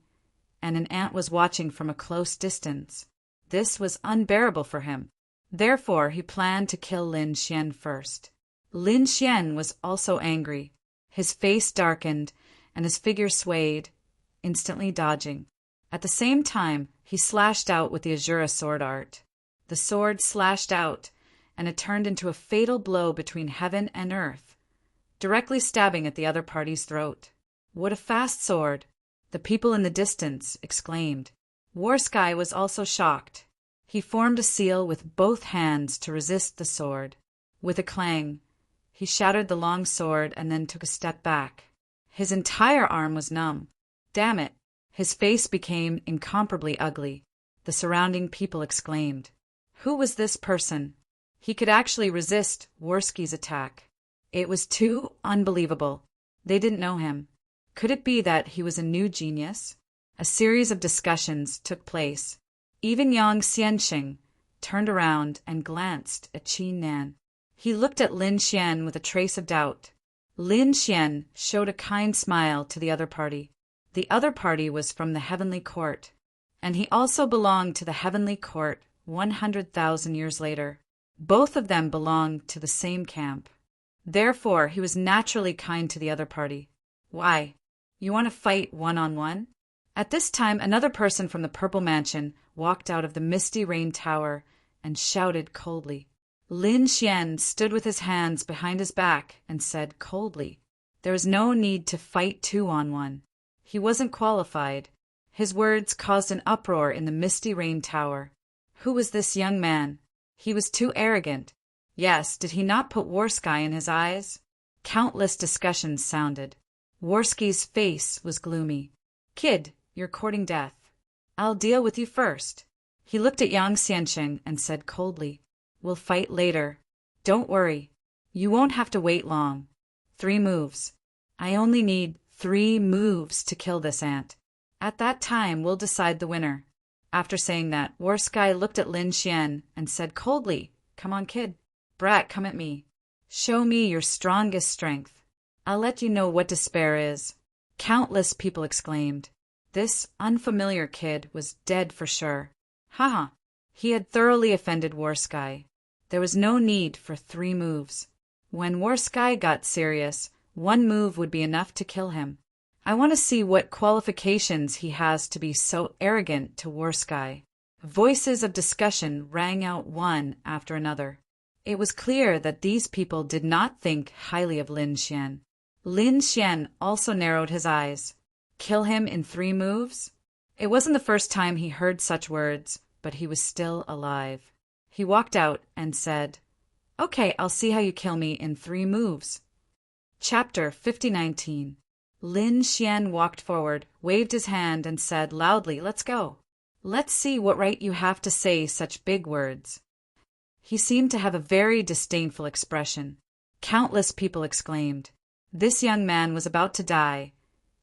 [SPEAKER 1] and an ant was watching from a close distance. This was unbearable for him. Therefore, he planned to kill Lin Xian first. Lin Xian was also angry. His face darkened, and his figure swayed, instantly dodging. At the same time, he slashed out with the Azura sword art. The sword slashed out, and it turned into a fatal blow between heaven and earth, directly stabbing at the other party's throat. "What a fast sword!" the people in the distance exclaimed. War Sky was also shocked. He formed a seal with both hands to resist the sword. With a clang, he shattered the long sword and then took a step back. His entire arm was numb. Damn it! His face became incomparably ugly. The surrounding people exclaimed. Who was this person? He could actually resist Worski's attack. It was too unbelievable. They didn't know him. Could it be that he was a new genius? A series of discussions took place. Even Yang Xianxing turned around and glanced at Qin Nan. He looked at Lin Xian with a trace of doubt. Lin Xian showed a kind smile to the other party. The other party was from the Heavenly Court, and he also belonged to the Heavenly Court 100,000 years later. Both of them belonged to the same camp. Therefore, he was naturally kind to the other party. Why? You want to fight one-on-one? At this time, another person from the Purple Mansion walked out of the Misty Rain Tower and shouted coldly. Lin Xian stood with his hands behind his back and said coldly, "There is no need to fight two-on-one." He wasn't qualified. His words caused an uproar in the Misty Rain Tower. Who was this young man? He was too arrogant. Yes, did he not put Worski in his eyes? Countless discussions sounded. Worski's face was gloomy. "Kid, you're courting death. I'll deal with you first." He looked at Yang Xianxing and said coldly, "We'll fight later. Don't worry. You won't have to wait long. 3 moves. I only need 3 moves to kill this ant. At that time, we'll decide the winner." After saying that, Worski looked at Lin Xian and said coldly, "Come on, kid. Brat, come at me. Show me your strongest strength. I'll let you know what despair is." Countless people exclaimed. This unfamiliar kid was dead for sure. Haha. He had thoroughly offended Worski. There was no need for 3 moves. When Worski got serious, 1 move would be enough to kill him. I want to see what qualifications he has to be so arrogant to Worski. Voices of discussion rang out one after another. It was clear that these people did not think highly of Lin Xian. Lin Xian also narrowed his eyes. Kill him in 3 moves? It wasn't the first time he heard such words, but he was still alive. He walked out and said, "Okay, I'll see how you kill me in 3 moves." Chapter 5019. Lin Xian walked forward, waved his hand, and said loudly, "Let's go. Let's see what right you have to say such big words." He seemed to have a very disdainful expression. Countless people exclaimed. This young man was about to die,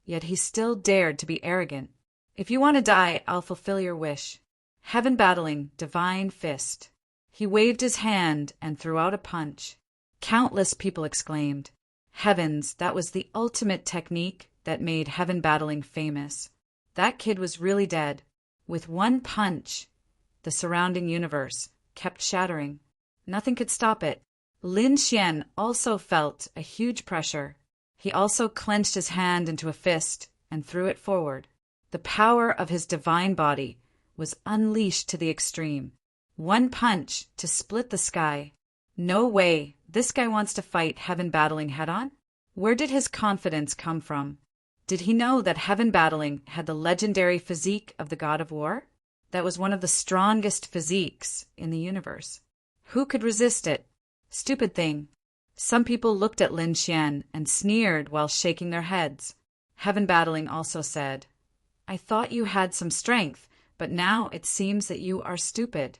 [SPEAKER 1] yet he still dared to be arrogant. "If you want to die, I'll fulfill your wish. Heaven battling, divine fist." He waved his hand and threw out a punch. Countless people exclaimed. Heavens, that was the ultimate technique that made heaven battling famous. That kid was really dead. With 1 punch, the surrounding universe kept shattering. Nothing could stop it. Lin Xian also felt a huge pressure. He also clenched his hand into a fist and threw it forward. The power of his divine body was unleashed to the extreme. 1 punch to split the sky. No way, this guy wants to fight heaven battling head-on? Where did his confidence come from? Did he know that heaven battling had the legendary physique of the god of war? That was one of the strongest physiques in the universe. Who could resist it? Stupid thing. Some people looked at Lin Xian and sneered while shaking their heads. Heaven battling also said, "I thought you had some strength, but now it seems that you are stupid."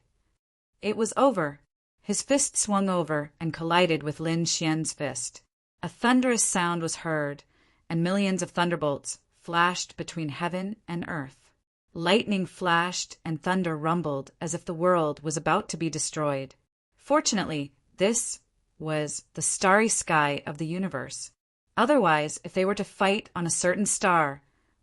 [SPEAKER 1] It was over. His fist swung over and collided with Lin Xian's fist. A thunderous sound was heard, and millions of thunderbolts flashed between heaven and earth. Lightning flashed and thunder rumbled as if the world was about to be destroyed. Fortunately, this was the starry sky of the universe. Otherwise, if they were to fight on a certain star,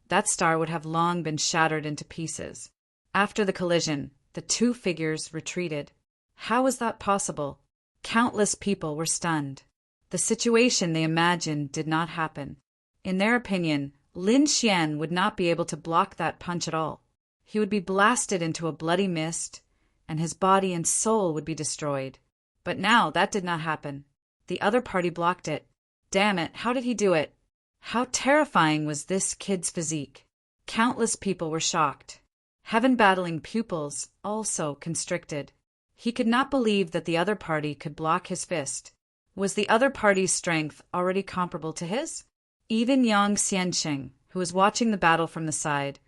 [SPEAKER 1] that star would have long been shattered into pieces. After the collision, the 2 figures retreated. How was that possible? Countless people were stunned. The situation they imagined did not happen. In their opinion, Lin Xian would not be able to block that punch at all. He would be blasted into a bloody mist, and his body and soul would be destroyed. But now that did not happen. The other party blocked it. Damn it, how did he do it? How terrifying was this kid's physique? Countless people were shocked. Heaven-battling pupils also constricted. He could not believe that the other party could block his fist. Was the other party's strength already comparable to his? Even Yang Xianxing, who was watching the battle from the side,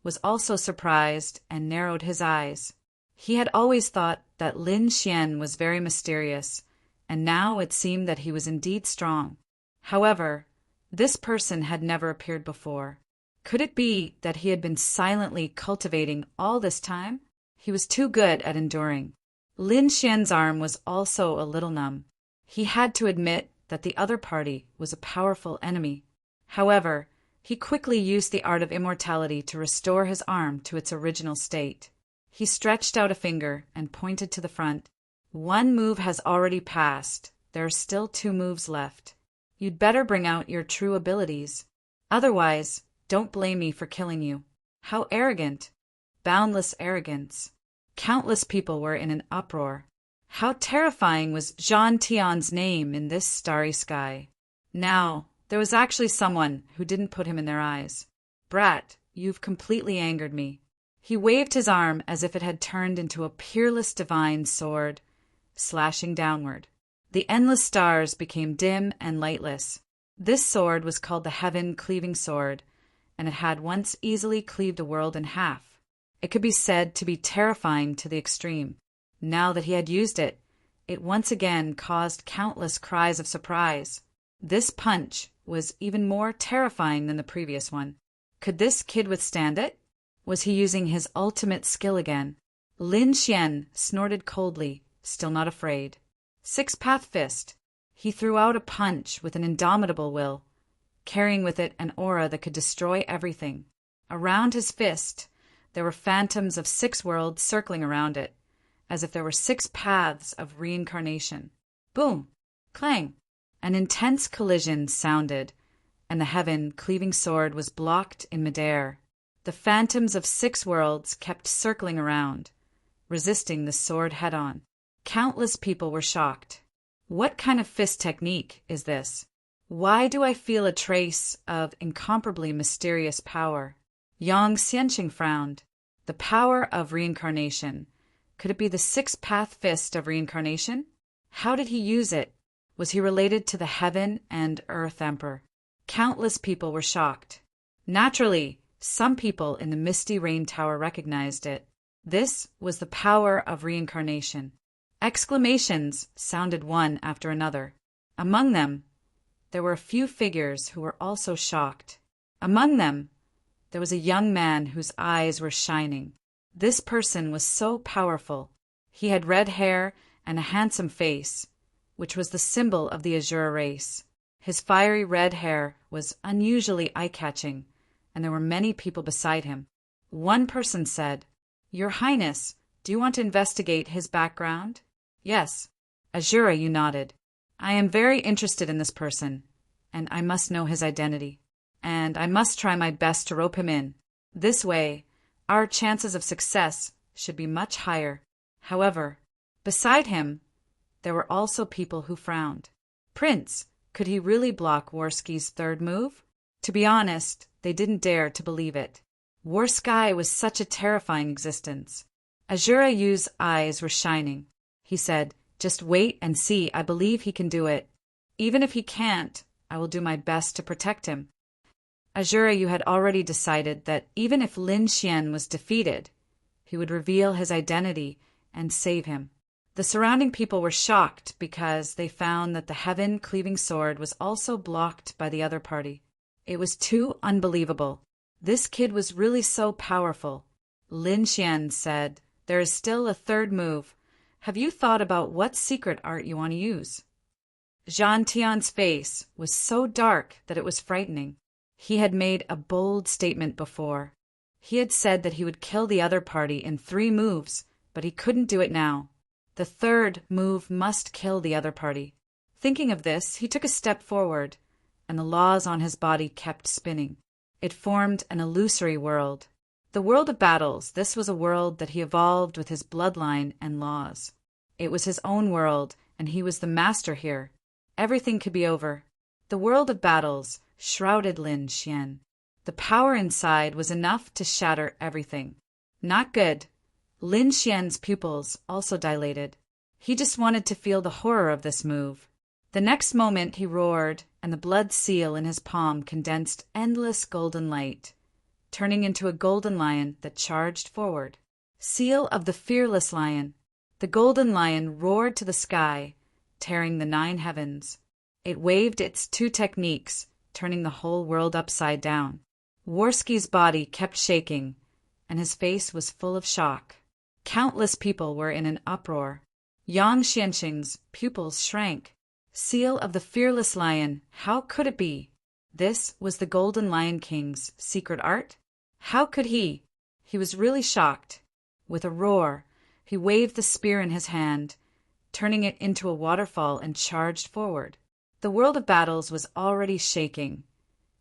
[SPEAKER 1] was also surprised and narrowed his eyes. He had always thought that Lin Xian was very mysterious, and now it seemed that he was indeed strong. However, this person had never appeared before. Could it be that he had been silently cultivating all this time? He was too good at enduring. Lin Xian's arm was also a little numb. He had to admit that the other party was a powerful enemy. However, he quickly used the art of immortality to restore his arm to its original state. He stretched out a finger and pointed to the front. One move has already passed. There are still 2 moves left. You'd better bring out your true abilities. Otherwise, don't blame me for killing you. How arrogant. Boundless arrogance. Countless people were in an uproar. How terrifying was Zhang Tian's name in this starry sky. Now, there was actually someone who didn't put him in their eyes. Brat, you've completely angered me. He waved his arm as if it had turned into a peerless divine sword, slashing downward. The endless stars became dim and lightless. This sword was called the Heaven-Cleaving Sword, and it had once easily cleaved a world in half. It could be said to be terrifying to the extreme. Now that he had used it, it once again caused countless cries of surprise. This punch was even more terrifying than the previous one. Could this kid withstand it? Was he using his ultimate skill again? Lin Xian snorted coldly, still not afraid. 6-path fist. He threw out a punch with an indomitable will, carrying with it an aura that could destroy everything. Around his fist, there were phantoms of 6 worlds circling around it, as if there were 6 paths of reincarnation. Boom! Clang! An intense collision sounded, and the Heaven-Cleaving Sword was blocked in midair. The phantoms of 6 worlds kept circling around, resisting the sword head-on. Countless people were shocked. What kind of fist technique is this? Why do I feel a trace of incomparably mysterious power? Yang Xianqing frowned. The power of reincarnation. Could it be the 6-path fist of reincarnation? How did he use it? Was he related to the Heaven and Earth Emperor? Countless people were shocked. Naturally, some people in the Misty Rain Tower recognized it. This was the power of reincarnation. Exclamations sounded one after another. Among them, there were a few figures who were also shocked. Among them, there was a young man whose eyes were shining. This person was so powerful. He had red hair and a handsome face, which was the symbol of the Azura race. His fiery red hair was unusually eye-catching, and there were many people beside him. One person said, "Your Highness, do you want to investigate his background?" "Yes." Azura, you nodded. "I am very interested in this person, and I must know his identity. And I must try my best to rope him in. This way, our chances of success should be much higher." However, beside him, there were also people who frowned. Prince, could he really block Worski's 3rd move? To be honest, they didn't dare to believe it. Worski was such a terrifying existence. Azura Yu's eyes were shining. He said, "Just wait and see. I believe he can do it. Even if he can't, I will do my best to protect him." Azura Yu had already decided that even if Lin Xian was defeated, he would reveal his identity and save him. The surrounding people were shocked because they found that the Heaven-Cleaving Sword was also blocked by the other party. It was too unbelievable. This kid was really so powerful. Lin Xian said, "There is still a 3rd move. Have you thought about what secret art you want to use?" Zhang Tian's face was so dark that it was frightening. He had made a bold statement before. He had said that he would kill the other party in 3 moves, but he couldn't do it now. The 3rd move must kill the other party. Thinking of this, he took a step forward, and the laws on his body kept spinning. It formed an illusory world. The world of battles, this was a world that he evolved with his bloodline and laws. It was his own world, and he was the master here. Everything could be over. The world of battles shrouded Lin Xian. The power inside was enough to shatter everything. Not good. Lin Xian's pupils also dilated. He just wanted to feel the horror of this move. The next moment he roared, and the blood seal in his palm condensed endless golden light, turning into a golden lion that charged forward. Seal of the fearless lion. The golden lion roared to the sky, tearing the 9 heavens. It waved its 2 techniques, turning the whole world upside down. Worski's body kept shaking, and his face was full of shock. Countless people were in an uproar. Yang Xianxing's pupils shrank. Seal of the fearless lion, how could it be? This was the Golden Lion King's secret art? How could he? He was really shocked. With a roar, he waved the spear in his hand, turning it into a waterfall, and charged forward. The world of battles was already shaking,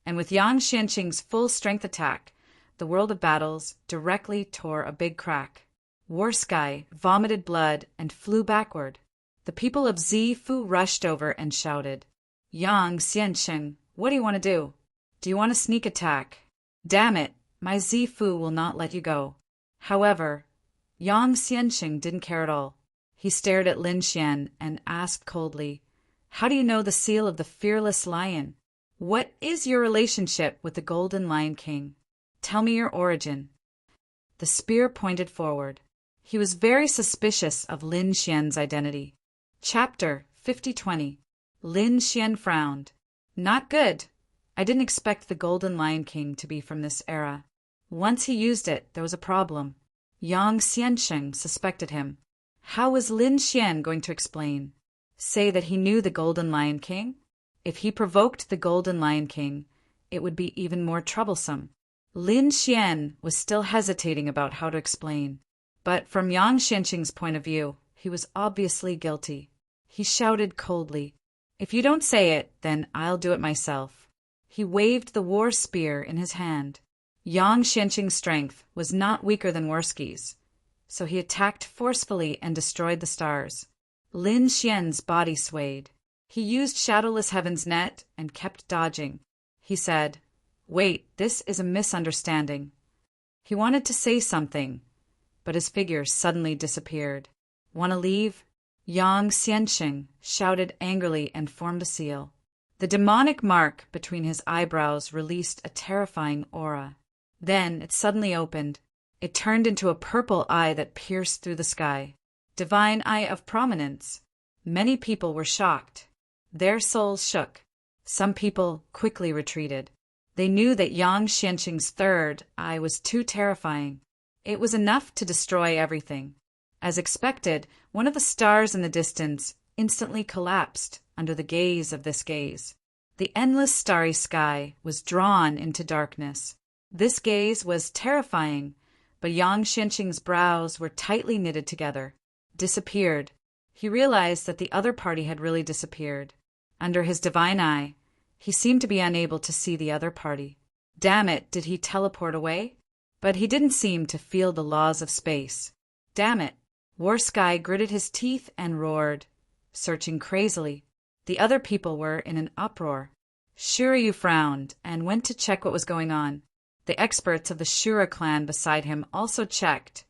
[SPEAKER 1] and with Yang Xianxing's full-strength attack, the world of battles directly tore a big crack. Warsky vomited blood and flew backward. The people of Zifu rushed over and shouted, "Yang Xianxing, what do you want to do? Do you want to sneak attack? Damn it, my Zifu will not let you go." However, Yang Xianxing didn't care at all. He stared at Lin Xian and asked coldly, "How do you know the seal of the fearless lion? What is your relationship with the Golden Lion King? Tell me your origin." The spear pointed forward. He was very suspicious of Lin Xian's identity. Chapter 50-20. Lin Xian frowned. Not good. I didn't expect the Golden Lion King to be from this era. Once he used it, there was a problem. Yang Xianxing suspected him. How was Lin Xian going to explain? Say that he knew the Golden Lion King? If he provoked the Golden Lion King, it would be even more troublesome. Lin Xian was still hesitating about how to explain. But from Yang Xianxing's point of view, he was obviously guilty. He shouted coldly, "If you don't say it, then I'll do it myself." He waved the war spear in his hand. Yang Xianxing's strength was not weaker than Worski's, so he attacked forcefully and destroyed the stars. Lin Xian's body swayed. He used Shadowless Heaven's net and kept dodging. He said, "Wait, this is a misunderstanding." He wanted to say something, but his figure suddenly disappeared. "Want to leave?" Yang Xianxing shouted angrily and formed a seal. The demonic mark between his eyebrows released a terrifying aura. Then it suddenly opened. It turned into a purple eye that pierced through the sky. Divine Eye of Prominence. Many people were shocked. Their souls shook. Some people quickly retreated. They knew that Yang Xianxing's third eye was too terrifying. It was enough to destroy everything. As expected, one of the stars in the distance instantly collapsed under the gaze of this gaze. The endless starry sky was drawn into darkness. This gaze was terrifying, but Yang Xianxing's brows were tightly knitted together. Disappeared. He realized that the other party had really disappeared. Under his divine eye, he seemed to be unable to see the other party. Damn it, did he teleport away? But he didn't seem to feel the laws of space. Damn it. Warsky gritted his teeth and roared, searching crazily. The other people were in an uproar. Shiryu frowned and went to check what was going on. The experts of the Shura clan beside him also checked,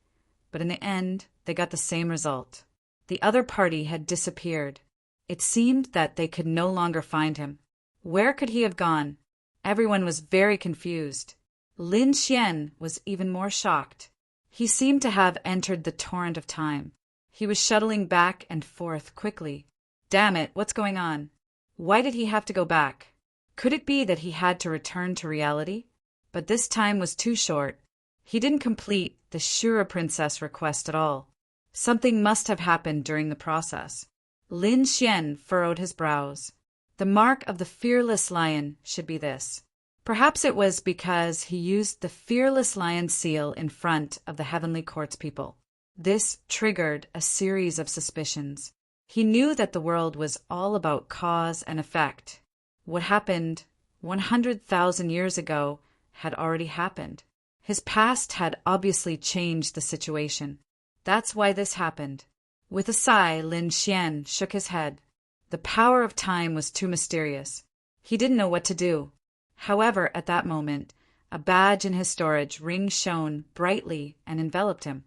[SPEAKER 1] but in the end, they got the same result. The other party had disappeared. It seemed that they could no longer find him. Where could he have gone? Everyone was very confused. Lin Xian was even more shocked. He seemed to have entered the torrent of time. He was shuttling back and forth quickly. Damn it, what's going on? Why did he have to go back? Could it be that he had to return to reality? But this time was too short. He didn't complete the Shura princess request at all. Something must have happened during the process. Lin Xian furrowed his brows. The mark of the fearless lion should be this. Perhaps it was because he used the fearless lion seal in front of the heavenly court's people. This triggered a series of suspicions. He knew that the world was all about cause and effect. What happened 100,000 years ago had already happened. His past had obviously changed the situation. That's why this happened. With a sigh, Lin Xian shook his head. The power of time was too mysterious. He didn't know what to do. However, at that moment, a badge in his storage ring shone brightly and enveloped him.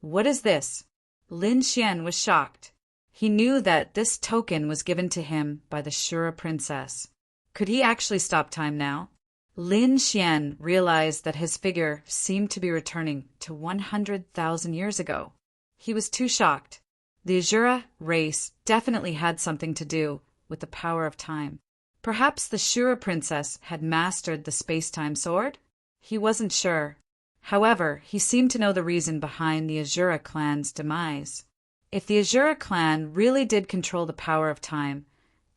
[SPEAKER 1] What is this? Lin Xian was shocked. He knew that this token was given to him by the Shura princess. Could he actually stop time now? Lin Xian realized that his figure seemed to be returning to 100,000 years ago. He was too shocked. The Azura race definitely had something to do with the power of time. Perhaps the Shura princess had mastered the space-time sword? He wasn't sure. However, he seemed to know the reason behind the Azura clan's demise. If the Azura clan really did control the power of time,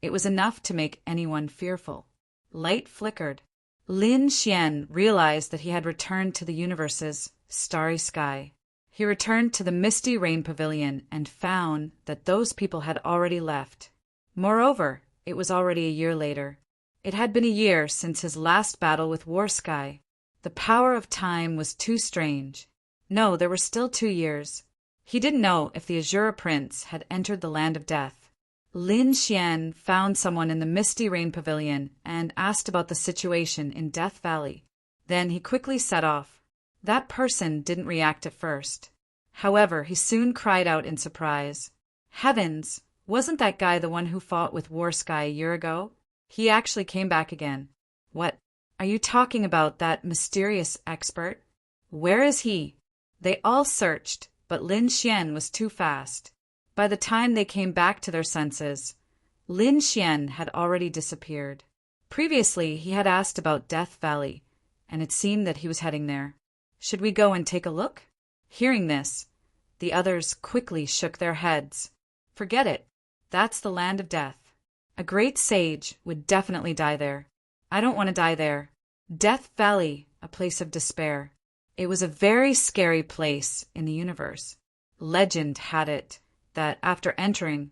[SPEAKER 1] it was enough to make anyone fearful. Light flickered. Lin Xian realized that he had returned to the universe's starry sky. He returned to the misty rain pavilion and found that those people had already left. Moreover, it was already a year later. It had been a year since his last battle with Warsky. The power of time was too strange. No, there were still 2 years. He didn't know if the Azura prince had entered the land of death. Lin Xian found someone in the misty rain pavilion and asked about the situation in Death Valley. Then he quickly set off. That person didn't react at first. However, he soon cried out in surprise. Heavens! Wasn't that guy the one who fought with Warsky a year ago? He actually came back again. What? Are you talking about that mysterious expert? Where is he? They all searched, but Lin Xian was too fast. By the time they came back to their senses, Lin Xian had already disappeared. Previously, he had asked about Death Valley, and it seemed that he was heading there. Should we go and take a look? Hearing this, the others quickly shook their heads. Forget it. That's the land of death. A great sage would definitely die there. I don't want to die there. Death Valley, a place of despair. It was a very scary place in the universe. Legend had it that after entering,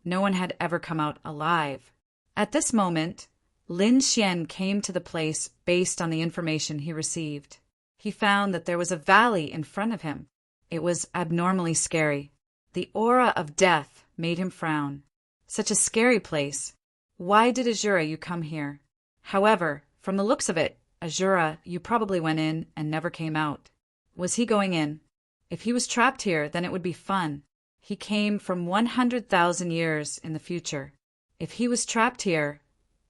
[SPEAKER 1] no one had ever come out alive. At this moment, Lin Xian came to the place based on the information he received. He found that there was a valley in front of him. It was abnormally scary. The aura of death made him frown. Such a scary place. Why did Azura you come here? However, from the looks of it, Azura, you probably went in and never came out. Was he going in? If he was trapped here, then it would be fun. He came from 100,000 years in the future. If he was trapped here,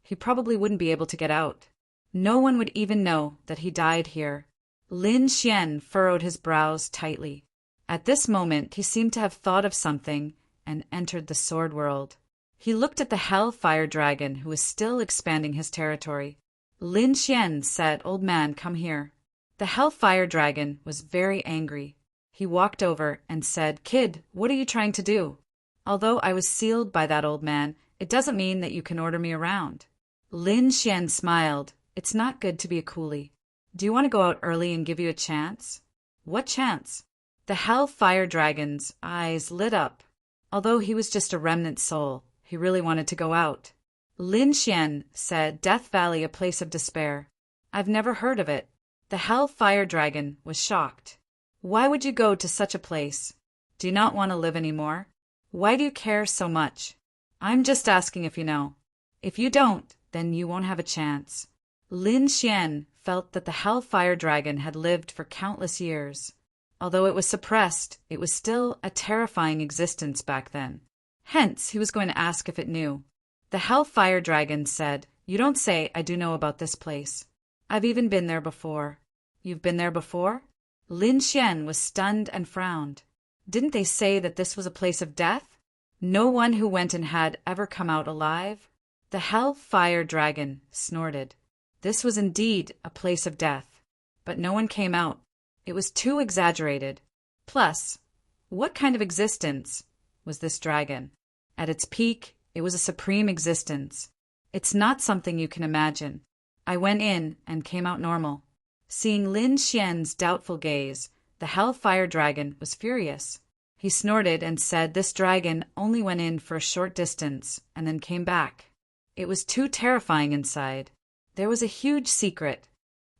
[SPEAKER 1] he probably wouldn't be able to get out. No one would even know that he died here. Lin Xian furrowed his brows tightly. At this moment, he seemed to have thought of something and entered the sword world. He looked at the Hellfire Dragon, who was still expanding his territory. Lin Xian said, "Old man, come here." The Hellfire Dragon was very angry. He walked over and said, "Kid, what are you trying to do? Although I was sealed by that old man, it doesn't mean that you can order me around." Lin Xian smiled. "It's not good to be a coolie. Do you want to go out early and give you a chance?" "What chance?" The Hellfire Dragon's eyes lit up. Although he was just a remnant soul, he really wanted to go out. Lin Xian said, "Death Valley, a place of despair. I've never heard of it." The Hellfire Dragon was shocked. "Why would you go to such a place? Do you not want to live anymore? Why do you care so much? I'm just asking if you know. If you don't, then you won't have a chance." Lin Xian felt that the Hellfire Dragon had lived for countless years. Although it was suppressed, it was still a terrifying existence back then. Hence, he was going to ask if it knew. The Hellfire Dragon said, "You don't say I do know about this place. I've even been there before." "You've been there before?" Lin Xian was stunned and frowned. Didn't they say that this was a place of death? No one who went in had ever come out alive? The Hellfire Dragon snorted. This was indeed a place of death, but no one came out. It was too exaggerated. Plus, what kind of existence was this dragon? At its peak, it was a supreme existence. It's not something you can imagine. I went in and came out normal. Seeing Lin Xian's doubtful gaze, the Hellfire Dragon was furious. He snorted and said this dragon only went in for a short distance and then came back. It was too terrifying inside. There was a huge secret.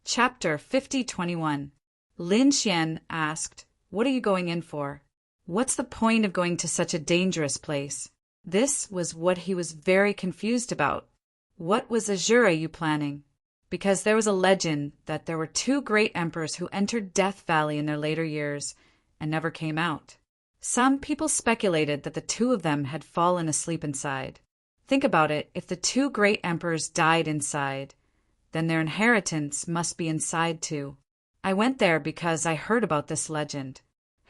[SPEAKER 1] Chapter 5021. Lin Xian asked, "What are you going in for? What's the point of going to such a dangerous place?" This was what he was very confused about. What was Azura you planning? Because there was a legend that there were 2 great emperors who entered Death Valley in their later years and never came out. Some people speculated that the 2 of them had fallen asleep inside. Think about it, if the 2 great emperors died inside, then their inheritance must be inside too. I went there because I heard about this legend.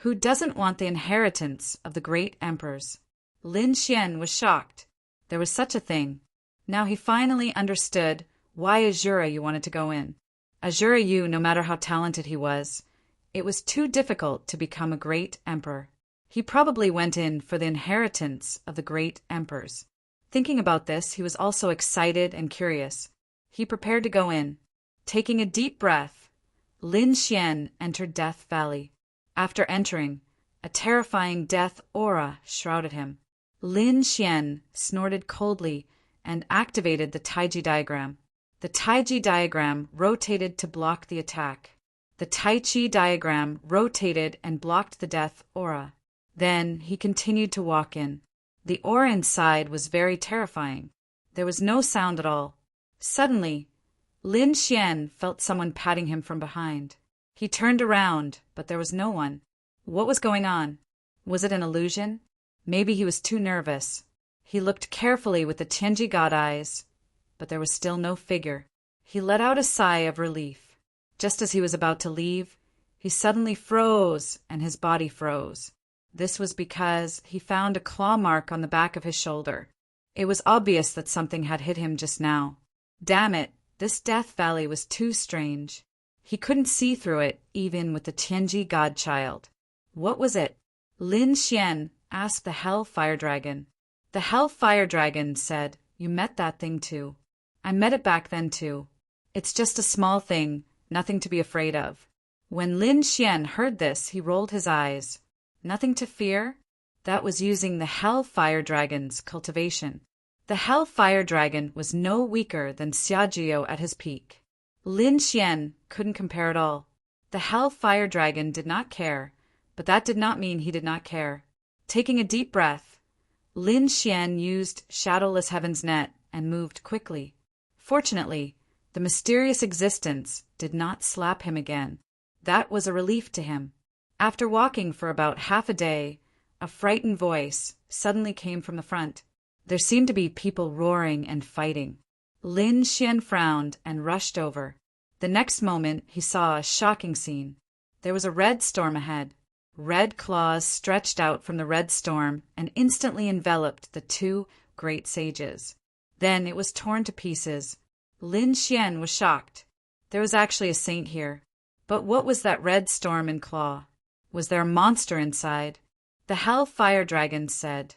[SPEAKER 1] Who doesn't want the inheritance of the great emperors? Lin Xian was shocked. There was such a thing. Now he finally understood why Azura Yu wanted to go in. Azura Yu, no matter how talented he was, it was too difficult to become a great emperor. He probably went in for the inheritance of the great emperors. Thinking about this, he was also excited and curious. He prepared to go in. Taking a deep breath, Lin Xian entered Death Valley. After entering, a terrifying death aura shrouded him. Lin Xian snorted coldly and activated the Taiji diagram. The Taiji diagram rotated to block the attack. The Tai Chi diagram rotated and blocked the death aura. Then he continued to walk in. The aura inside was very terrifying. There was no sound at all. Suddenly, Lin Xian felt someone patting him from behind. He turned around, but there was no one. What was going on? Was it an illusion? Maybe he was too nervous. He looked carefully with the Tianji God eyes, but there was still no figure. He let out a sigh of relief. Just as he was about to leave, he suddenly froze and his body froze. This was because he found a claw mark on the back of his shoulder. It was obvious that something had hit him just now. Damn it, this Death Valley was too strange. He couldn't see through it, even with the Tianji Godchild. What was it? Lin Xian asked the Hell Fire Dragon. The Hell Fire Dragon said, "You met that thing too." "I met it back then too. It's just a small thing, nothing to be afraid of." When Lin Xian heard this, he rolled his eyes. Nothing to fear? That was using the Hell Fire Dragon's cultivation. The Hell Fire Dragon was no weaker than Xiajiao at his peak. Lin Xian couldn't compare at all. The Hell Fire Dragon did not care, but that did not mean he did not care. Taking a deep breath, Lin Xian used Shadowless Heaven's net and moved quickly. Fortunately, the mysterious existence did not slap him again. That was a relief to him. After walking for about half a day, a frightened voice suddenly came from the front. There seemed to be people roaring and fighting. Lin Xian frowned and rushed over. The next moment, he saw a shocking scene. There was a red storm ahead. Red claws stretched out from the red storm and instantly enveloped the two great sages. Then it was torn to pieces. Lin Xian was shocked. There was actually a saint here. But what was that red storm and claw? Was there a monster inside? The Hell Fire Dragon said,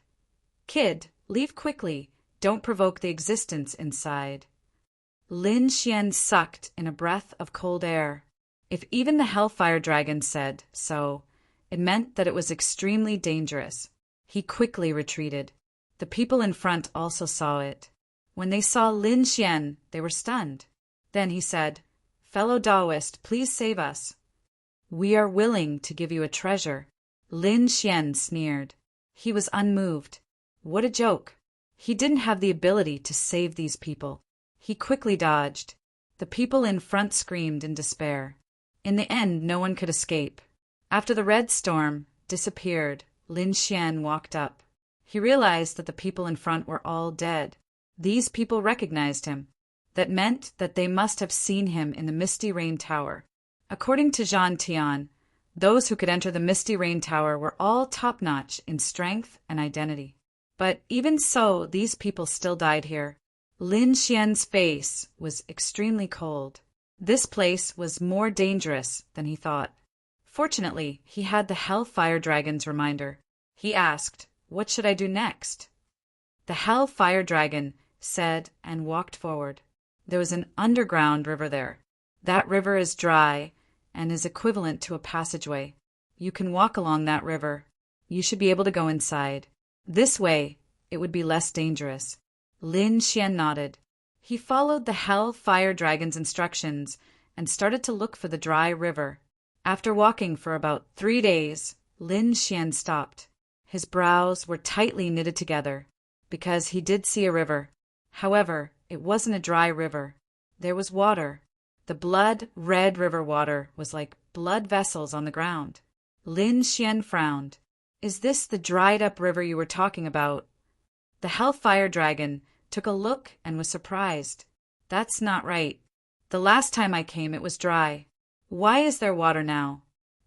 [SPEAKER 1] "Kid, leave quickly. Don't provoke the existence inside." Lin Xian sucked in a breath of cold air. If even the Hellfire Dragon said so, it meant that it was extremely dangerous. He quickly retreated. The people in front also saw it. When they saw Lin Xian, they were stunned. Then he said, "Fellow Taoist, please save us." "We are willing to give you a treasure." Lin Xian sneered. He was unmoved. What a joke. He didn't have the ability to save these people. He quickly dodged. The people in front screamed in despair. In the end, no one could escape. After the red storm disappeared, Lin Xian walked up. He realized that the people in front were all dead. These people recognized him. That meant that they must have seen him in the Misty Rain Tower. According to Zhan Tian, those who could enter the Misty Rain Tower were all top-notch in strength and identity. But even so, these people still died here. Lin Xian's face was extremely cold. This place was more dangerous than he thought. Fortunately, he had the Hellfire Dragon's reminder. He asked, "What should I do next?" The Hellfire Dragon said and walked forward. There was an underground river there. That river is dry and is equivalent to a passageway. You can walk along that river. You should be able to go inside. This way, it would be less dangerous. Lin Xian nodded. He followed the Hell-Fire Dragon's instructions and started to look for the dry river. After walking for about 3 days, Lin Xian stopped. His brows were tightly knitted together, because he did see a river. However, it wasn't a dry river. There was water. The blood-red river water was like blood vessels on the ground. Lin Xian frowned. "Is this the dried-up river you were talking about?" The Hellfire Dragon took a look and was surprised. "That's not right. The last time I came it was dry. Why is there water now?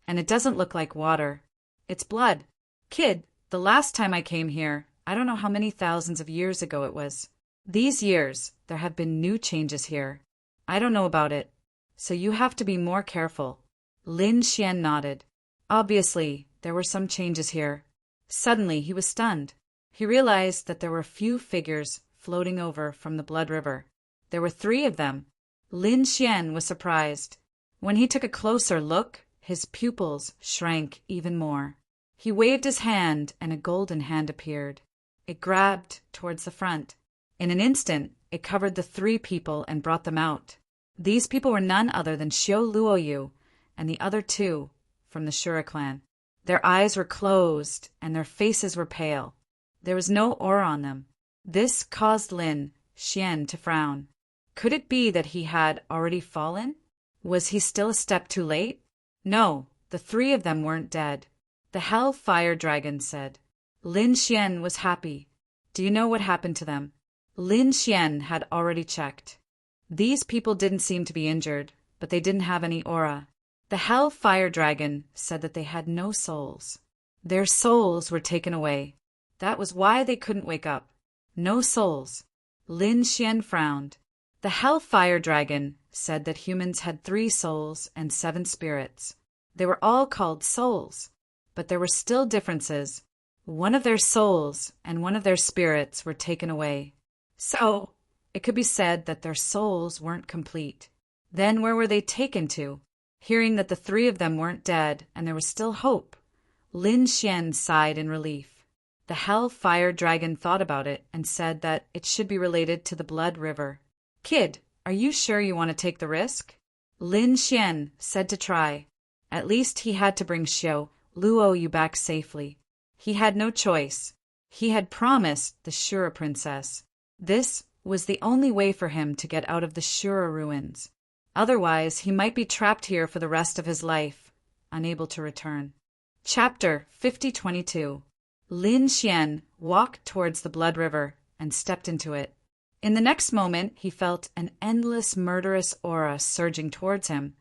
[SPEAKER 1] And it doesn't look like water. It's blood. Kid, the last time I came here, I don't know how many thousands of years ago it was. These years, there have been new changes here. I don't know about it. So you have to be more careful. Lin Xian nodded. Obviously, there were some changes here. Suddenly, he was stunned. He realized that there were few figures floating over from the blood river. There were 3 of them. Lin Xian was surprised. When he took a closer look, his pupils shrank even more. He waved his hand and a golden hand appeared. It grabbed towards the front. In an instant, it covered the 3 people and brought them out. These people were none other than Xiao Luoyu and the other 2 from the Shura clan. Their eyes were closed and their faces were pale. There was no aura on them. This caused Lin Xian to frown. Could it be that he had already fallen? Was he still a step too late? No, the 3 of them weren't dead. The Hell Fire Dragon said. Lin Xian was happy. Do you know what happened to them? Lin Xian had already checked. These people didn't seem to be injured, but they didn't have any aura. The Hell Fire Dragon said that they had no souls. Their souls were taken away. That was why they couldn't wake up. No souls. Lin Xian frowned. The Hell Fire Dragon said that humans had 3 souls and 7 spirits. They were all called souls, but there were still differences. One of their souls and one of their spirits were taken away. So, it could be said that their souls weren't complete. Then where were they taken to? Hearing that the 3 of them weren't dead and there was still hope, Lin Xian sighed in relief. The Hell Fire Dragon thought about it and said that it should be related to the blood river. Kid, are you sure you want to take the risk? Lin Xian said to try. At least he had to bring Xiao Luoyu back safely. He had no choice. He had promised the Shura princess. This was the only way for him to get out of the Shura ruins. Otherwise, he might be trapped here for the rest of his life, unable to return. Chapter 5022. Lin Xian walked towards the blood river and stepped into it. In the next moment, he felt an endless murderous aura surging towards him,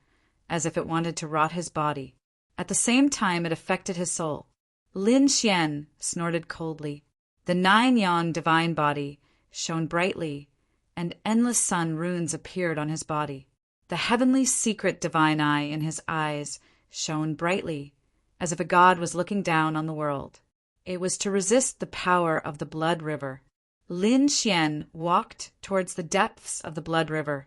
[SPEAKER 1] as if it wanted to rot his body. At the same time, it affected his soul. Lin Xian snorted coldly. The 9-yang divine body shone brightly, and endless sun runes appeared on his body. The heavenly secret divine eye in his eyes shone brightly, as if a god was looking down on the world. It was to resist the power of the blood river. Lin Xian walked towards the depths of the blood river,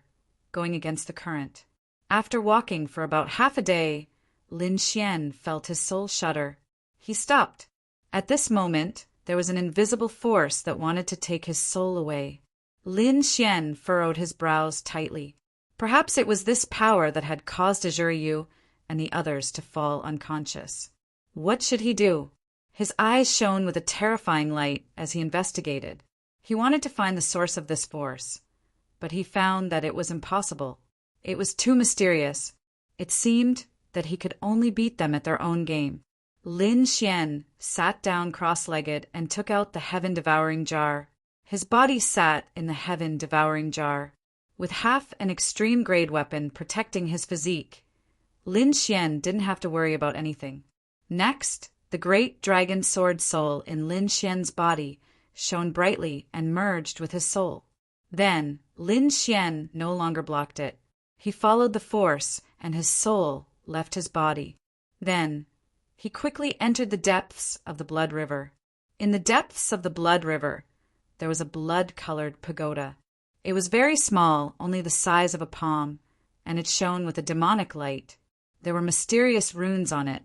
[SPEAKER 1] going against the current. After walking for about half a day, Lin Xian felt his soul shudder. He stopped. At this moment, there was an invisible force that wanted to take his soul away. Lin Xian furrowed his brows tightly. Perhaps it was this power that had caused Zhuryu and the others to fall unconscious. What should he do? His eyes shone with a terrifying light as he investigated. He wanted to find the source of this force, but he found that it was impossible. It was too mysterious. It seemed that he could only beat them at their own game. Lin Xian sat down cross-legged and took out the heaven-devouring jar. His body sat in the heaven-devouring jar, with half an extreme-grade weapon protecting his physique. Lin Xian didn't have to worry about anything. Next, the great dragon sword soul in Lin Xian's body shone brightly and merged with his soul. Then, Lin Xian no longer blocked it. He followed the force, and his soul left his body. Then, he quickly entered the depths of the blood river. In the depths of the blood river, there was a blood-colored pagoda. It was very small, only the size of a palm, and it shone with a demonic light. There were mysterious runes on it.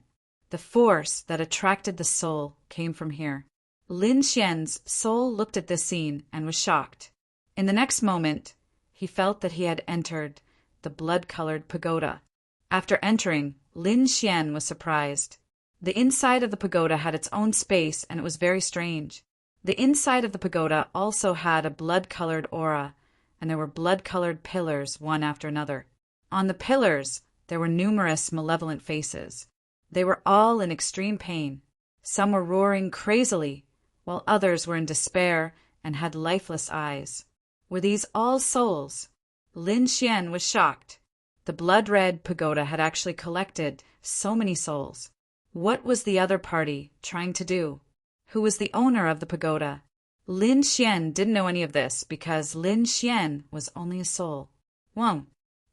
[SPEAKER 1] The force that attracted the soul came from here. Lin Xian's soul looked at this scene and was shocked. In the next moment, he felt that he had entered the blood-colored pagoda. After entering, Lin Xian was surprised. The inside of the pagoda had its own space, and it was very strange. The inside of the pagoda also had a blood-colored aura, and there were blood-colored pillars one after another. On the pillars, there were numerous malevolent faces. They were all in extreme pain. Some were roaring crazily, while others were in despair and had lifeless eyes. Were these all souls? Lin Xian was shocked. The blood-red pagoda had actually collected so many souls. What was the other party trying to do? Who was the owner of the pagoda? Lin Xian didn't know any of this because Lin Xian was only a soul. Whoa!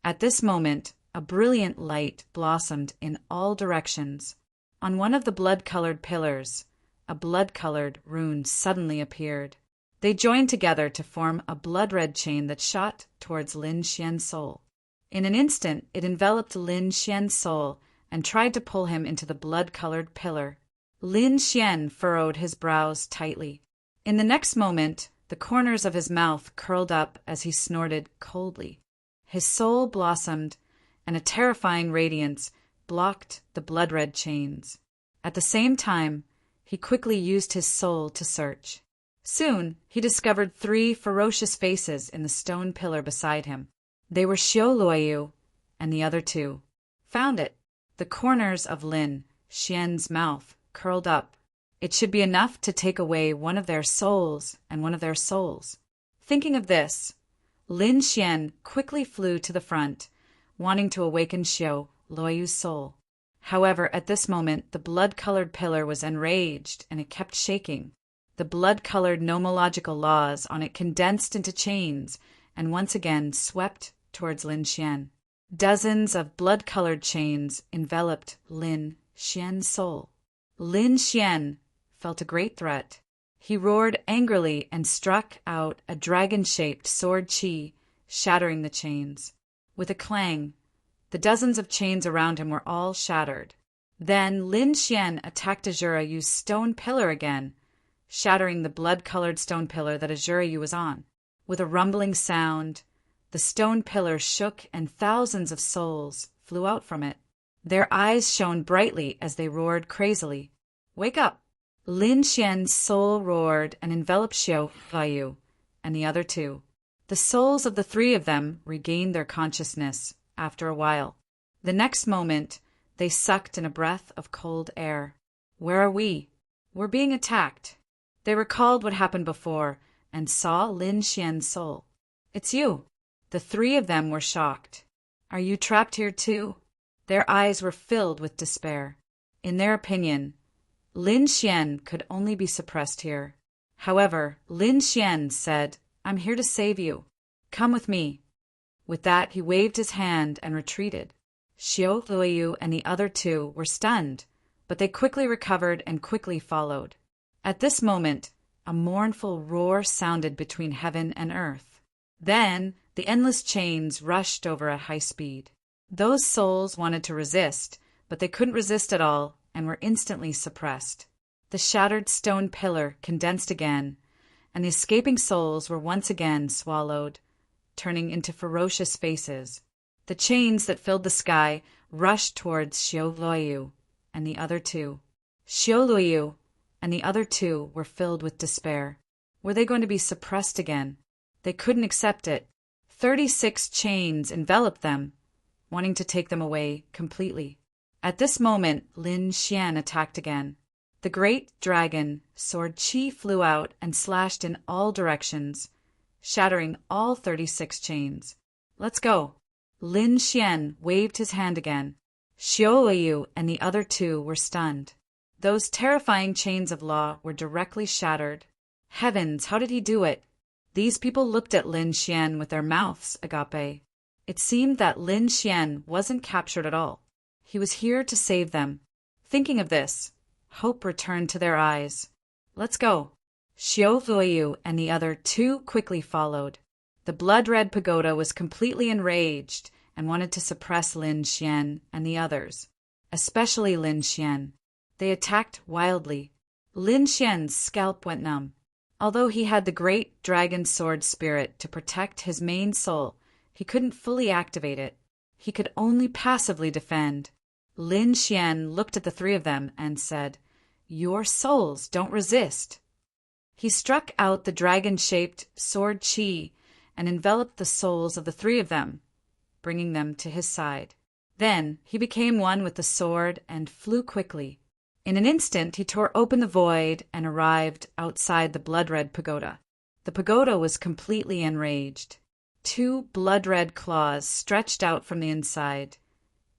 [SPEAKER 1] At this moment, a brilliant light blossomed in all directions. On one of the blood-colored pillars, a blood-colored rune suddenly appeared. They joined together to form a blood-red chain that shot towards Lin Xian's soul. In an instant, it enveloped Lin Xian's soul and tried to pull him into the blood-colored pillar. Lin Xian furrowed his brows tightly. In the next moment, the corners of his mouth curled up as he snorted coldly. His soul blossomed, and a terrifying radiance blocked the blood-red chains. At the same time, he quickly used his soul to search. Soon, he discovered 3 ferocious faces in the stone pillar beside him. They were Xiao Luoyu and the other 2. Found it. The corners of Lin Xian's mouth curled up. It should be enough to take away one of their souls and one of their souls. Thinking of this, Lin Xian quickly flew to the front, wanting to awaken Xiao Luoyu's soul. However, at this moment, the blood-colored pillar was enraged and it kept shaking. The blood-colored nomological laws on it condensed into chains and once again swept towards Lin Xian. Dozens of blood-colored chains enveloped Lin Xian's soul. Lin Xian felt a great threat. He roared angrily and struck out a dragon-shaped sword qi, shattering the chains. With a clang, the dozens of chains around him were all shattered. Then Lin Xian attacked Ajuryu's stone pillar again, shattering the blood-colored stone pillar that Ajuryu's was on. With a rumbling sound, the stone pillar shook and thousands of souls flew out from it. Their eyes shone brightly as they roared crazily. "Wake up!" Lin Xian's soul roared and enveloped Xiao Luoyu and the other 2. The souls of the 3 of them regained their consciousness after a while. The next moment, they sucked in a breath of cold air. "Where are we? We're being attacked." They recalled what happened before and saw Lin Xian's soul. "It's you." The 3 of them were shocked. "Are you trapped here too?" Their eyes were filled with despair. In their opinion, Lin Xian could only be suppressed here. However, Lin Xian said, "I'm here to save you. Come with me." With that, he waved his hand and retreated. Xiao Luoyu and the other 2 were stunned, but they quickly recovered and quickly followed. At this moment, a mournful roar sounded between heaven and earth. Then, the endless chains rushed over at high speed. Those souls wanted to resist, but they couldn't resist at all and were instantly suppressed. The shattered stone pillar condensed again, and the escaping souls were once again swallowed, turning into ferocious faces. The chains that filled the sky rushed towards Xiao Luoyu and the other 2. Xiao Luoyu and the other 2 were filled with despair. Were they going to be suppressed again? They couldn't accept it. 36 chains enveloped them, wanting to take them away completely. At this moment, Lin Xian attacked again. The great dragon sword qi flew out and slashed in all directions, shattering all 36 chains. "Let's go." Lin Xian waved his hand again. Xiao Luoyu and the other 2 were stunned. Those terrifying chains of law were directly shattered. Heavens, how did he do it? These people looked at Lin Xian with their mouths agape. It seemed that Lin Xian wasn't captured at all. He was here to save them. Thinking of this, hope returned to their eyes. "Let's go." Xiao Luoyu and the other 2 quickly followed. The blood-red pagoda was completely enraged and wanted to suppress Lin Xian and the others, especially Lin Xian. They attacked wildly. Lin Xian's scalp went numb. Although he had the great dragon sword spirit to protect his main soul, he couldn't fully activate it. He could only passively defend. Lin Xian looked at the 3 of them and said, "Your souls don't resist." He struck out the dragon-shaped sword qi and enveloped the souls of the 3 of them, bringing them to his side. Then he became one with the sword and flew quickly. In an instant, he tore open the void and arrived outside the blood-red pagoda. The pagoda was completely enraged. 2 blood-red claws stretched out from the inside,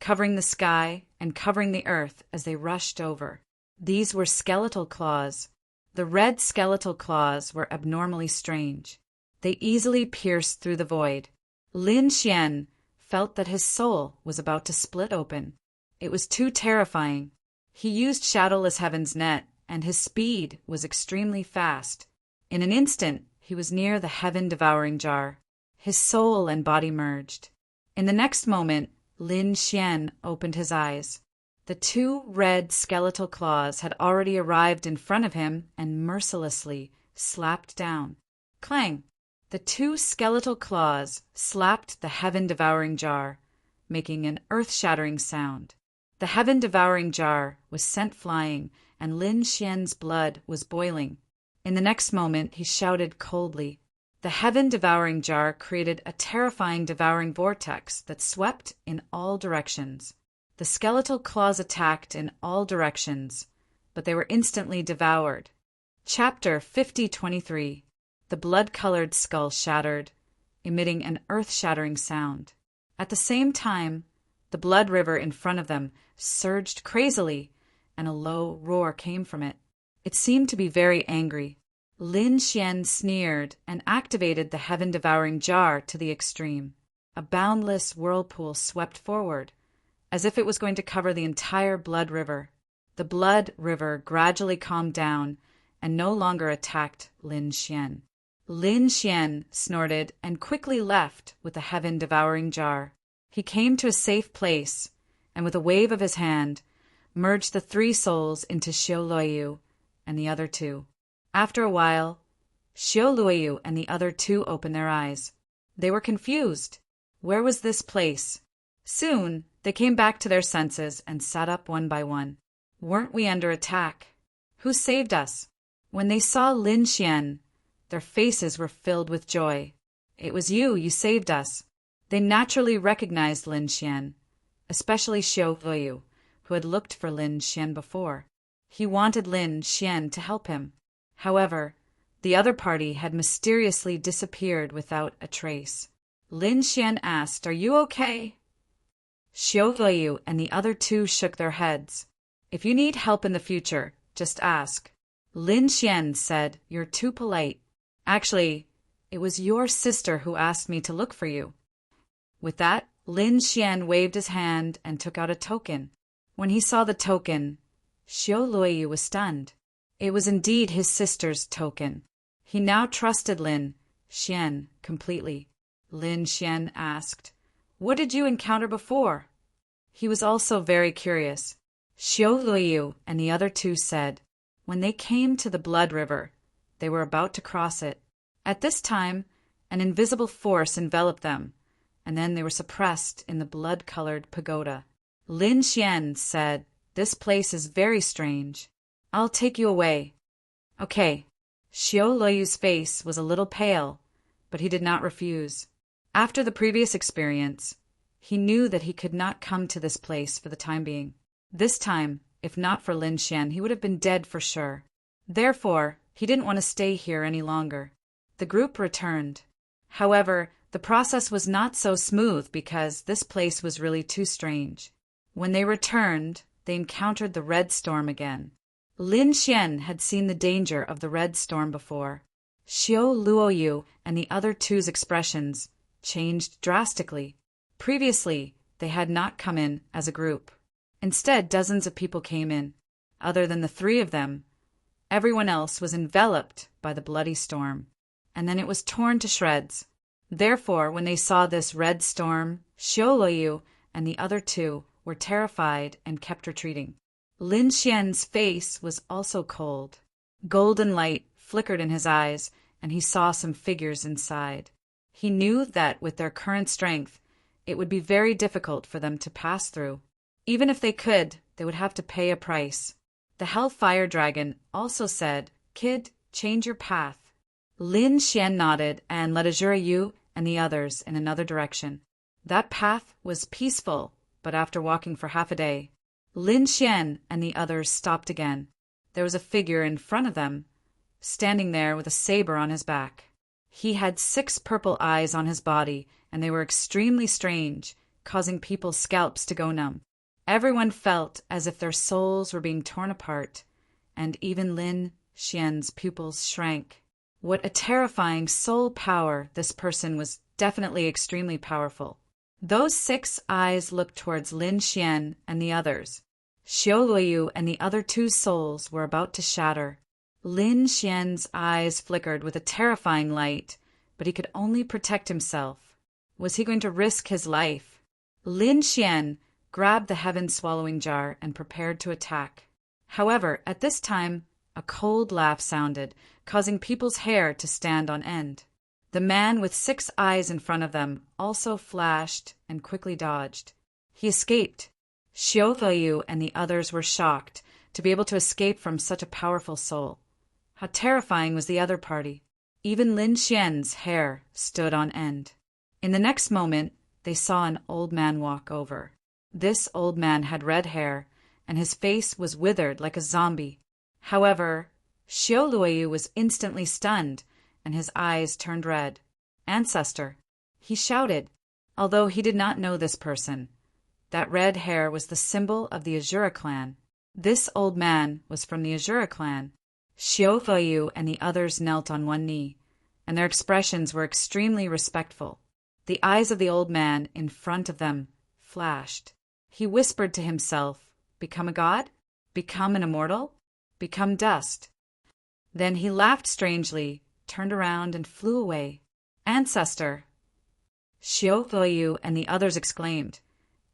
[SPEAKER 1] covering the sky and covering the earth as they rushed over. These were skeletal claws. The red skeletal claws were abnormally strange. They easily pierced through the void. Lin Xian felt that his soul was about to split open. It was too terrifying. He used Shadowless Heaven's net, and his speed was extremely fast. In an instant, he was near the heaven-devouring jar. His soul and body merged. In the next moment, Lin Xian opened his eyes. The 2 red skeletal claws had already arrived in front of him and mercilessly slapped down. Clang! The 2 skeletal claws slapped the heaven-devouring jar, making an earth-shattering sound. The heaven-devouring jar was sent flying, and Lin Xian's blood was boiling. In the next moment, he shouted coldly. The heaven-devouring jar created a terrifying devouring vortex that swept in all directions. The skeletal claws attacked in all directions, but they were instantly devoured. Chapter 5023. The blood-colored skull shattered, emitting an earth-shattering sound. At the same time, the blood river in front of them surged crazily, and a low roar came from it. It seemed to be very angry. Lin Xian sneered and activated the heaven-devouring jar to the extreme. A boundless whirlpool swept forward, as if it was going to cover the entire blood river. The blood river gradually calmed down and no longer attacked Lin Xian. Lin Xian snorted and quickly left with the heaven-devouring jar. He came to a safe place, and with a wave of his hand, merged the 3 souls into Xiao Luoyu and the other 2. After a while, Xiao Luoyu and the other 2 opened their eyes. They were confused. Where was this place? Soon, they came back to their senses and sat up one by one. Weren't we under attack? Who saved us? When they saw Lin Xian, their faces were filled with joy. It was you saved us. They naturally recognized Lin Xian, especially Xiao Luoyu, who had looked for Lin Xian before. He wanted Lin Xian to help him. However, the other party had mysteriously disappeared without a trace. Lin Xian asked, "Are you okay?" Xiao Luoyu and the other 2 shook their heads. "If you need help in the future, just ask." Lin Xian said, "You're too polite. Actually, it was your sister who asked me to look for you." With that, Lin Xian waved his hand and took out a token. When he saw the token, Xiao Luoyu was stunned. It was indeed his sister's token. He now trusted Lin Xian completely. Lin Xian asked, "What did you encounter before?" He was also very curious. Xiao Luoyu and the other 2 said, when they came to the blood river, they were about to cross it. At this time, an invisible force enveloped them, and then they were suppressed in the blood-colored pagoda. Lin Xian said, "This place is very strange. I'll take you away." "Okay." Xiao Luoyu's face was a little pale, but he did not refuse. After the previous experience, he knew that he could not come to this place for the time being. This time, if not for Lin Xian, he would have been dead for sure. Therefore, he didn't want to stay here any longer. The group returned. However, the process was not so smooth because this place was really too strange. When they returned, they encountered the red storm again. Lin Xian had seen the danger of the red storm before. Xiao Luoyu and the other 2's expressions changed drastically. Previously, they had not come in as a group. Instead, dozens of people came in. Other than the 3 of them, everyone else was enveloped by the bloody storm, and then it was torn to shreds. Therefore, when they saw this red storm, Xiao Luoyu and the other 2 were terrified and kept retreating. Lin Xian's face was also cold. Golden light flickered in his eyes, and he saw some figures inside. He knew that with their current strength, it would be very difficult for them to pass through. Even if they could, they would have to pay a price. The Hellfire Dragon also said, "Kid, change your path." Lin Xian nodded and led Azura Yu and the others in another direction. That path was peaceful, but after walking for half a day, Lin Xian and the others stopped again. There was a figure in front of them, standing there with a saber on his back. He had 6 purple eyes on his body, and they were extremely strange, causing people's scalps to go numb. Everyone felt as if their souls were being torn apart, and even Lin Xian's pupils shrank. What a terrifying soul power! This person was definitely extremely powerful. Those 6 eyes looked towards Lin Xian and the others. Xiao Luoyu and the other 2 souls were about to shatter. Lin Xian's eyes flickered with a terrifying light, but he could only protect himself. Was he going to risk his life? Lin Xian grabbed the heaven-swallowing jar and prepared to attack. However, at this time, a cold laugh sounded, causing people's hair to stand on end. The man with 6 eyes in front of them also flashed and quickly dodged. He escaped. Xiao Luoyu and the others were shocked to be able to escape from such a powerful soul. How terrifying was the other party! Even Lin Xian's hair stood on end. In the next moment, they saw an old man walk over. This old man had red hair, and his face was withered like a zombie. However, Xiao Luoyu was instantly stunned, and his eyes turned red. "Ancestor!" he shouted, although he did not know this person. That red hair was the symbol of the Azura clan. This old man was from the Azura clan. Xiao Luoyu and the others knelt on one knee, and their expressions were extremely respectful. The eyes of the old man in front of them flashed. He whispered to himself, "Become a god? Become an immortal? Become dust." Then he laughed strangely, turned around, and flew away. "Ancestor!" Xiao Luoyu and the others exclaimed.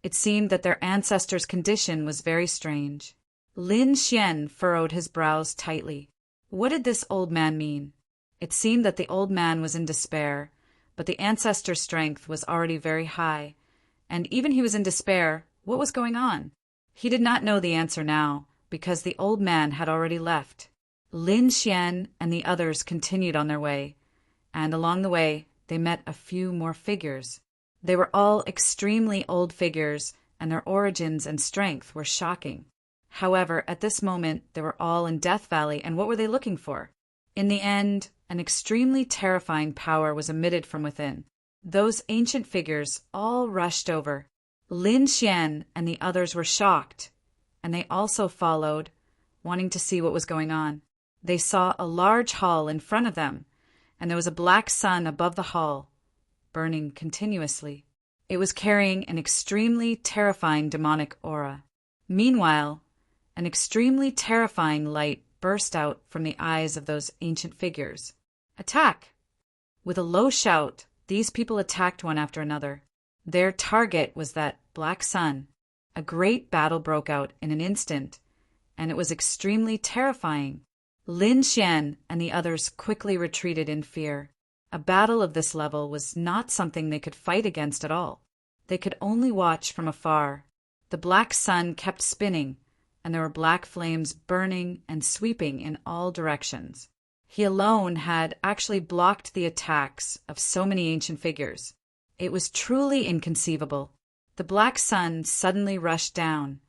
[SPEAKER 1] It seemed that their ancestor's condition was very strange. Lin Xian furrowed his brows tightly. What did this old man mean? It seemed that the old man was in despair, but the ancestor's strength was already very high, and even he was in despair. What was going on? He did not know the answer now, because the old man had already left. Lin Xian and the others continued on their way, and along the way they met a few more figures. They were all extremely old figures, and their origins and strength were shocking. However, at this moment, they were all in Death Valley, and what were they looking for? In the end, an extremely terrifying power was emitted from within. Those ancient figures all rushed over. Lin Xian and the others were shocked, and they also followed, wanting to see what was going on. They saw a large hall in front of them, and there was a black sun above the hall, burning continuously. It was carrying an extremely terrifying demonic aura. Meanwhile, an extremely terrifying light burst out from the eyes of those ancient figures. "Attack!" With a low shout, these people attacked one after another. Their target was that black sun. A great battle broke out in an instant, and it was extremely terrifying. Lin Xian and the others quickly retreated in fear. A battle of this level was not something they could fight against at all. They could only watch from afar. The black sun kept spinning, and there were black flames burning and sweeping in all directions. He alone had actually blocked the attacks of so many ancient figures. It was truly inconceivable. The black sun suddenly rushed down,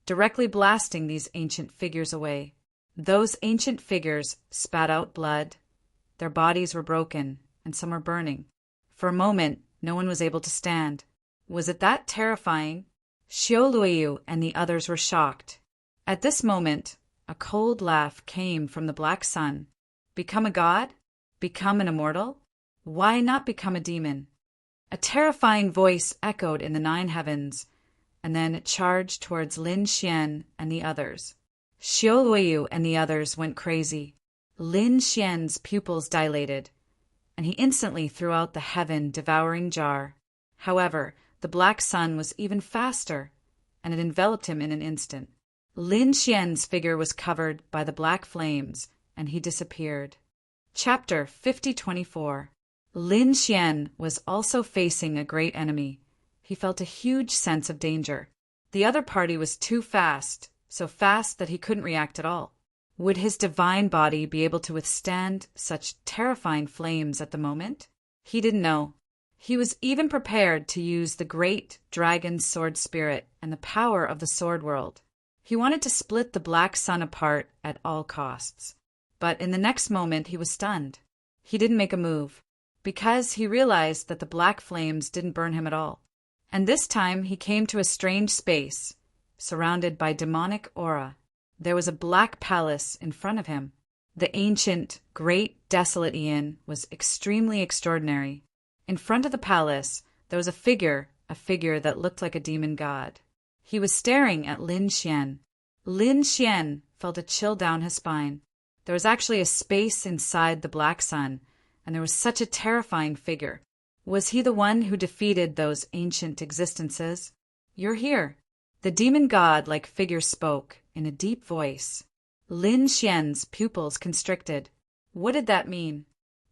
[SPEAKER 1] directly blasting these ancient figures away. Those ancient figures spat out blood. Their bodies were broken, and some were burning. For a moment, no one was able to stand. Was it that terrifying? Xiao Luoyu and the others were shocked. At this moment, a cold laugh came from the black sun. Become a god? Become an immortal? Why not become a demon? A terrifying voice echoed in the 9 heavens, and then it charged towards Lin Xian and the others. Xiao Luoyu and the others went crazy. Lin Xian's pupils dilated, and he instantly threw out the heaven-devouring jar. However, the black sun was even faster, and it enveloped him in an instant. Lin Xian's figure was covered by the black flames, and he disappeared. Chapter 5024. Lin Xian was also facing a great enemy. He felt a huge sense of danger. The other party was too fast, so fast that he couldn't react at all. Would his divine body be able to withstand such terrifying flames at the moment? He didn't know. He was even prepared to use the great dragon sword spirit and the power of the sword world. He wanted to split the black sun apart at all costs. But in the next moment he was stunned. He didn't make a move. because he realized that the black flames didn't burn him at all. And this time he came to a strange space, surrounded by demonic aura. There was a black palace in front of him. The ancient, great, desolate Ian was extremely extraordinary. In front of the palace, there was a figure that looked like a demon god. He was staring at Lin Xian. Lin Xian felt a chill down his spine. There was actually a space inside the black sun, and there was such a terrifying figure. Was he the one who defeated those ancient existences? "You're here." The demon god-like figure spoke in a deep voice. Lin Xian's pupils constricted. What did that mean?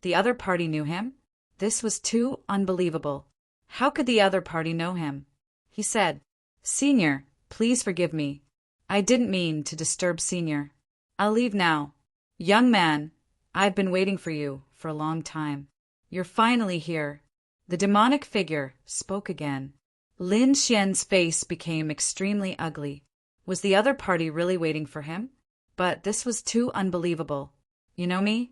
[SPEAKER 1] The other party knew him? This was too unbelievable. How could the other party know him? He said, "Senior, please forgive me. I didn't mean to disturb Senior. I'll leave now. Young man, I've been waiting for you for a long time. You're finally here." The demonic figure spoke again. Lin Xian's face became extremely ugly. Was the other party really waiting for him? But this was too unbelievable. "You know me?"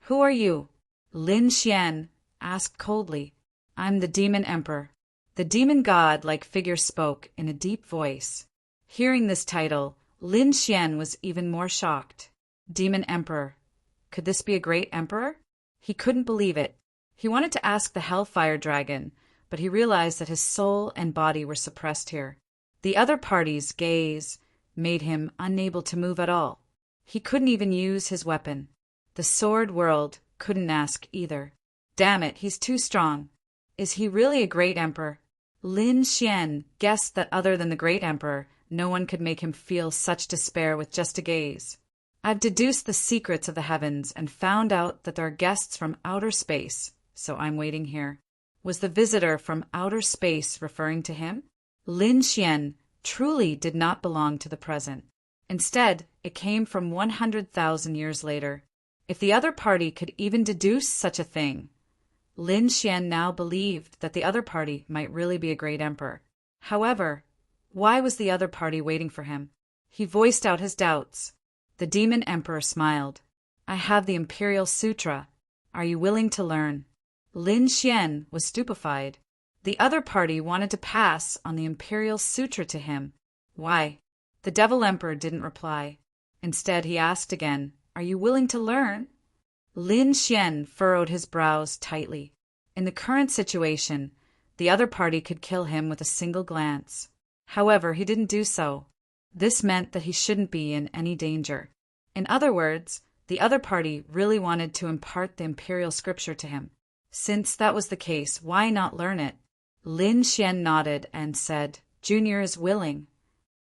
[SPEAKER 1] "Who are you?" Lin Xian asked coldly. "I'm the Demon Emperor." The demon god-like figure spoke in a deep voice. Hearing this title, Lin Xian was even more shocked. Demon Emperor. Could this be a great emperor? He couldn't believe it. He wanted to ask the Hellfire Dragon, but he realized that his soul and body were suppressed here. The other party's gaze made him unable to move at all. He couldn't even use his weapon. The sword world couldn't ask either. Damn it, he's too strong. Is he really a great emperor? Lin Xian guessed that other than the great emperor, no one could make him feel such despair with just a gaze. "I've deduced the secrets of the heavens and found out that there are guests from outer space, so I'm waiting here." Was the visitor from outer space referring to him? Lin Xian truly did not belong to the present. Instead, it came from 100,000 years later. If the other party could even deduce such a thing, Lin Xian now believed that the other party might really be a great emperor. However, why was the other party waiting for him? He voiced out his doubts. The demon emperor smiled. "I have the Imperial Sutra. Are you willing to learn?" Lin Xian was stupefied. The other party wanted to pass on the Imperial Sutra to him. Why? The Devil Emperor didn't reply. Instead, he asked again, "Are you willing to learn?" Lin Xian furrowed his brows tightly. In the current situation, the other party could kill him with a single glance. However, he didn't do so. This meant that he shouldn't be in any danger. In other words, the other party really wanted to impart the imperial scripture to him. Since that was the case, why not learn it? Lin Xian nodded and said, "Junior is willing."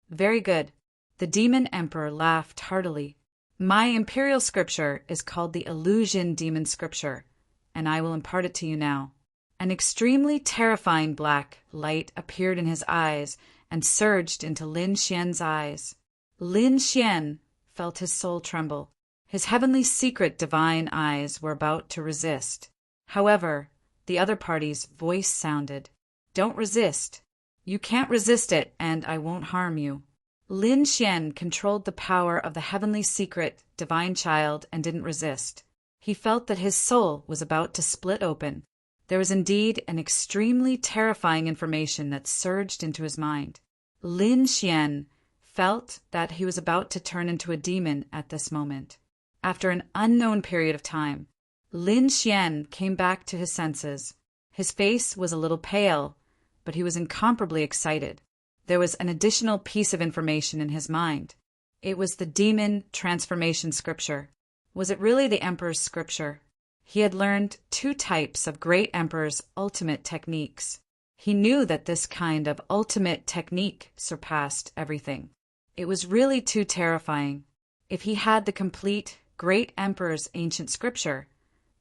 [SPEAKER 1] "Very good." The demon emperor laughed heartily. "My imperial scripture is called the Illusion Demon Scripture, and I will impart it to you now." An extremely terrifying black light appeared in his eyes and surged into Lin Xian's eyes. Lin Xian felt his soul tremble. His heavenly secret divine eyes were about to resist. However, the other party's voice sounded, "Don't resist. You can't resist it, and I won't harm you." Lin Xian controlled the power of the heavenly secret divine child and didn't resist. He felt that his soul was about to split open. There was indeed an extremely terrifying information that surged into his mind. Lin Xian felt that he was about to turn into a demon at this moment. After an unknown period of time, Lin Xian came back to his senses. His face was a little pale, but he was incomparably excited. There was an additional piece of information in his mind. It was the demon transformation scripture. Was it really the Emperor's scripture? He had learned 2 types of great Emperor's ultimate techniques. He knew that this kind of ultimate technique surpassed everything. It was really too terrifying. If he had the complete great Emperor's ancient scripture,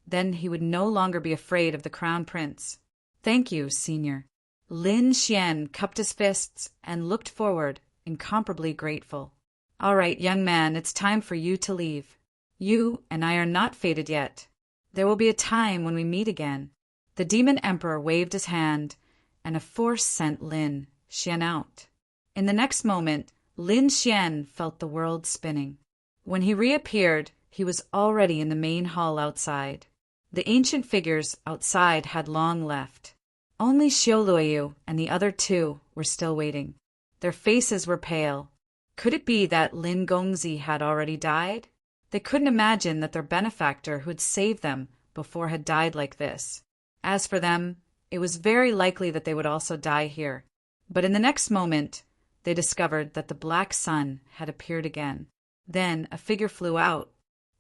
[SPEAKER 1] then he would no longer be afraid of the Crown Prince. "Thank you, Senior." Lin Xian cupped his fists and looked forward, incomparably grateful. "All right, young man, it's time for you to leave. You and I are not fated yet. There will be a time when we meet again." The Demon Emperor waved his hand, and a force sent Lin Xian out. In the next moment, Lin Xian felt the world spinning. When he reappeared, he was already in the main hall outside. The ancient figures outside had long left. Only Xiaoluoyu and the other two were still waiting. Their faces were pale. Could it be that Lin Gongzi had already died? They couldn't imagine that their benefactor who had saved them before had died like this. As for them, it was very likely that they would also die here. But in the next moment, they discovered that the black sun had appeared again. Then a figure flew out.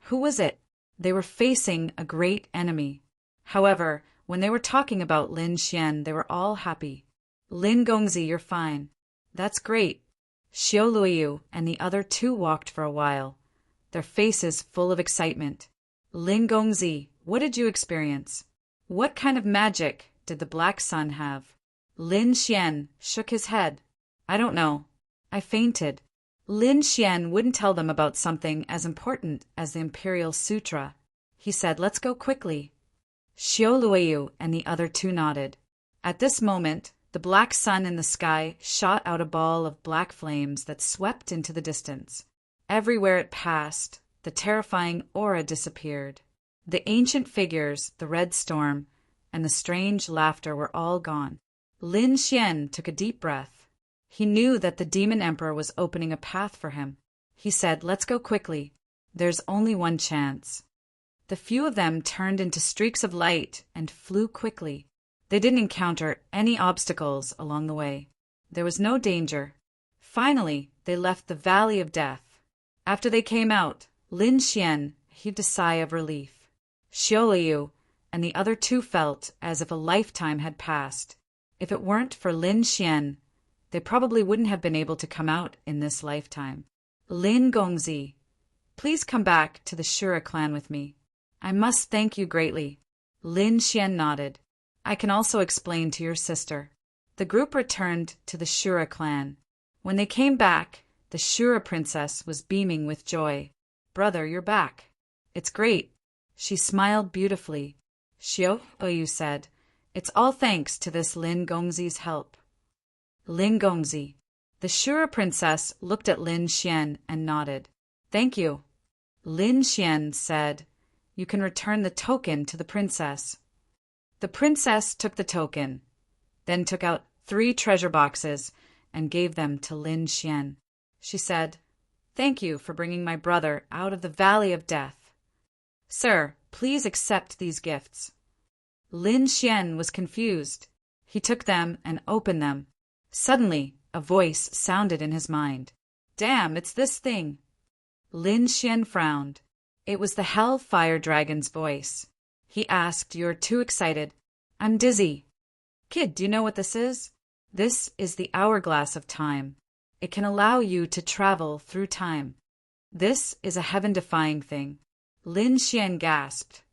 [SPEAKER 1] Who was it? They were facing a great enemy. However, when they were talking about Lin Xian, they were all happy. Lin Gongzi, you're fine. That's great. Xiaoluoyu and the other two walked for a while, their faces full of excitement. Lin Gongzi, what did you experience? What kind of magic did the black sun have? Lin Xian shook his head. I don't know. I fainted. Lin Xian wouldn't tell them about something as important as the Imperial Sutra. He said, let's go quickly. Xiaoluoyu and the other two nodded. At this moment, the black sun in the sky shot out a ball of black flames that swept into the distance. Everywhere it passed, the terrifying aura disappeared. The ancient figures, the red storm, and the strange laughter were all gone. Lin Xian took a deep breath. He knew that the demon emperor was opening a path for him. He said, let's go quickly. There's only one chance. The few of them turned into streaks of light and flew quickly. They didn't encounter any obstacles along the way. There was no danger. Finally, they left the Valley of Death. After they came out, Lin Xian heaved a sigh of relief. Xiaoluoyu and the other two felt as if a lifetime had passed. If it weren't for Lin Xian, they probably wouldn't have been able to come out in this lifetime. Lin Gongzi, please come back to the Shura clan with me. I must thank you greatly. Lin Xian nodded. I can also explain to your sister. The group returned to the Shura clan. When they came back, the Shura princess was beaming with joy. Brother, you're back. It's great. She smiled beautifully. Xiaoluoyu said, it's all thanks to this Lin Gongzi's help. Lin Gongzi. The Shura princess looked at Lin Xian and nodded. Thank you. Lin Xian said, you can return the token to the princess. The princess took the token, then took out 3 treasure boxes and gave them to Lin Xian. She said, thank you for bringing my brother out of the Valley of Death. Sir, please accept these gifts. Lin Xian was confused. He took them and opened them. Suddenly, a voice sounded in his mind. Damn, it's this thing. Lin Xian frowned. It was the Hellfire Dragon's voice. He asked, you're too excited. I'm dizzy. Kid, do you know what this is? This is the hourglass of time. It can allow you to travel through time. This is a heaven-defying thing. Lin Xian gasped.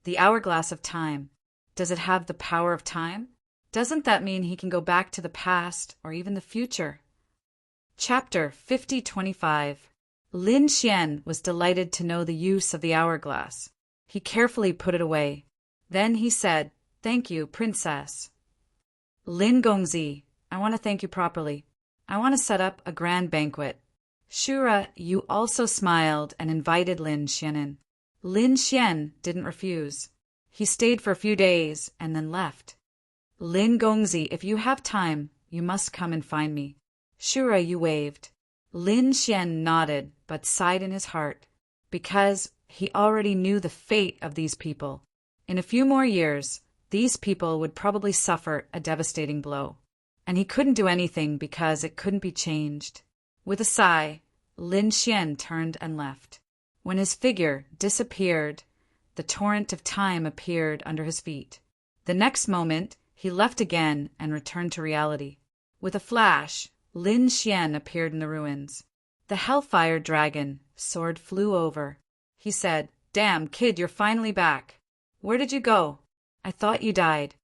[SPEAKER 1] The hourglass of time. Does it have the power of time? Doesn't that mean he can go back to the past or even the future? Chapter 5025. Lin Xian was delighted to know the use of the hourglass. He carefully put it away. Then he said, thank you, princess. Lin Gongzi, I want to thank you properly. I want to set up a grand banquet. Shura, you also smiled and invited Lin Xian in. Lin Xian didn't refuse. He stayed for a few days and then left. Lin Gongzi, if you have time, you must come and find me. Shura, you waved. Lin Xian nodded but sighed in his heart, because he already knew the fate of these people. In a few more years, these people would probably suffer a devastating blow, and he couldn't do anything because it couldn't be changed. With a sigh, Lin Xian turned and left. When his figure disappeared, the torrent of time appeared under his feet. The next moment, he left again and returned to reality. With a flash, Lin Xian appeared in the ruins. The Hellfire Dragon sword flew over. He said, damn, kid, you're finally back. Where did you go? I thought you died.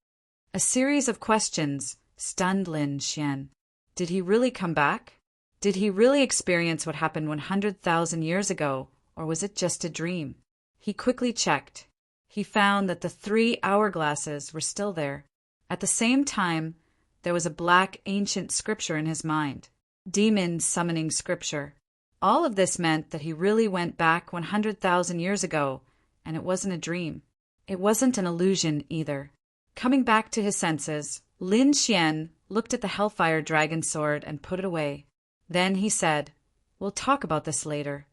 [SPEAKER 1] A series of questions stunned Lin Xian. Did he really come back? Did he really experience what happened 100,000 years ago, or was it just a dream? He quickly checked. He found that the 3 hourglasses were still there. At the same time, there was a black ancient scripture in his mind. Demon summoning scripture. All of this meant that he really went back 100,000 years ago, and it wasn't a dream. It wasn't an illusion either. Coming back to his senses, Lin Xian looked at the Hellfire Dragon sword and put it away. Then he said, "We'll talk about this later."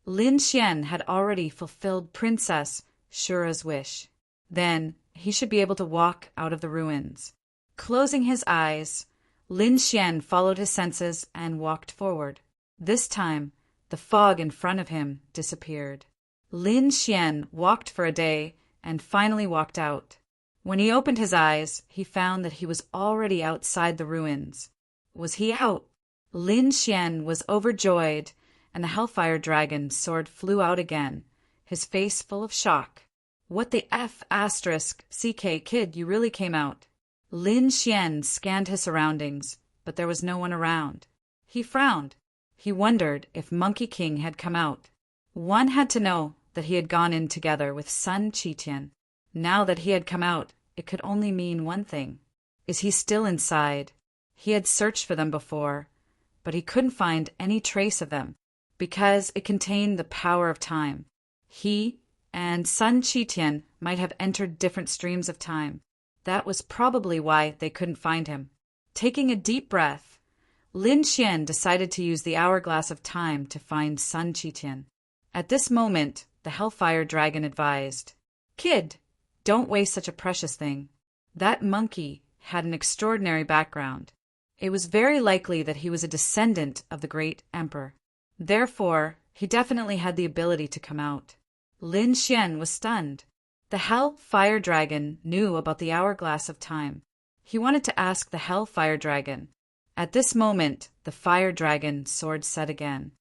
[SPEAKER 1] Lin Xian had already fulfilled Princess Shura's wish. Then he should be able to walk out of the ruins. Closing his eyes, Lin Xian followed his senses and walked forward. This time, the fog in front of him disappeared. Lin Xian walked for a day and finally walked out. When he opened his eyes, he found that he was already outside the ruins. Was he out? Lin Xian was overjoyed, and the Hellfire Dragon sword flew out again, his face full of shock. "What the F*** CK kid, you really came out." Lin Xian scanned his surroundings, but there was no one around. He frowned. He wondered if Monkey King had come out. One had to know that he had gone in together with Sun Qitian. Now that he had come out, it could only mean one thing. Is he still inside? He had searched for them before, but he couldn't find any trace of them, because it contained the power of time. He and Sun Qitian might have entered different streams of time. That was probably why they couldn't find him. Taking a deep breath, Lin Xian decided to use the hourglass of time to find Sun Qitian. At this moment, the Hellfire Dragon advised, "Kid, don't waste such a precious thing." That monkey had an extraordinary background. It was very likely that he was a descendant of the great emperor. Therefore, he definitely had the ability to come out. Lin Xian was stunned. The Hellfire Dragon knew about the hourglass of time. He wanted to ask the Hellfire Dragon. At this moment, the Fire Dragon sword said again,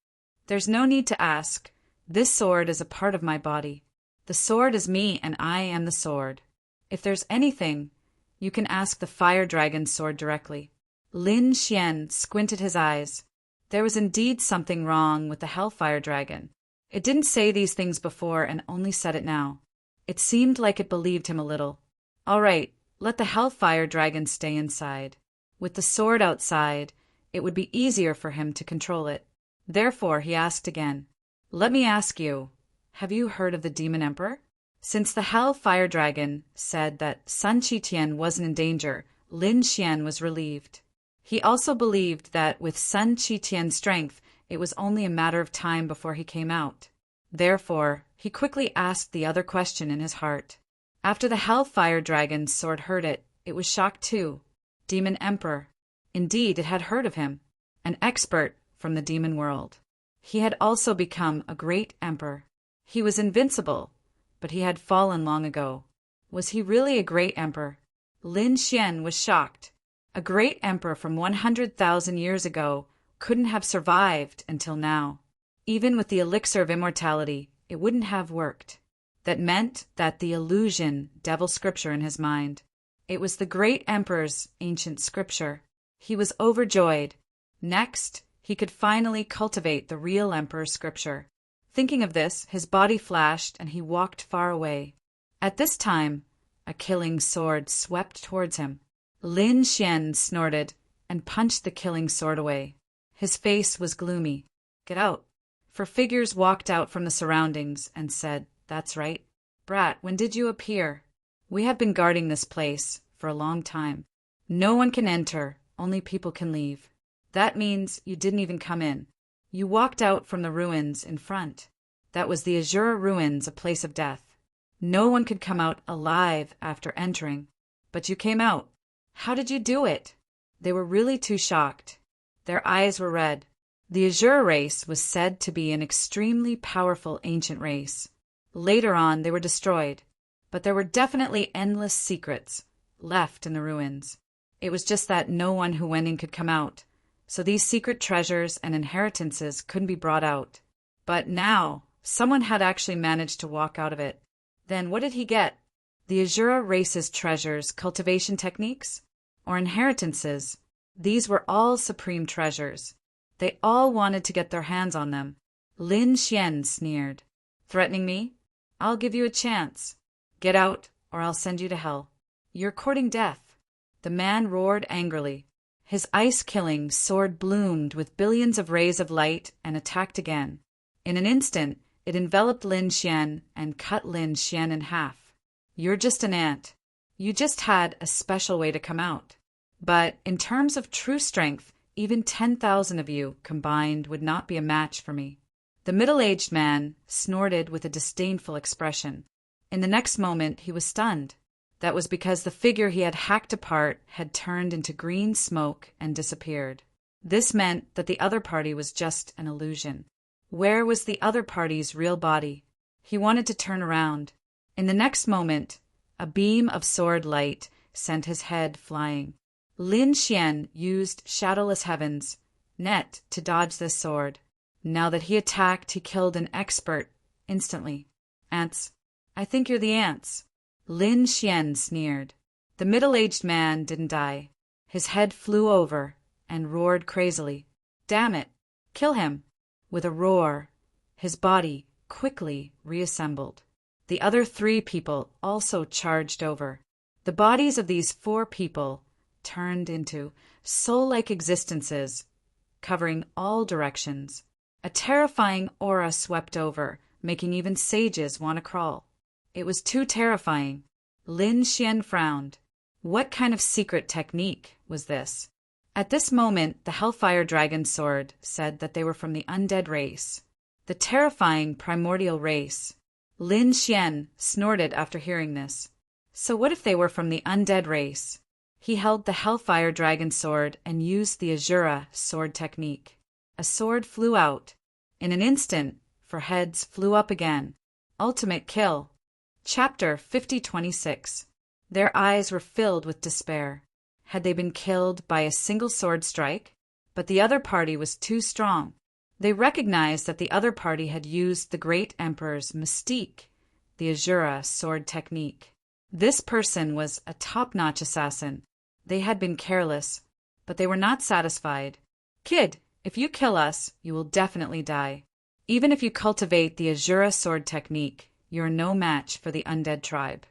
[SPEAKER 1] "There's no need to ask. This sword is a part of my body. The sword is me and I am the sword. If there's anything, you can ask the Fire Dragon's sword directly." Lin Xian squinted his eyes. There was indeed something wrong with the Hellfire Dragon. It didn't say these things before and only said it now. It seemed like it believed him a little. All right, let the Hellfire Dragon stay inside. With the sword outside, it would be easier for him to control it. Therefore, he asked again, "Let me ask you, have you heard of the Demon Emperor?" Since the Hellfire Dragon said that Sun Qitian wasn't in danger, Lin Xian was relieved. He also believed that with Sun Qitian's strength, it was only a matter of time before he came out. Therefore, he quickly asked the other question in his heart. After the Hellfire Dragon's sword heard it, it was shocked too. Demon Emperor. Indeed, it had heard of him. An expert from the demon world. He had also become a great emperor. He was invincible, but he had fallen long ago. Was he really a great emperor? Lin Xian was shocked. A great emperor from 100,000 years ago couldn't have survived until now. Even with the elixir of immortality, it wouldn't have worked. That meant that the illusion, devil scripture in his mind. It was the great emperor's ancient scripture. He was overjoyed. Next, he could finally cultivate the real emperor's scripture. Thinking of this, his body flashed and he walked far away. At this time, a killing sword swept towards him. Lin Xian snorted and punched the killing sword away. His face was gloomy. "Get out." For figures walked out from the surroundings and said, "That's right. Brat, when did you appear? We have been guarding this place for a long time. No one can enter, only people can leave. That means you didn't even come in. You walked out from the ruins in front. That was the Azura ruins, a place of death. No one could come out alive after entering. But you came out. How did you do it?" They were really too shocked. Their eyes were red. The Azura race was said to be an extremely powerful ancient race. Later on, they were destroyed. But there were definitely endless secrets left in the ruins. It was just that no one who went in could come out. So these secret treasures and inheritances couldn't be brought out. But now, someone had actually managed to walk out of it. Then what did he get? The Azura race's treasures, cultivation techniques, or inheritances? These were all supreme treasures. They all wanted to get their hands on them. Lin Xian sneered. "Threatening me? I'll give you a chance. Get out, or I'll send you to hell. You're courting death." The man roared angrily. His ice-killing sword bloomed with billions of rays of light and attacked again. In an instant, it enveloped Lin Xian and cut Lin Xian in half. You're just an ant. You just had a special way to come out. But in terms of true strength, even 10,000 of you combined would not be a match for me." The middle-aged man snorted with a disdainful expression. In the next moment, he was stunned. That was because the figure he had hacked apart had turned into green smoke and disappeared. This meant that the other party was just an illusion. Where was the other party's real body? He wanted to turn around. In the next moment, a beam of sword light sent his head flying. Lin Xian used Shadowless Heaven's net to dodge this sword. Now that he attacked, he killed an expert instantly. "Ants. I think you're the ants." Lin Xian sneered. The middle-aged man didn't die. His head flew over and roared crazily. "Damn it! Kill him!" With a roar, his body quickly reassembled. The other 3 people also charged over. The bodies of these 4 people turned into soul-like existences, covering all directions. A terrifying aura swept over, making even sages want to crawl. It was too terrifying. Lin Xian frowned. What kind of secret technique was this? At this moment, the Hellfire Dragon Sword said that they were from the undead race, the terrifying primordial race. Lin Xian snorted after hearing this. So what if they were from the undead race? He held the Hellfire Dragon Sword and used the Azura sword technique. A sword flew out. In an instant, 4 heads flew up again. Ultimate kill. Chapter 5026. Their eyes were filled with despair. Had they been killed by a single sword strike? But the other party was too strong. They recognized that the other party had used the Great Emperor's mystique, the Azura sword technique. This person was a top-notch assassin. They had been careless, but they were not satisfied. "Kid, if you kill us, you will definitely die. Even if you cultivate the Azura sword technique, you're no match for the undead tribe."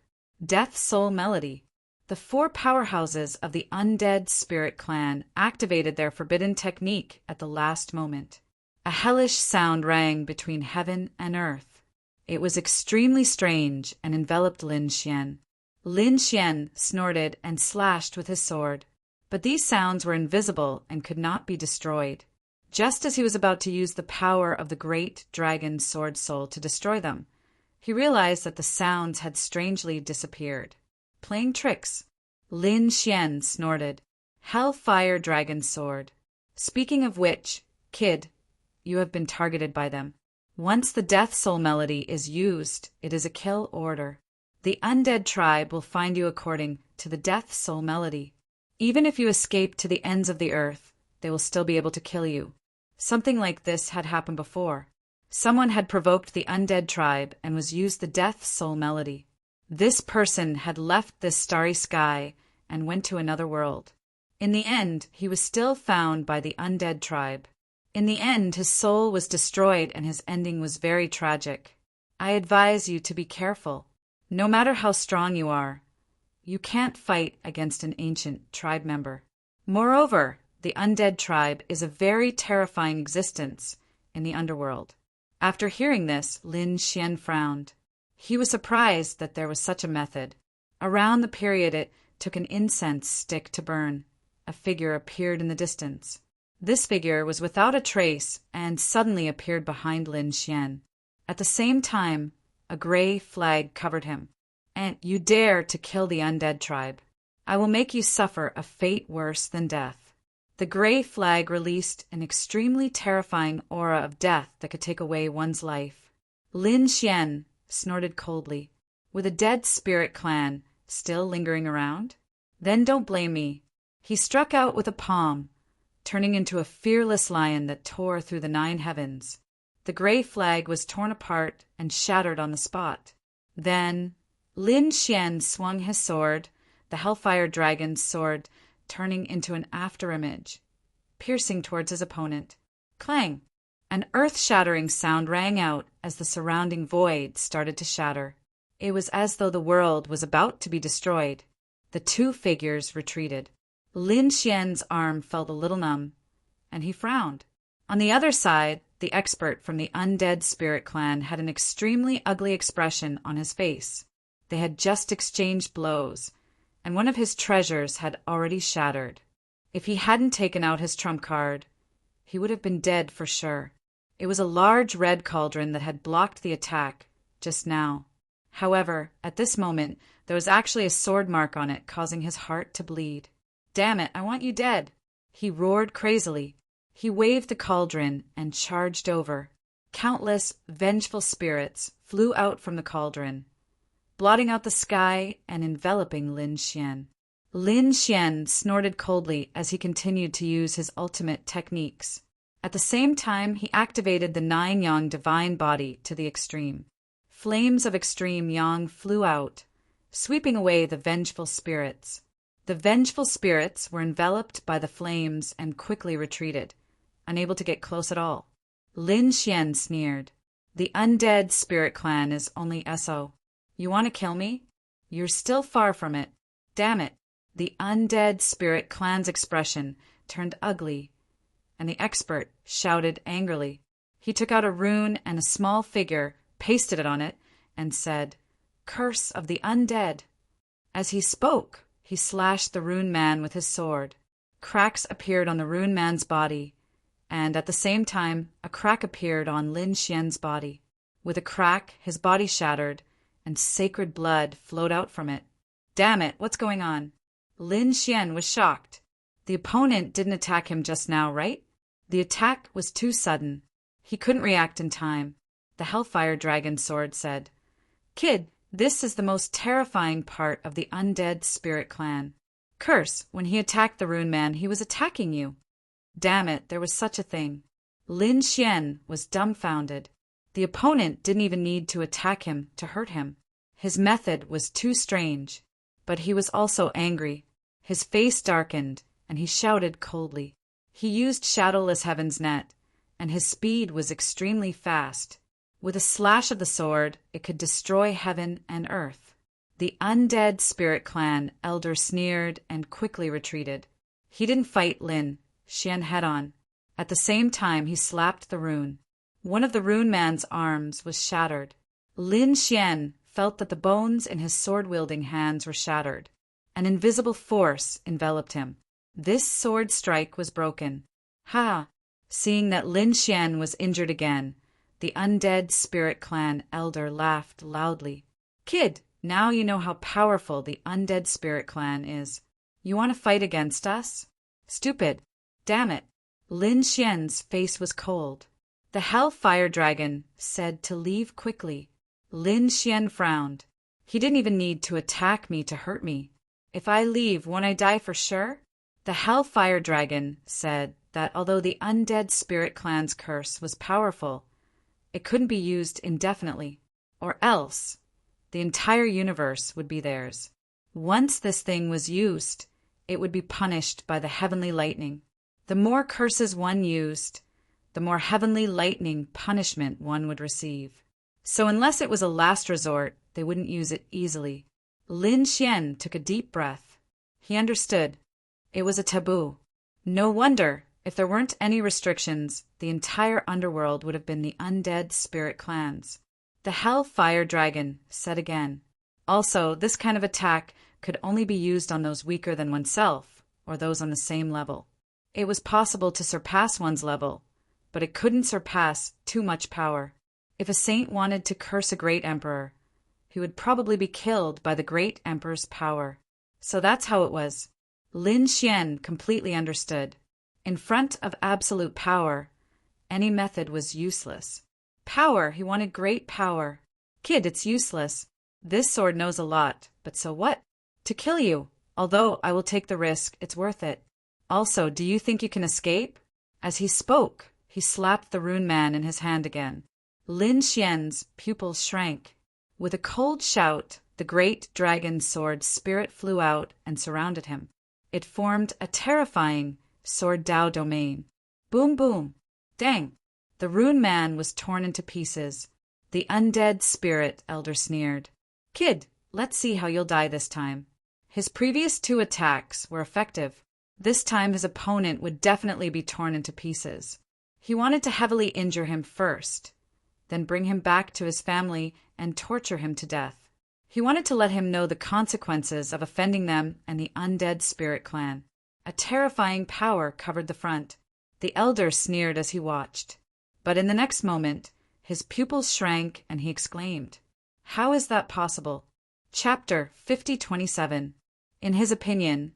[SPEAKER 1] Death Soul Melody. The 4 powerhouses of the undead spirit clan activated their forbidden technique at the last moment. A hellish sound rang between heaven and earth. It was extremely strange and enveloped Lin Xian. Lin Xian snorted and slashed with his sword. But these sounds were invisible and could not be destroyed. Just as he was about to use the power of the great dragon sword soul to destroy them, he realized that the sounds had strangely disappeared. Playing tricks. Lin Xian snorted. Hellfire Dragon Sword. Speaking of which, kid, you have been targeted by them. Once the Death Soul Melody is used, it is a kill order. The undead tribe will find you according to the Death Soul Melody. Even if you escape to the ends of the earth, they will still be able to kill you. Something like this had happened before. Someone had provoked the undead tribe and was used the Death Soul Melody. This person had left this starry sky and went to another world. In the end, he was still found by the undead tribe. In the end, his soul was destroyed and his ending was very tragic. I advise you to be careful. No matter how strong you are, you can't fight against an ancient tribe member. Moreover, the undead tribe is a very terrifying existence in the underworld. After hearing this, Lin Xian frowned. He was surprised that there was such a method. Around the period it took an incense stick to burn, a figure appeared in the distance. This figure was without a trace and suddenly appeared behind Lin Xian. At the same time, a gray flag covered him. "And you dare to kill the undead tribe. I will make you suffer a fate worse than death." The gray flag released an extremely terrifying aura of death that could take away one's life. Lin Xian snorted coldly. With a dead spirit clan still lingering around? Then don't blame me. He struck out with a palm, turning into a fearless lion that tore through the 9 heavens. The gray flag was torn apart and shattered on the spot. Then Lin Xian swung his sword, the Hellfire Dragon's sword, turning into an afterimage, piercing towards his opponent. Clang! An earth-shattering sound rang out as the surrounding void started to shatter. It was as though the world was about to be destroyed. The 2 figures retreated. Lin Xian's arm felt a little numb, and he frowned. On the other side, the expert from the undead spirit clan had an extremely ugly expression on his face. They had just exchanged blows, and one of his treasures had already shattered. If he hadn't taken out his trump card, he would have been dead for sure. It was a large red cauldron that had blocked the attack just now. However, at this moment, there was actually a sword mark on it, causing his heart to bleed. "Damn it, I want you dead!" he roared crazily. He waved the cauldron and charged over. Countless vengeful spirits flew out from the cauldron, blotting out the sky and enveloping Lin Xian. Lin Xian snorted coldly as he continued to use his ultimate techniques. At the same time, he activated the 9-yang divine body to the extreme. Flames of extreme yang flew out, sweeping away the vengeful spirits. The vengeful spirits were enveloped by the flames and quickly retreated, unable to get close at all. Lin Xian sneered. "The undead spirit clan is only SO. You want to kill me? You're still far from it. Damn it." The undead spirit clan's expression turned ugly, and the expert shouted angrily. He took out a rune and a small figure, pasted it on it, and said, "Curse of the undead." As he spoke, he slashed the rune man with his sword. Cracks appeared on the rune man's body, and at the same time, a crack appeared on Lin Xian's body. With a crack, his body shattered, and sacred blood flowed out from it. "Damn it, what's going on?" Lin Xian was shocked. The opponent didn't attack him just now, right? The attack was too sudden. He couldn't react in time. The Hellfire Dragon sword said, "Kid, this is the most terrifying part of the undead spirit clan. Curse, when he attacked the rune man, he was attacking you." Damn it, there was such a thing. Lin Xian was dumbfounded. The opponent didn't even need to attack him to hurt him. His method was too strange, but he was also angry. His face darkened, and he shouted coldly. He used Shadowless Heaven's net, and his speed was extremely fast. With a slash of the sword, it could destroy heaven and earth. The undead spirit clan elder sneered and quickly retreated. He didn't fight Lin Xian head-on. At the same time, he slapped the rune. One of the rune man's arms was shattered. Lin Xian felt that the bones in his sword-wielding hands were shattered. An invisible force enveloped him. This sword strike was broken. Ha! Seeing that Lin Xian was injured again, the undead spirit clan elder laughed loudly. "Kid, now you know how powerful the undead spirit clan is. You want to fight against us? Stupid. Damn it." Lin Xian's face was cold. The Hellfire Dragon said to leave quickly. Lin Xian frowned. "He didn't even need to attack me to hurt me. If I leave, won't I die for sure?" The Hellfire Dragon said that although the undead spirit clan's curse was powerful, it couldn't be used indefinitely, or else the entire universe would be theirs. Once this thing was used, it would be punished by the heavenly lightning. The more curses one used, the more heavenly lightning punishment one would receive. So unless it was a last resort, they wouldn't use it easily. Lin Xian took a deep breath. He understood. It was a taboo. No wonder, if there weren't any restrictions, the entire underworld would have been the undead spirit clans. The Hellfire Dragon said again. Also, this kind of attack could only be used on those weaker than oneself, or those on the same level. It was possible to surpass one's level, but it couldn't surpass too much power. If a saint wanted to curse a great emperor, he would probably be killed by the great emperor's power. So that's how it was. Lin Xian completely understood. In front of absolute power, any method was useless. Power, he wanted great power. "Kid, it's useless. This sword knows a lot, but so what? To kill you. Although I will take the risk, it's worth it. Also, do you think you can escape?" As he spoke, he slapped the rune man in his hand again. Lin Xian's pupils shrank. With a cold shout, the great dragon sword spirit flew out and surrounded him. It formed a terrifying sword Dao domain. Boom, boom. Dang. The rune man was torn into pieces. The undead spirit elder sneered. "Kid, let's see how you'll die this time." His previous 2 attacks were effective. This time his opponent would definitely be torn into pieces. He wanted to heavily injure him first, then bring him back to his family and torture him to death. He wanted to let him know the consequences of offending them and the undead spirit clan. A terrifying power covered the front. The elder sneered as he watched. But in the next moment, his pupils shrank and he exclaimed, "How is that possible?" Chapter 5027. In his opinion,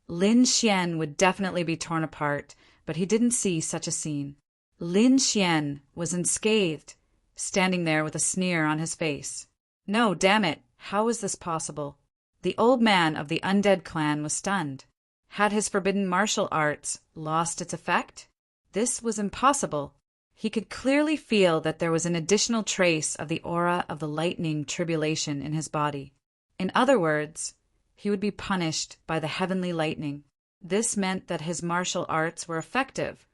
[SPEAKER 1] Lin Xian would definitely be torn apart, but he didn't see such a scene. Lin Xian was unscathed, standing there with a sneer on his face. No, damn it, how was this possible? The old man of the undead clan was stunned. Had his forbidden martial arts lost its effect? This was impossible. He could clearly feel that there was an additional trace of the aura of the lightning tribulation in his body. In other words, he would be punished by the heavenly lightning. This meant that his martial arts were effective.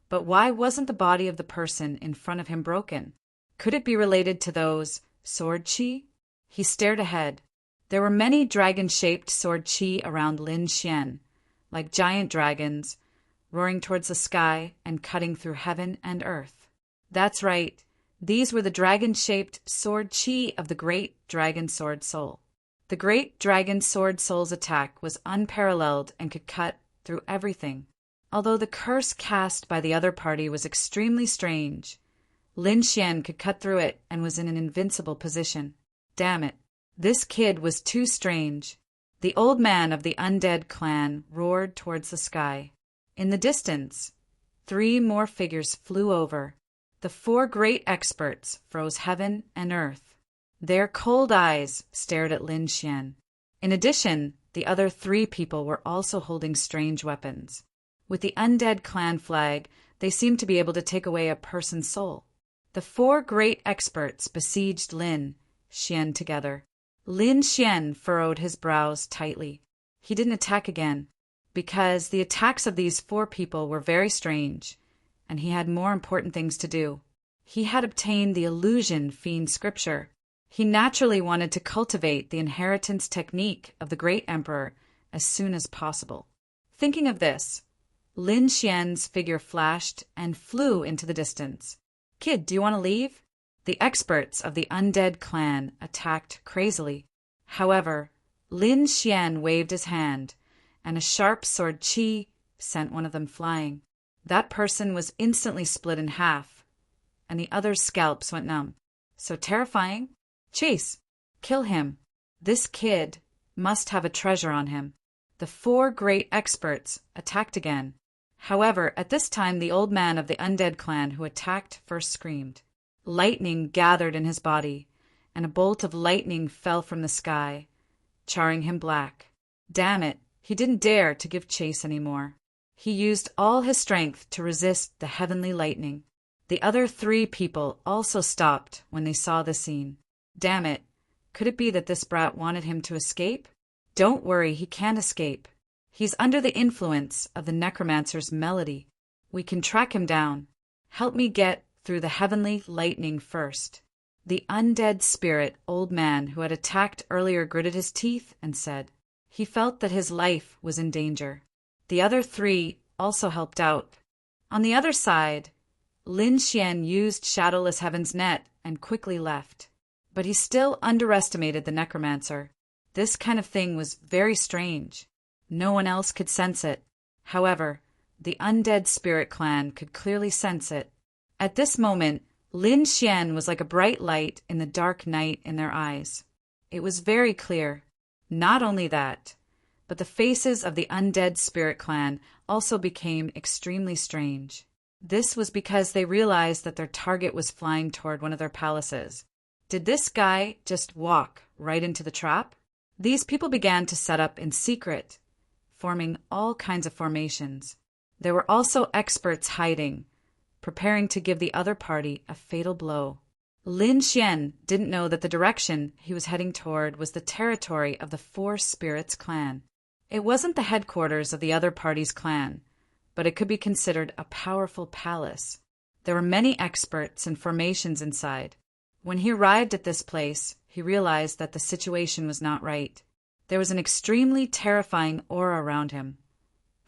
[SPEAKER 1] But why wasn't the body of the person in front of him broken? Could it be related to those sword chi? He stared ahead. There were many dragon-shaped sword chi around Lin Xian, like giant dragons, roaring towards the sky and cutting through heaven and earth. That's right, these were the dragon-shaped sword chi of the great dragon sword soul. The great dragon sword soul's attack was unparalleled and could cut through everything. Although the curse cast by the other party was extremely strange, Lin Xian could cut through it and was in an invincible position. Damn it, this kid was too strange. The old man of the undead clan roared towards the sky. In the distance, 3 more figures flew over. The 4 great experts froze heaven and earth. Their cold eyes stared at Lin Xian. In addition, the other 3 people were also holding strange weapons. With the undead clan flag, they seemed to be able to take away a person's soul. The 4 great experts besieged Lin Xian together. Lin Xian furrowed his brows tightly. He didn't attack again, because the attacks of these 4 people were very strange, and he had more important things to do. He had obtained the illusion fiend scripture. He naturally wanted to cultivate the inheritance technique of the great emperor as soon as possible. Thinking of this, Lin Xian's figure flashed and flew into the distance. "Kid, do you want to leave?" The experts of the undead clan attacked crazily. However, Lin Xian waved his hand, and a sharp sword chi sent one of them flying. That person was instantly split in half, and the other's scalps went numb. So terrifying. Chase! Kill him. This kid must have a treasure on him. The 4 great experts attacked again. However, at this time the old man of the undead clan who attacked first screamed. Lightning gathered in his body, and a bolt of lightning fell from the sky, charring him black. Damn it, he didn't dare to give chase anymore. He used all his strength to resist the heavenly lightning. The other 3 people also stopped when they saw the scene. Damn it, could it be that this brat wanted him to escape? Don't worry, he can't escape. He's under the influence of the necromancer's melody. We can track him down. Help me get through the heavenly lightning first. The undead spirit old man who had attacked earlier gritted his teeth and said he felt that his life was in danger. The other 3 also helped out. On the other side, Lin Xian used Shadowless Heaven's net and quickly left. But he still underestimated the necromancer. This kind of thing was very strange. No one else could sense it. However, the undead spirit clan could clearly sense it. At this moment, Lin Xian was like a bright light in the dark night in their eyes. It was very clear. Not only that, but the faces of the undead spirit clan also became extremely strange. This was because they realized that their target was flying toward one of their palaces. Did this guy just walk right into the trap? These people began to set up in secret, forming all kinds of formations. There were also experts hiding, preparing to give the other party a fatal blow. Lin Xian didn't know that the direction he was heading toward was the territory of the 4 Spirits clan. It wasn't the headquarters of the other party's clan, but it could be considered a powerful palace. There were many experts and formations inside. When he arrived at this place, he realized that the situation was not right. There was an extremely terrifying aura around him,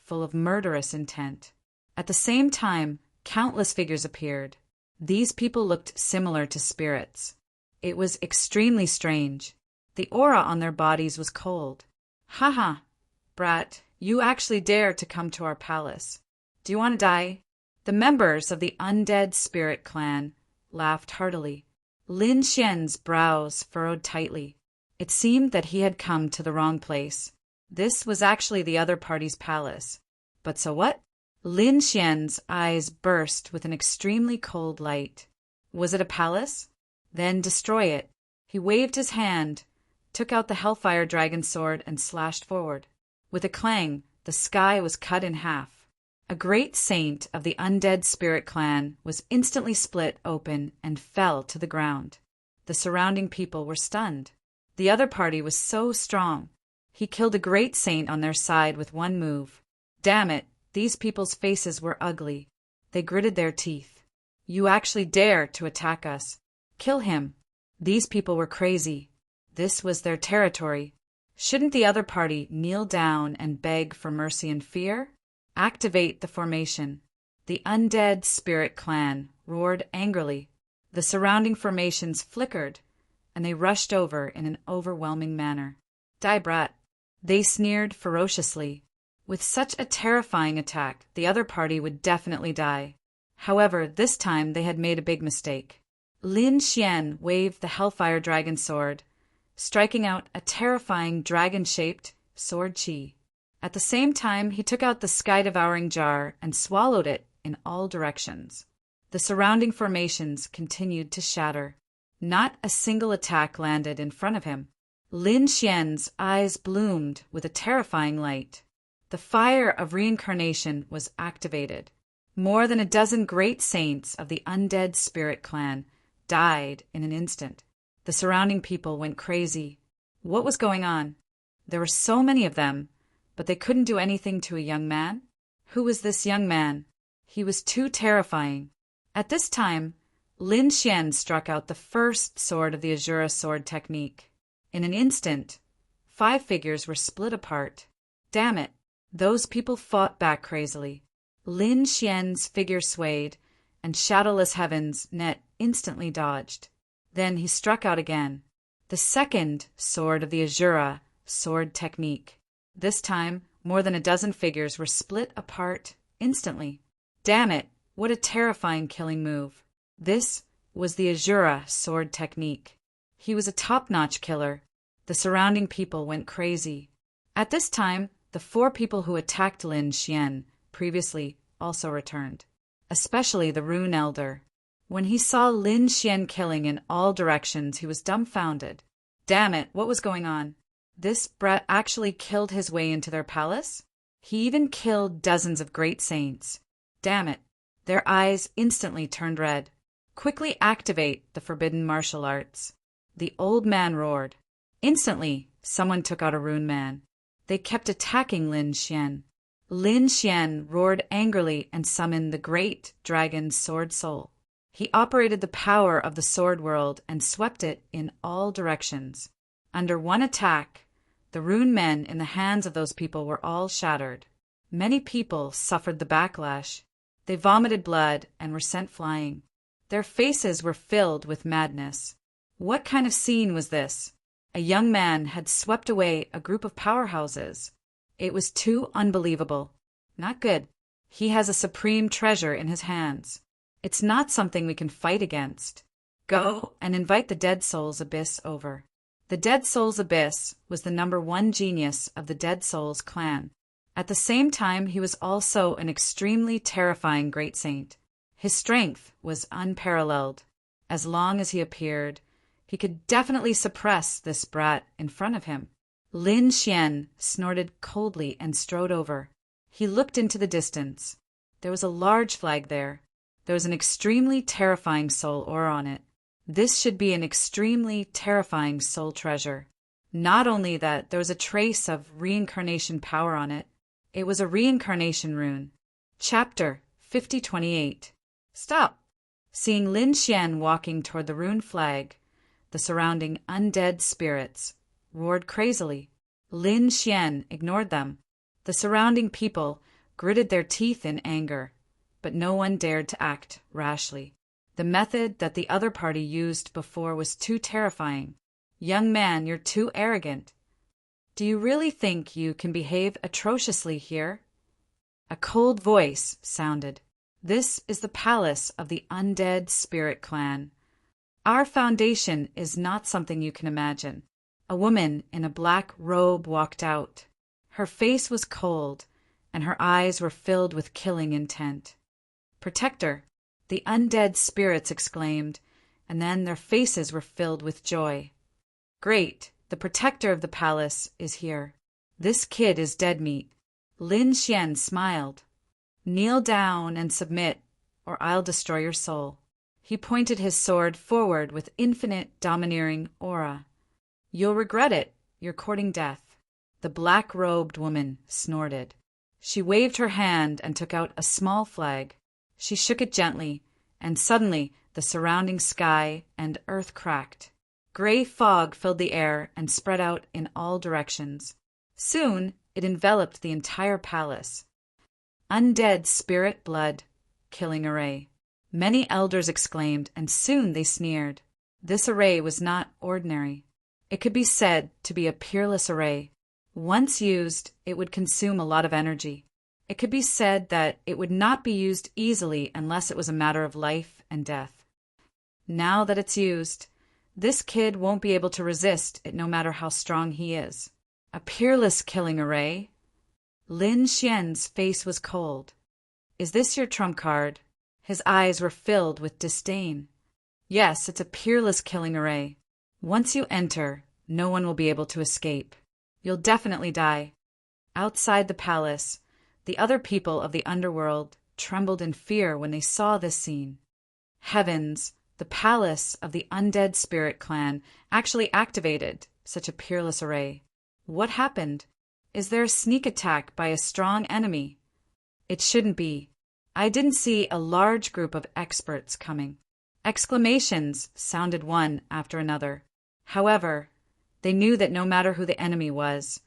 [SPEAKER 1] full of murderous intent. At the same time, countless figures appeared. These people looked similar to spirits. It was extremely strange. The aura on their bodies was cold. Haha, brat, you actually dare to come to our palace. Do you want to die? The members of the undead spirit clan laughed heartily. Lin Xian's brows furrowed tightly. It seemed that he had come to the wrong place. This was actually the other party's palace. But so what? Lin Xian's eyes burst with an extremely cold light. Was it a palace? Then destroy it. He waved his hand, took out the Hellfire Dragon sword, and slashed forward. With a clang, the sky was cut in half. A great saint of the undead spirit clan was instantly split open and fell to the ground. The surrounding people were stunned. The other party was so strong. He killed a great saint on their side with one move. Damn it, these people's faces were ugly. They gritted their teeth. You actually dare to attack us. Kill him. These people were crazy. This was their territory. Shouldn't the other party kneel down and beg for mercy and fear? Activate the formation. The undead spirit clan roared angrily. The surrounding formations flickered, and they rushed over in an overwhelming manner. Die, brat. They sneered ferociously. With such a terrifying attack, the other party would definitely die. However, this time they had made a big mistake. Lin Xian waved the Hellfire Dragon sword, striking out a terrifying dragon-shaped sword chi. At the same time, he took out the sky-devouring jar and swallowed it in all directions. The surrounding formations continued to shatter. Not a single attack landed in front of him. Lin Xian's eyes bloomed with a terrifying light. The fire of reincarnation was activated. More than a dozen great saints of the undead spirit clan died in an instant. The surrounding people went crazy. What was going on? There were so many of them, but they couldn't do anything to a young man? Who was this young man? He was too terrifying. At this time, Lin Xian struck out the first sword of the Azura sword technique. In an instant, 5 figures were split apart. Damn it, those people fought back crazily. Lin Xian's figure swayed, and Shadowless Heaven's net instantly dodged. Then he struck out again. The second sword of the Azura sword technique. This time, more than a dozen figures were split apart instantly. Damn it, what a terrifying killing move. This was the Azura sword technique. He was a top-notch killer. The surrounding people went crazy. At this time, the 4 people who attacked Lin Xian previously also returned, especially the Rune Elder. When he saw Lin Xian killing in all directions, he was dumbfounded. Damn it, what was going on? This brat actually killed his way into their palace? He even killed dozens of great saints. Damn it. Their eyes instantly turned red. Quickly activate the forbidden martial arts. The old man roared. Instantly, someone took out a rune man. They kept attacking Lin Xian. Lin Xian roared angrily and summoned the great dragon Sword Soul. He operated the power of the sword world and swept it in all directions. Under one attack, the rune men in the hands of those people were all shattered. Many people suffered the backlash. They vomited blood and were sent flying. Their faces were filled with madness. What kind of scene was this? A young man had swept away a group of powerhouses. It was too unbelievable. Not good. He has a supreme treasure in his hands. It's not something we can fight against. Go and invite the Dead Souls Abyss over. The Dead Souls Abyss was the #1 genius of the Dead Souls clan. At the same time, he was also an extremely terrifying great saint. His strength was unparalleled. As long as he appeared, he could definitely suppress this brat in front of him. Lin Xian snorted coldly and strode over. He looked into the distance. There was a large flag there. There was an extremely terrifying soul ore on it. This should be an extremely terrifying soul treasure. Not only that, there was a trace of reincarnation power on it. It was a reincarnation rune. Chapter 5028. Stop! Seeing Lin Xian walking toward the rune flag, the surrounding undead spirits roared crazily. Lin Xian ignored them. The surrounding people gritted their teeth in anger, but no one dared to act rashly. The method that the other party used before was too terrifying. Young man, you're too arrogant. Do you really think you can behave atrociously here? A cold voice sounded. This is the palace of the undead spirit clan. Our foundation is not something you can imagine. A woman in a black robe walked out. Her face was cold, and her eyes were filled with killing intent. Protector, the undead spirits exclaimed, and then their faces were filled with joy. Great, the protector of the palace is here. This kid is dead meat. Lin Xian smiled. Kneel down and submit, or I'll destroy your soul. He pointed his sword forward with infinite domineering aura. You'll regret it. You're courting death. The black-robed woman snorted. She waved her hand and took out a small flag. She shook it gently, and suddenly the surrounding sky and earth cracked. Gray fog filled the air and spread out in all directions. Soon it enveloped the entire palace. Undead spirit blood, killing array. Many elders exclaimed, and soon they sneered. This array was not ordinary. It could be said to be a peerless array. Once used, it would consume a lot of energy. It could be said that it would not be used easily unless it was a matter of life and death. Now that it's used, this kid won't be able to resist it no matter how strong he is. A peerless killing array. Lin Xian's face was cold. Is this your trump card? His eyes were filled with disdain. Yes, it's a peerless killing array. Once you enter, no one will be able to escape. You'll definitely die. Outside the palace, the other people of the underworld trembled in fear when they saw this scene. Heavens, the palace of the undead spirit clan actually activated such a peerless array. What happened? Is there a sneak attack by a strong enemy? It shouldn't be. I didn't see a large group of experts coming. Exclamations sounded one after another. However, they knew that no matter who the enemy was,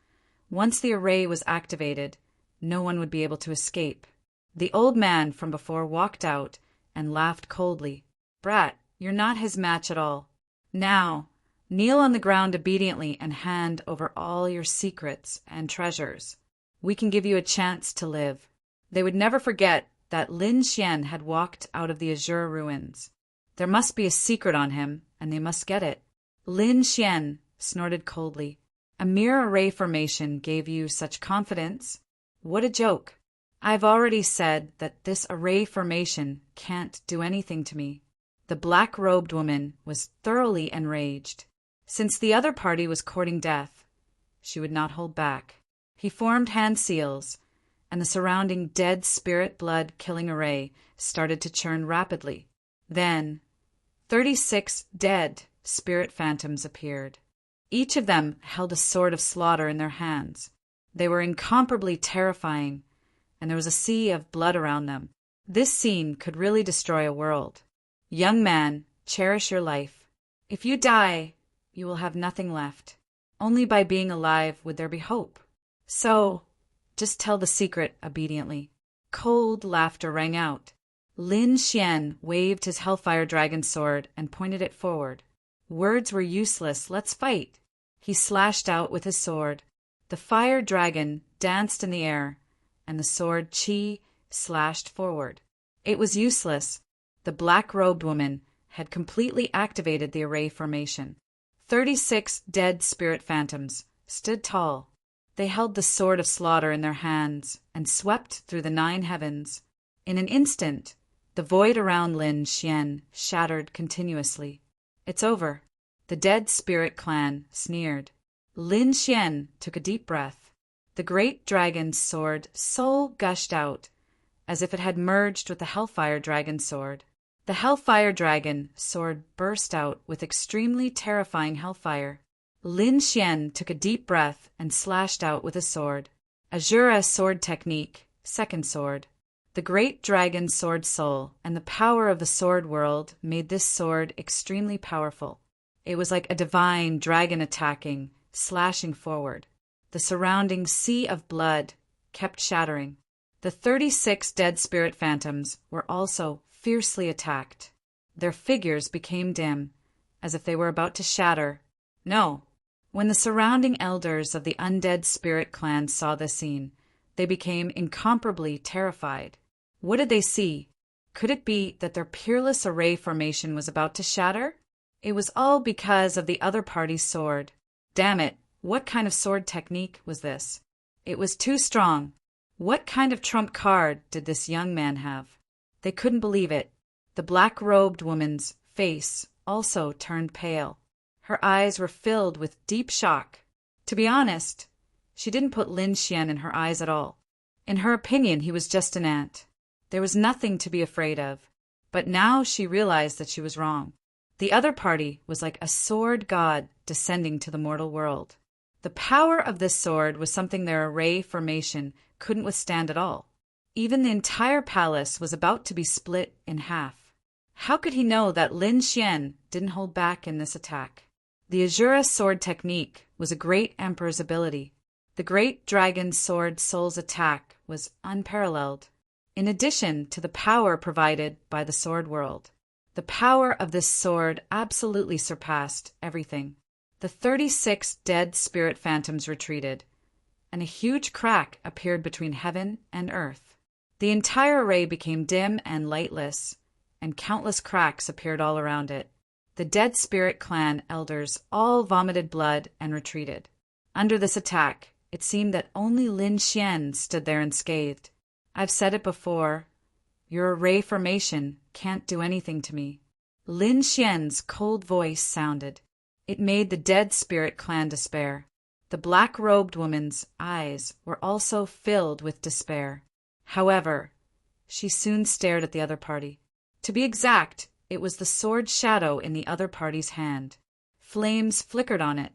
[SPEAKER 1] once the array was activated, no one would be able to escape. The old man from before walked out and laughed coldly. Brat, you're not his match at all. Now, kneel on the ground obediently and hand over all your secrets and treasures. We can give you a chance to live. They would never forget that Lin Xian had walked out of the Azure ruins. There must be a secret on him, and they must get it. Lin Xian snorted coldly. A mere array formation gave you such confidence? What a joke. I've already said that this array formation can't do anything to me. The black-robed woman was thoroughly enraged. Since the other party was courting death, she would not hold back. He formed hand seals, and the surrounding dead spirit blood killing array started to churn rapidly. Then, 36 dead spirit phantoms appeared. Each of them held a sword of slaughter in their hands. They were incomparably terrifying, and there was a sea of blood around them. This scene could really destroy a world. Young man, cherish your life. If you die, you will have nothing left. Only by being alive would there be hope. So, just tell the secret obediently. Cold laughter rang out. Lin Xian waved his Hellfire Dragon sword and pointed it forward. Words were useless. Let's fight. He slashed out with his sword. The fire dragon danced in the air, and the sword Qi slashed forward. It was useless. The black-robed woman had completely activated the array formation. 36 dead spirit phantoms stood tall. They held the sword of slaughter in their hands and swept through the 9 heavens. In an instant, the void around Lin Xian shattered continuously. It's over. The dead spirit clan sneered. Lin Xian took a deep breath. The great dragon's sword soul gushed out, as if it had merged with the Hellfire Dragon sword. The Hellfire Dragon sword burst out with extremely terrifying hellfire. Lin Xian took a deep breath and slashed out with a sword. Azura sword technique, second sword. The great dragon's sword soul and the power of the sword world made this sword extremely powerful. It was like a divine dragon attacking, slashing forward. The surrounding sea of blood kept shattering. The 36 dead spirit phantoms were also fiercely attacked. Their figures became dim, as if they were about to shatter. No. When the surrounding elders of the undead spirit clan saw this scene, they became incomparably terrified. What did they see? Could it be that their peerless array formation was about to shatter? It was all because of the other party's sword. Damn it, what kind of sword technique was this? It was too strong. What kind of trump card did this young man have? They couldn't believe it. The black-robed woman's face also turned pale. Her eyes were filled with deep shock. To be honest, she didn't put Lin Xian in her eyes at all. In her opinion, he was just an ant. There was nothing to be afraid of. But now she realized that she was wrong. The other party was like a sword god descending to the mortal world. The power of this sword was something their array formation couldn't withstand at all. Even the entire palace was about to be split in half. How could he know that Lin Xian didn't hold back in this attack? The Azura sword technique was a great emperor's ability. The great dragon sword soul's attack was unparalleled. In addition to the power provided by the sword world, the power of this sword absolutely surpassed everything. The 36 dead spirit phantoms retreated, and a huge crack appeared between heaven and earth. The entire array became dim and lightless, and countless cracks appeared all around it. The dead spirit clan elders all vomited blood and retreated. Under this attack, it seemed that only Lin Xian stood there unscathed. I've said it before, your array formation can't do anything to me. Lin Xian's cold voice sounded. It made the dead spirit clan despair. The black-robed woman's eyes were also filled with despair. However, she soon stared at the other party. To be exact, it was the sword shadow in the other party's hand. Flames flickered on it,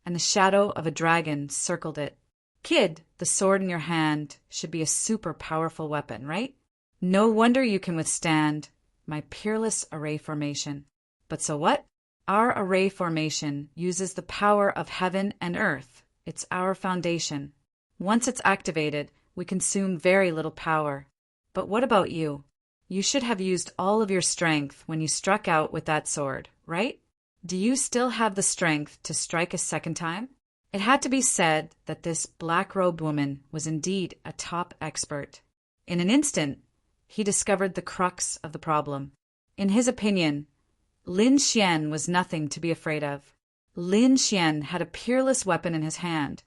[SPEAKER 1] and the shadow of a dragon circled it. Kid, the sword in your hand should be a super powerful weapon, right? No wonder you can withstand my peerless array formation. But so what? Our array formation uses the power of heaven and earth. It's our foundation. Once it's activated, we consume very little power. But what about you? You should have used all of your strength when you struck out with that sword, right? Do you still have the strength to strike a second time? It had to be said that this black-robed woman was indeed a top expert. In an instant, he discovered the crux of the problem. In his opinion, Lin Xian was nothing to be afraid of. Lin Xian had a peerless weapon in his hand,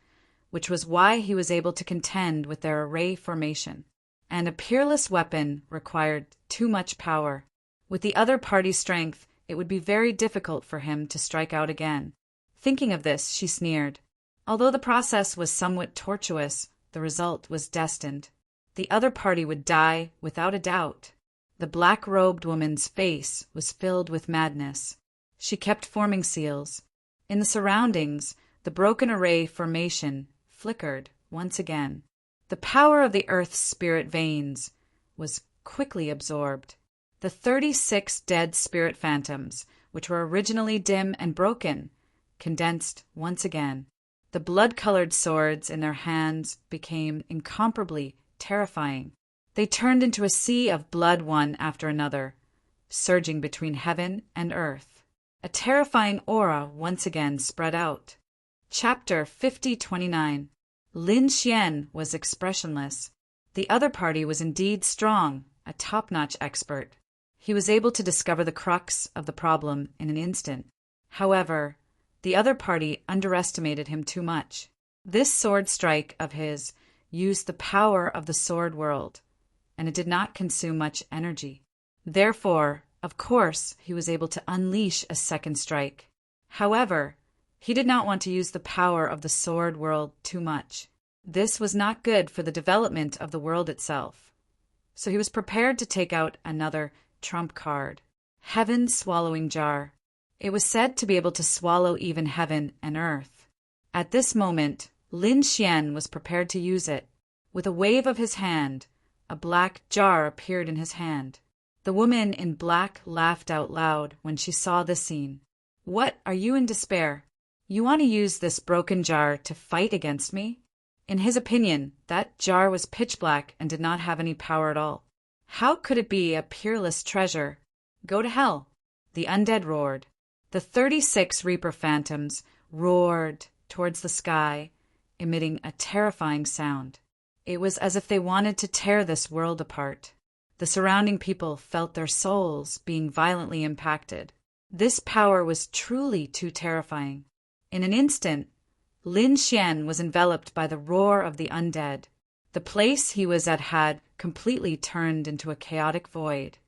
[SPEAKER 1] which was why he was able to contend with their array formation. And a peerless weapon required too much power. With the other party's strength, it would be very difficult for him to strike out again. Thinking of this, she sneered. Although the process was somewhat tortuous, the result was destined. The other party would die without a doubt. The black-robed woman's face was filled with madness. She kept forming seals. In the surroundings, the broken array formation flickered once again. The power of the earth's spirit veins was quickly absorbed. The 36 dead spirit phantoms, which were originally dim and broken, condensed once again. The blood-colored swords in their hands became incomparably terrifying. They turned into a sea of blood one after another, surging between heaven and earth. A terrifying aura once again spread out. Chapter 5029. Lin Xian was expressionless. The other party was indeed strong, a top-notch expert. He was able to discover the crux of the problem in an instant. However, the other party underestimated him too much. This sword strike of his used the power of the sword world, and it did not consume much energy. Therefore, of course, he was able to unleash a second strike. However, he did not want to use the power of the sword world too much. This was not good for the development of the world itself. So he was prepared to take out another trump card, Heaven's Swallowing Jar. It was said to be able to swallow even heaven and earth. At this moment, Lin Xian was prepared to use it. With a wave of his hand, a black jar appeared in his hand. The woman in black laughed out loud when she saw this scene. What, are you in despair? You want to use this broken jar to fight against me? In his opinion, that jar was pitch black and did not have any power at all. How could it be a peerless treasure? Go to hell, the undead roared. The 36 Reaper phantoms roared towards the sky, emitting a terrifying sound. It was as if they wanted to tear this world apart. The surrounding people felt their souls being violently impacted. This power was truly too terrifying. In an instant, Lin Xian was enveloped by the roar of the undead. The place he was at had completely turned into a chaotic void.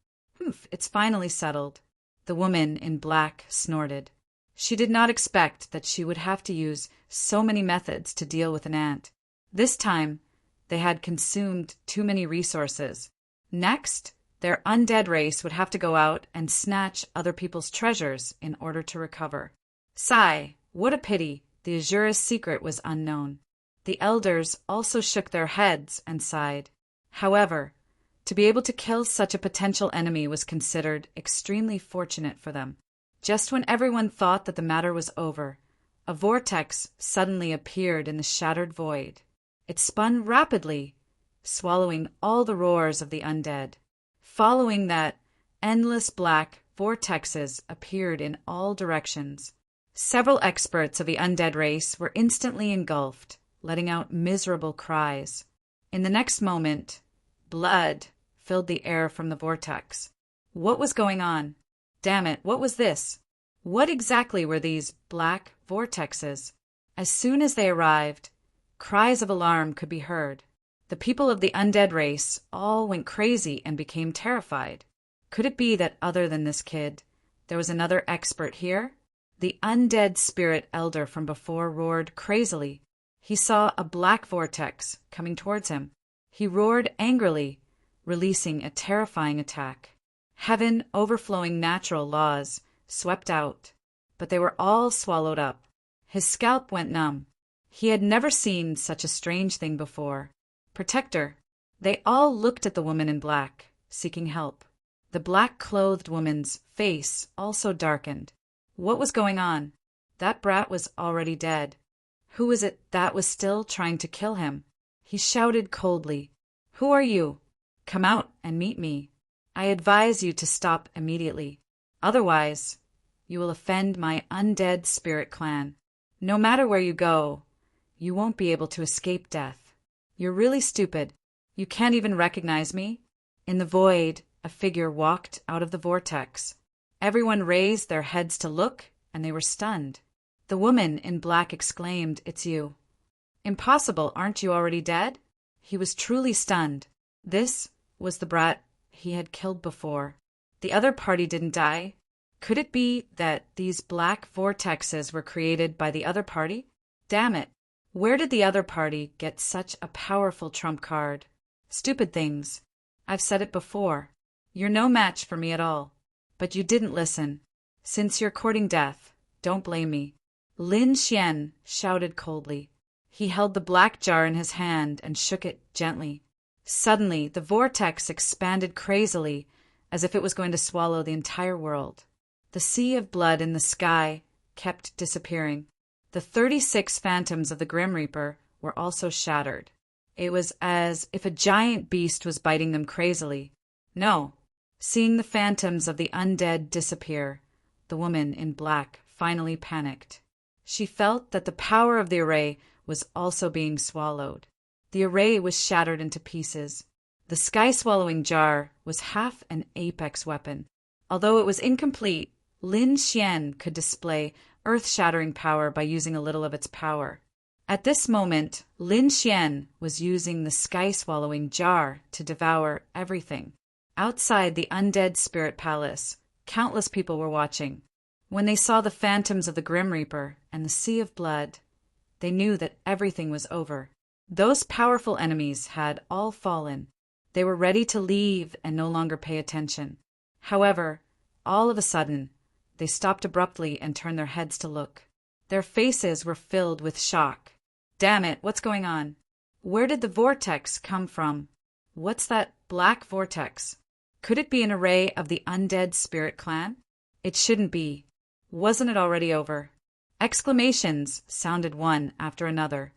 [SPEAKER 1] It's finally settled. The woman in black snorted. She did not expect that she would have to use so many methods to deal with an ant. This time, they had consumed too many resources. Next, their undead race would have to go out and snatch other people's treasures in order to recover. Sigh, what a pity the Azura's secret was unknown. The elders also shook their heads and sighed. However, to be able to kill such a potential enemy was considered extremely fortunate for them. Just when everyone thought that the matter was over, a vortex suddenly appeared in the shattered void. It spun rapidly, swallowing all the roars of the undead. Following that, endless black vortexes appeared in all directions. Several experts of the undead race were instantly engulfed, letting out miserable cries. In the next moment, blood filled the air from the vortex. What was going on? Damn it, what was this? What exactly were these black vortexes? As soon as they arrived, cries of alarm could be heard. The people of the undead race all went crazy and became terrified. Could it be that other than this kid, there was another expert here? The undead spirit elder from before roared crazily. He saw a black vortex coming towards him. He roared angrily, releasing a terrifying attack. Heaven overflowing natural laws swept out, but they were all swallowed up. His scalp went numb. He had never seen such a strange thing before. Protector. They all looked at the woman in black, seeking help. The black-clothed woman's face also darkened. What was going on? That brat was already dead. Who was it that was still trying to kill him? He shouted coldly, "Who are you? Come out and meet me. I advise you to stop immediately. Otherwise, you will offend my undead spirit clan. No matter where you go, you won't be able to escape death. You're really stupid. You can't even recognize me?" In the void, a figure walked out of the vortex. Everyone raised their heads to look, and they were stunned. The woman in black exclaimed, "It's you." "Impossible, aren't you already dead?" He was truly stunned. This was the brat he had killed before. The other party didn't die. Could it be that these black vortexes were created by the other party? Damn it! Where did the other party get such a powerful trump card? Stupid things. I've said it before. You're no match for me at all. But you didn't listen. Since you're courting death, don't blame me. Lin Xian shouted coldly. He held the black jar in his hand and shook it gently. Suddenly, the vortex expanded crazily, as if it was going to swallow the entire world. The sea of blood in the sky kept disappearing. The 36 phantoms of the Grim Reaper were also shattered. It was as if a giant beast was biting them crazily. No. Seeing the phantoms of the undead disappear, the woman in black finally panicked. She felt that the power of the array was also being swallowed. The array was shattered into pieces. The sky-swallowing jar was half an apex weapon. Although it was incomplete, Lin Xian could display earth-shattering power by using a little of its power. At this moment, Lin Xian was using the sky-swallowing jar to devour everything. Outside the undead spirit palace, countless people were watching. When they saw the phantoms of the Grim Reaper and the sea of blood, they knew that everything was over. Those powerful enemies had all fallen. They were ready to leave and no longer pay attention. However, all of a sudden, they stopped abruptly and turned their heads to look. Their faces were filled with shock. Damn it, what's going on? Where did the vortex come from? What's that black vortex? Could it be an array of the undead spirit clan? It shouldn't be. Wasn't it already over? Exclamations sounded one after another.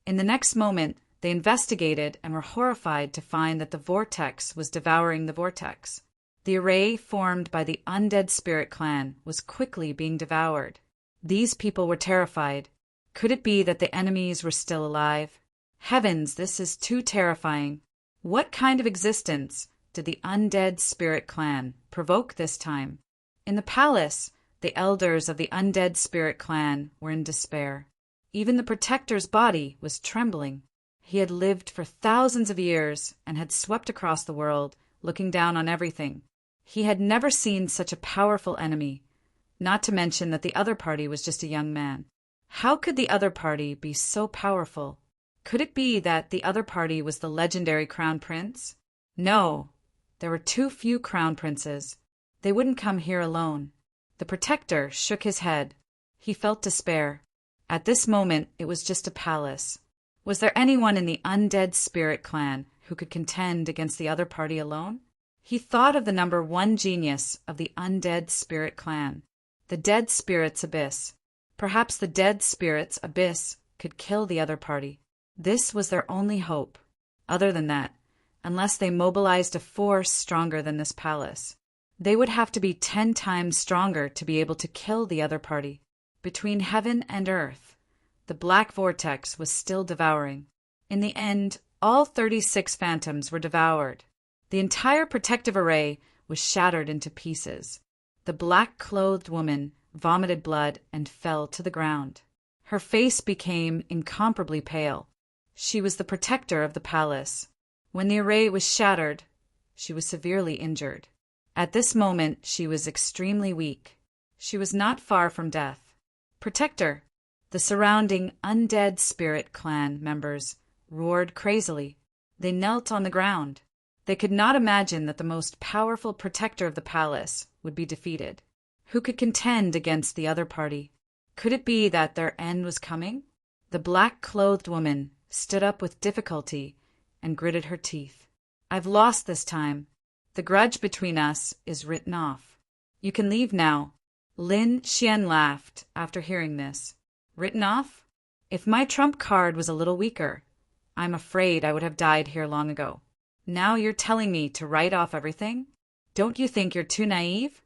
[SPEAKER 1] In the next moment, they investigated and were horrified to find that the vortex was devouring the vortex. The array formed by the undead spirit clan was quickly being devoured. These people were terrified. Could it be that the enemies were still alive? Heavens, this is too terrifying. What kind of existence did the undead spirit clan provoke this time? In the palace, the elders of the undead spirit clan were in despair. Even the protector's body was trembling. He had lived for thousands of years and had swept across the world, looking down on everything. He had never seen such a powerful enemy, not to mention that the other party was just a young man. How could the other party be so powerful? Could it be that the other party was the legendary crown prince? No, there were too few crown princes. They wouldn't come here alone. The protector shook his head. He felt despair. At this moment, it was just a palace. Was there anyone in the undead spirit clan who could contend against the other party alone? He thought of the number one genius of the undead spirit clan, the dead spirit's abyss. Perhaps the dead spirit's abyss could kill the other party. This was their only hope. Other than that, unless they mobilized a force stronger than this palace, they would have to be 10 times stronger to be able to kill the other party. Between heaven and earth, the black vortex was still devouring. In the end, all 36 phantoms were devoured. The entire protective array was shattered into pieces. The black-clothed woman vomited blood and fell to the ground. Her face became incomparably pale. She was the protector of the palace. When the array was shattered, she was severely injured. At this moment, she was extremely weak. She was not far from death. Protector! The surrounding undead spirit clan members roared crazily. They knelt on the ground. They could not imagine that the most powerful protector of the palace would be defeated. Who could contend against the other party? Could it be that their end was coming? The black-clothed woman stood up with difficulty and gritted her teeth. I've lost this time. The grudge between us is written off. You can leave now. Lin Xian laughed after hearing this. Written off? If my trump card was a little weaker, I'm afraid I would have died here long ago. Now you're telling me to write off everything? Don't you think you're too naive?